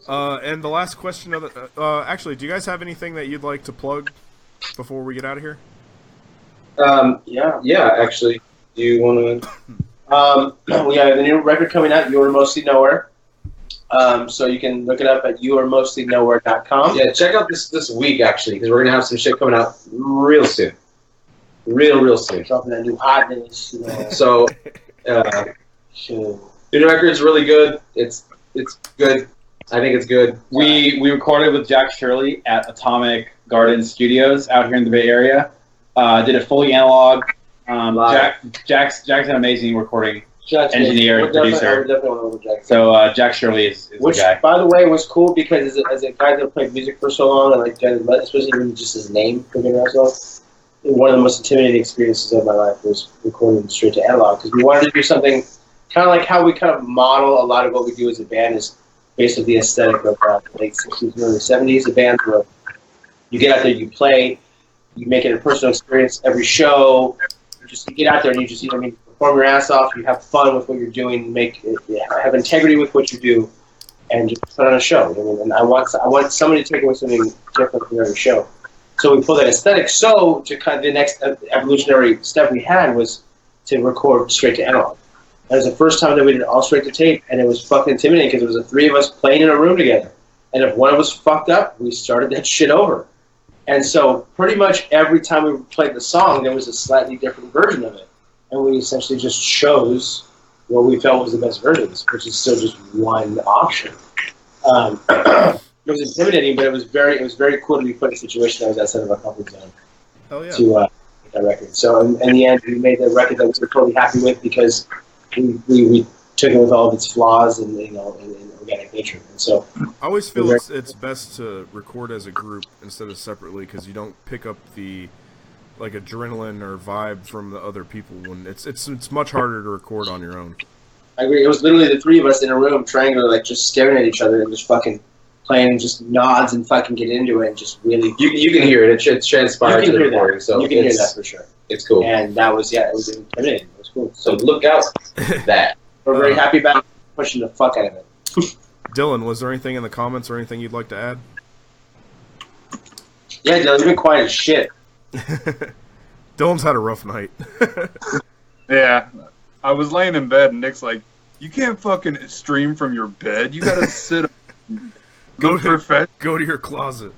And the last question of the actually, do you guys have anything that you'd like to plug before we get out of here? Yeah, actually. Do you want to? We have the new record coming out, You Are Mostly Nowhere. So you can look it up at youaremostlynowhere.com. Yeah, check out this week, actually, because we're going to have some shit coming out real soon. Real soon. Dropping that new hotness. You know. So, the new record's really good. It's good. I think it's good. We recorded with Jack Shirley at Atomic Garden Studios out here in the Bay Area. Did it fully analog. Jack's an amazing recording engineer and producer. So Jack Shirley is Which, the guy. by the way, was cool because as a guy that played music for so long, and like especially even just his name, one of the most intimidating experiences of my life was recording straight to analog, because we wanted to do something kind of like how we kind of model a lot of what we do as a band is based on the aesthetic of the late 60s and early 70s. A band where you get out there, you play, you make it a personal experience every show. You get out there and you just, perform your ass off. You have fun with what you're doing. Have integrity with what you do, and just put on a show. And I want somebody to take away something different from every show. So we pulled that aesthetic. So to kind of the next evolutionary step we had was to record straight to analog. That was the first time that we did it all straight to tape, and it was fucking intimidating because it was the three of us playing in a room together. And if one of us fucked up, we started that shit over. And so pretty much every time we played the song, there was a slightly different version of it. And we essentially just chose what we felt was the best version, which is still just one option. It was intimidating, but it was very cool to be put in a situation that was outside of our comfort zone. Hell yeah. To make that record. So in the end, we made the record that we were totally happy with because we took it with all of its flaws and in organic nature. And so I always feel it's best to record as a group instead of separately, because you don't pick up the like adrenaline or vibe from the other people when it's much harder to record on your own. I agree. It was literally the three of us in a room triangular, like just staring at each other and just fucking playing just nods and fucking get into it and just really. You can hear it. It's transpired to the recording, so you can hear that for sure. It's cool. And that was it was intimidating. It was cool. So look out that. We're very happy about pushing the fuck out of it. Dylan, was there anything in the comments or anything you'd like to add? Yeah, Dylan, you've been quiet as shit. Dylan's had a rough night. Yeah. I was laying in bed and Nick's like, you can't fucking stream from your bed. You gotta sit up. Go to your closet.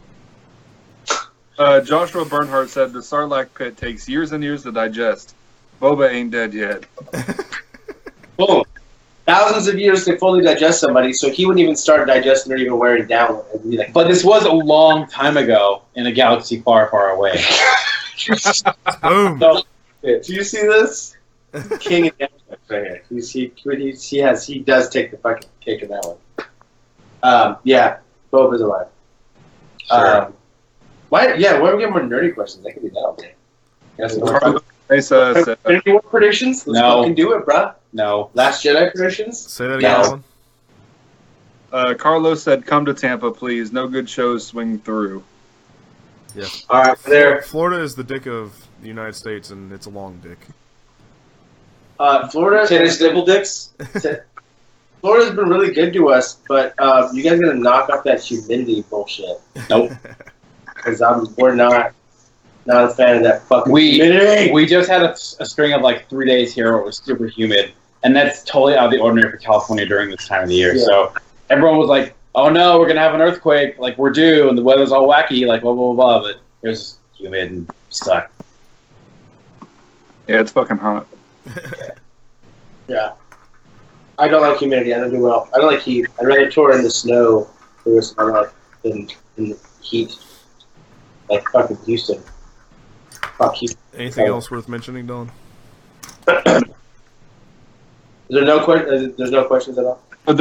Joshua Bernhardt said the Sarlacc pit takes years and years to digest. Boba ain't dead yet. Boom. Thousands of years to fully digest somebody, so he wouldn't even start digesting or even wearing it down. But this was a long time ago in a galaxy far, far away. Boom. So, do you see this? King of Galaxy right here. He does take the fucking cake in that one. Yeah, Boba's alive. Sure. Why are we getting more nerdy questions? That could be that all day. Said, War predictions? Let's No. fucking do it, bruh. No. Last Jedi predictions? Say that again, Alan. Carlos said, "Come to Tampa, please. No good shows swing through." Yes. All right, there. Florida is the dick of the United States, and it's a long dick. Florida. Tennis nipple dicks. Florida's been really good to us, but you guys gotta knock off that humidity bullshit. Nope. Because we're not a fan of that fucking humidity. We just had a string of like 3 days here where it was super humid, and that's totally out of the ordinary for California during this time of the year. Yeah. So everyone was like, "Oh no, we're gonna have an earthquake! Like we're due, and the weather's all wacky, like blah blah blah." But it was humid and sucked. Yeah, it's fucking hot. Yeah. I don't like humidity. I don't do well. I don't like heat. I'd rather tour in the snow for the rest of my life than in the heat. Like fucking Houston. Fuck Houston. Anything else worth mentioning, Dylan? There's no questions at all. But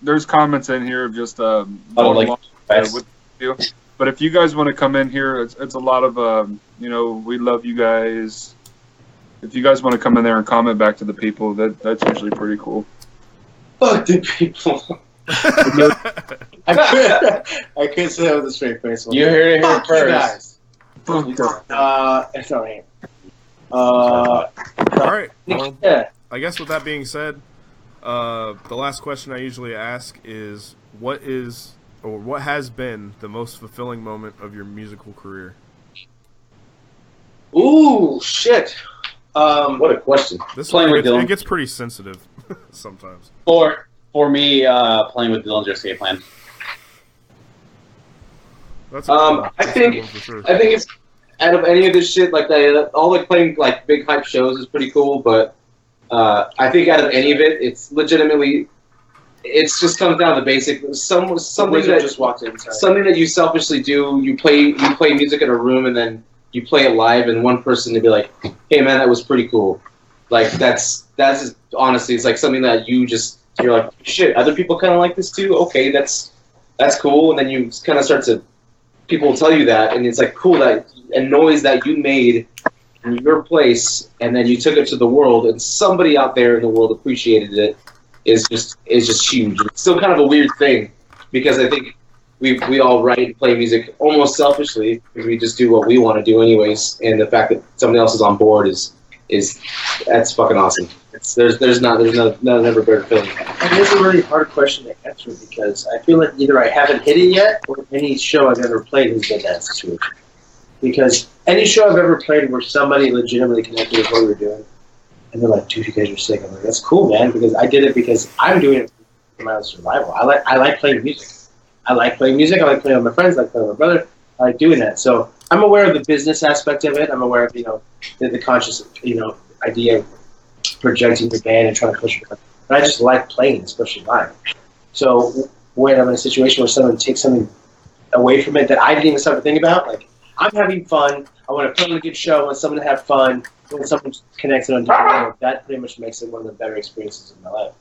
there's comments in here of just with you. But if you guys want to come in here, it's a lot of we love you guys. If you guys want to come in there and comment back to the people, that's usually pretty cool. Fuck the people. I couldn't say that with a straight face. You heard it here Fuck you first. guys. It's alright. All right. Well, Yeah. I guess with that being said, the last question I usually ask is, what has been the most fulfilling moment of your musical career? Ooh, shit. What a question. This Playing one with gets, Dylan. it gets pretty sensitive sometimes. For me, playing with Dylan Escape Plan. That's a good one. I That's a think good one for sure. I think it's out of any of this shit like that. All like playing like big hype shows is pretty cool, but I think out of any of it, it's legitimately. It's just comes down to basic. Something that just walked in. Sorry. something that you selfishly do. You play music in a room and then you play it live, and one person to be like, "Hey man, that was pretty cool." Like that's just, honestly, it's like something that you're like, "Shit, other people kind of like this too." Okay, that's cool, and then you kind of start to people will tell you that, and it's like cool that a noise that you made in your place, and then you took it to the world, and somebody out there in the world appreciated it. Is just huge. It's still kind of a weird thing because I think we all write and play music almost selfishly because we just do what we want to do anyways, and the fact that somebody else is on board is that's fucking awesome. There's never better feeling. And it's a really hard question to answer because I feel like either I haven't hit it yet or any show I've ever played has been that situation. Because any show I've ever played where somebody legitimately connected with what we were doing, and they're like, "Dude, you guys are sick." I'm like, "That's cool, man," because I did it because I'm doing it for my own survival. I like playing music. I like playing music. I like playing with my friends. I like playing with my brother. I like doing that. So I'm aware of the business aspect of it. I'm aware of the conscious idea of projecting the band and trying to push it. But I just like playing, especially live. So when I'm in a situation where someone takes something away from it that I didn't even start to think about, like I'm having fun. I want to put on a good show. I want someone to have fun. When someone connects on a different level, that pretty much makes it one of the better experiences of my life.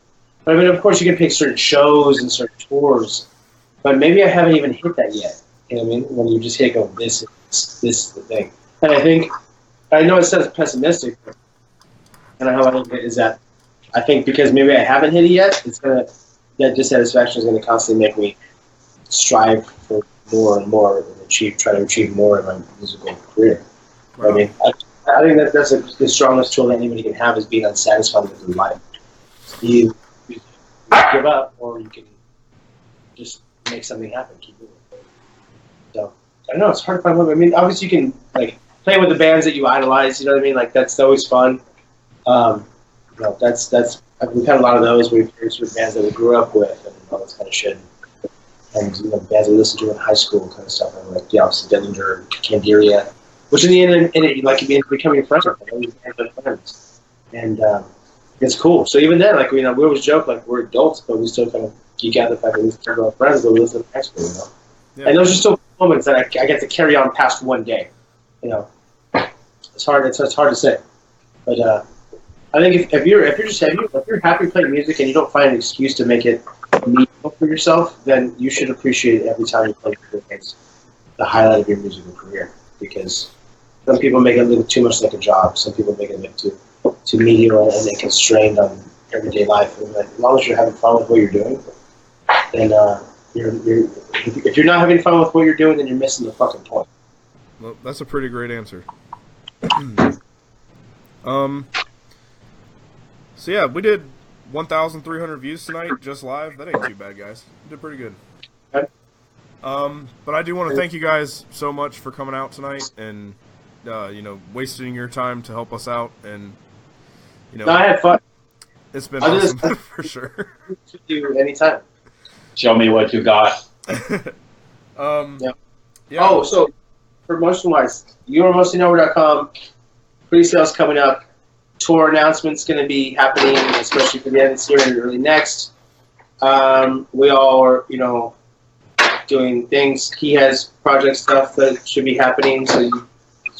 But I mean, of course, you can pick certain shows and certain tours, but maybe I haven't even hit that yet. You know what I mean? When you just hit go, this is the thing. And I know it sounds pessimistic, and how I look at it is that I think because maybe I haven't hit it yet, that dissatisfaction is going to constantly make me strive for more and more and try to achieve more in my musical career. Wow. I mean, I think that's the strongest tool that anybody can have is being unsatisfied with their life. You give up, or you can just make something happen. Keep moving. So I don't know. It's hard to find one. I mean, obviously you can like play with the bands that you idolize. You know what I mean? Like that's always fun. That's we've had a lot of those. We've heard sort of bands that we grew up with and all this kind of shit. And bands we listened to in high school kind of stuff. And like obviously Dillinger, Candiria. Which in the end, like becoming friends with them, we're friends, and it's cool. So even then, like we always joke like we're adults, but we still kind of geek out the fact that we still are friends, but we listen to high school, Yeah. And those are still moments that I get to carry on past one day. It's hard. It's hard to say, but I think if you're happy playing music and you don't find an excuse to make it meaningful for yourself, then you should appreciate it every time you play music. It's the highlight of your musical career because. Some people make it look too much like a job. Some people make it look too mediocre and they constrained on everyday life. And as long as you're having fun with what you're doing, then if you're not having fun with what you're doing, then you're missing the fucking point. Well, that's a pretty great answer. So yeah, we did 1,300 views tonight, just live. That ain't too bad, guys. We did pretty good. Okay. But I do want to thank you guys so much for coming out tonight and wasting your time to help us out. And No, I had fun. It's been awesome for sure. To do anytime. Show me what you got. Yeah. Yeah. Oh, so promotion-wise, YourMostlyKnower.com, pre-sales coming up, tour announcements going to be happening, especially for the end of this year and early next. We all are, doing things. He has project stuff that should be happening, so you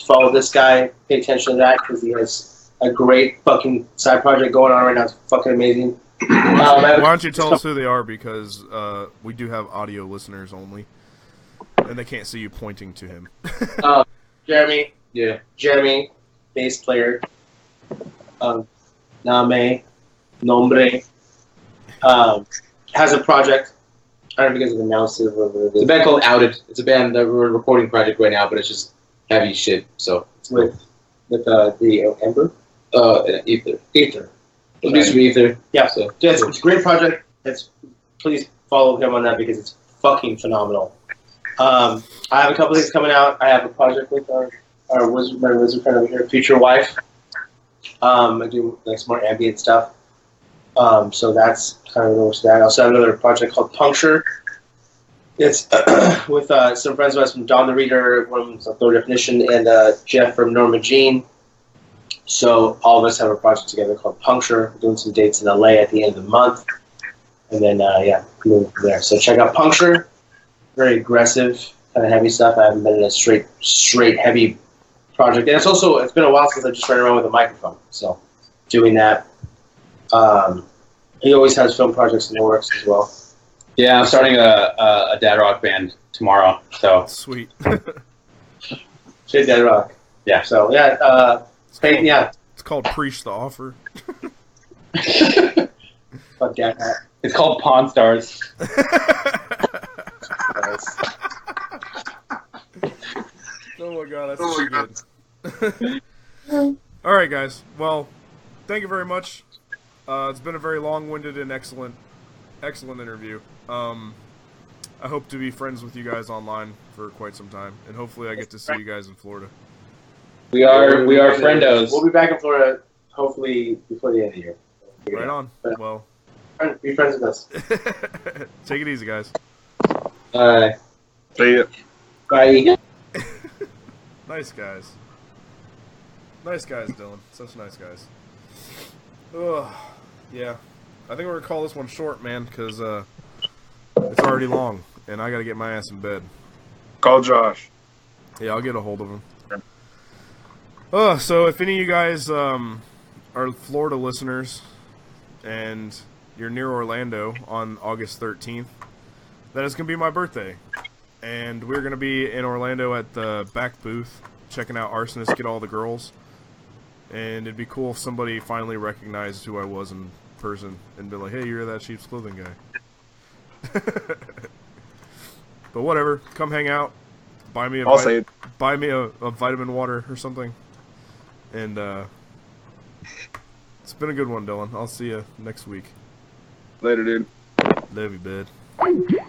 follow this guy, pay attention to that, because he has a great fucking side project going on right now. It's fucking amazing. Why don't you tell us who they are, because we do have audio listeners only, and they can't see you pointing to him. Jeremy. Yeah. Jeremy, bass player. Name, Nombre. Has a project. I don't know if you guys have announced it. It's a band called Outed. It's a band that we're a recording project right now, but it's just heavy shit. So With the Ember? Ether. Ether. It'll be some Ether. Yeah, So it's a great project. Please follow him on that because it's fucking phenomenal. I have a couple things coming out. I have a project with our wizard friend over here, future wife. I do some more ambient stuff. So that's kind of what's that. I also have another project called Puncture. It's with some friends of us from Don the Reader, one of them's a Third Definition, and Jeff from Norma Jean. So all of us have a project together called Puncture. We're doing some dates in LA at the end of the month. And then, moving from there. So check out Puncture. Very aggressive, kind of heavy stuff. I haven't been in a straight heavy project. And it's been a while since I just ran around with a microphone. So doing that. He always has film projects in the works as well. Yeah, I'm starting a dad rock band tomorrow. So Sweet. Shit, Dead Rock. Yeah. So yeah, It's called Preach the Offer. Fuck that. it's called Pawn Stars. Oh my god, that's so good. Alright, guys. Well, thank you very much. It's been a very long-winded and excellent interview. I hope to be friends with you guys online for quite some time, and hopefully I get to see you guys in Florida. We are friendos. We'll be back in Florida hopefully before the end of the year. Right on. Well, be friends with us. take it easy, guys. See ya. Bye. Nice guys. Nice guys, Dylan. Such nice guys. Ugh. Yeah. I think we're going to call this one short, man, because it's already long, and I got to get my ass in bed. Call Josh. Yeah, I'll get a hold of him. So if any of you guys are Florida listeners, and you're near Orlando on August 13th, that is going to be my birthday. And we're going to be in Orlando at the back booth, checking out Arsonist Get All the Girls. And it'd be cool if somebody finally recognized who I was in person and be like, hey, you're that Sheep's Clothing guy. But whatever, come hang out. Buy me a vitamin water or something. And it's been a good one, Dylan. I'll see you next week. Later, dude. Love you, bud.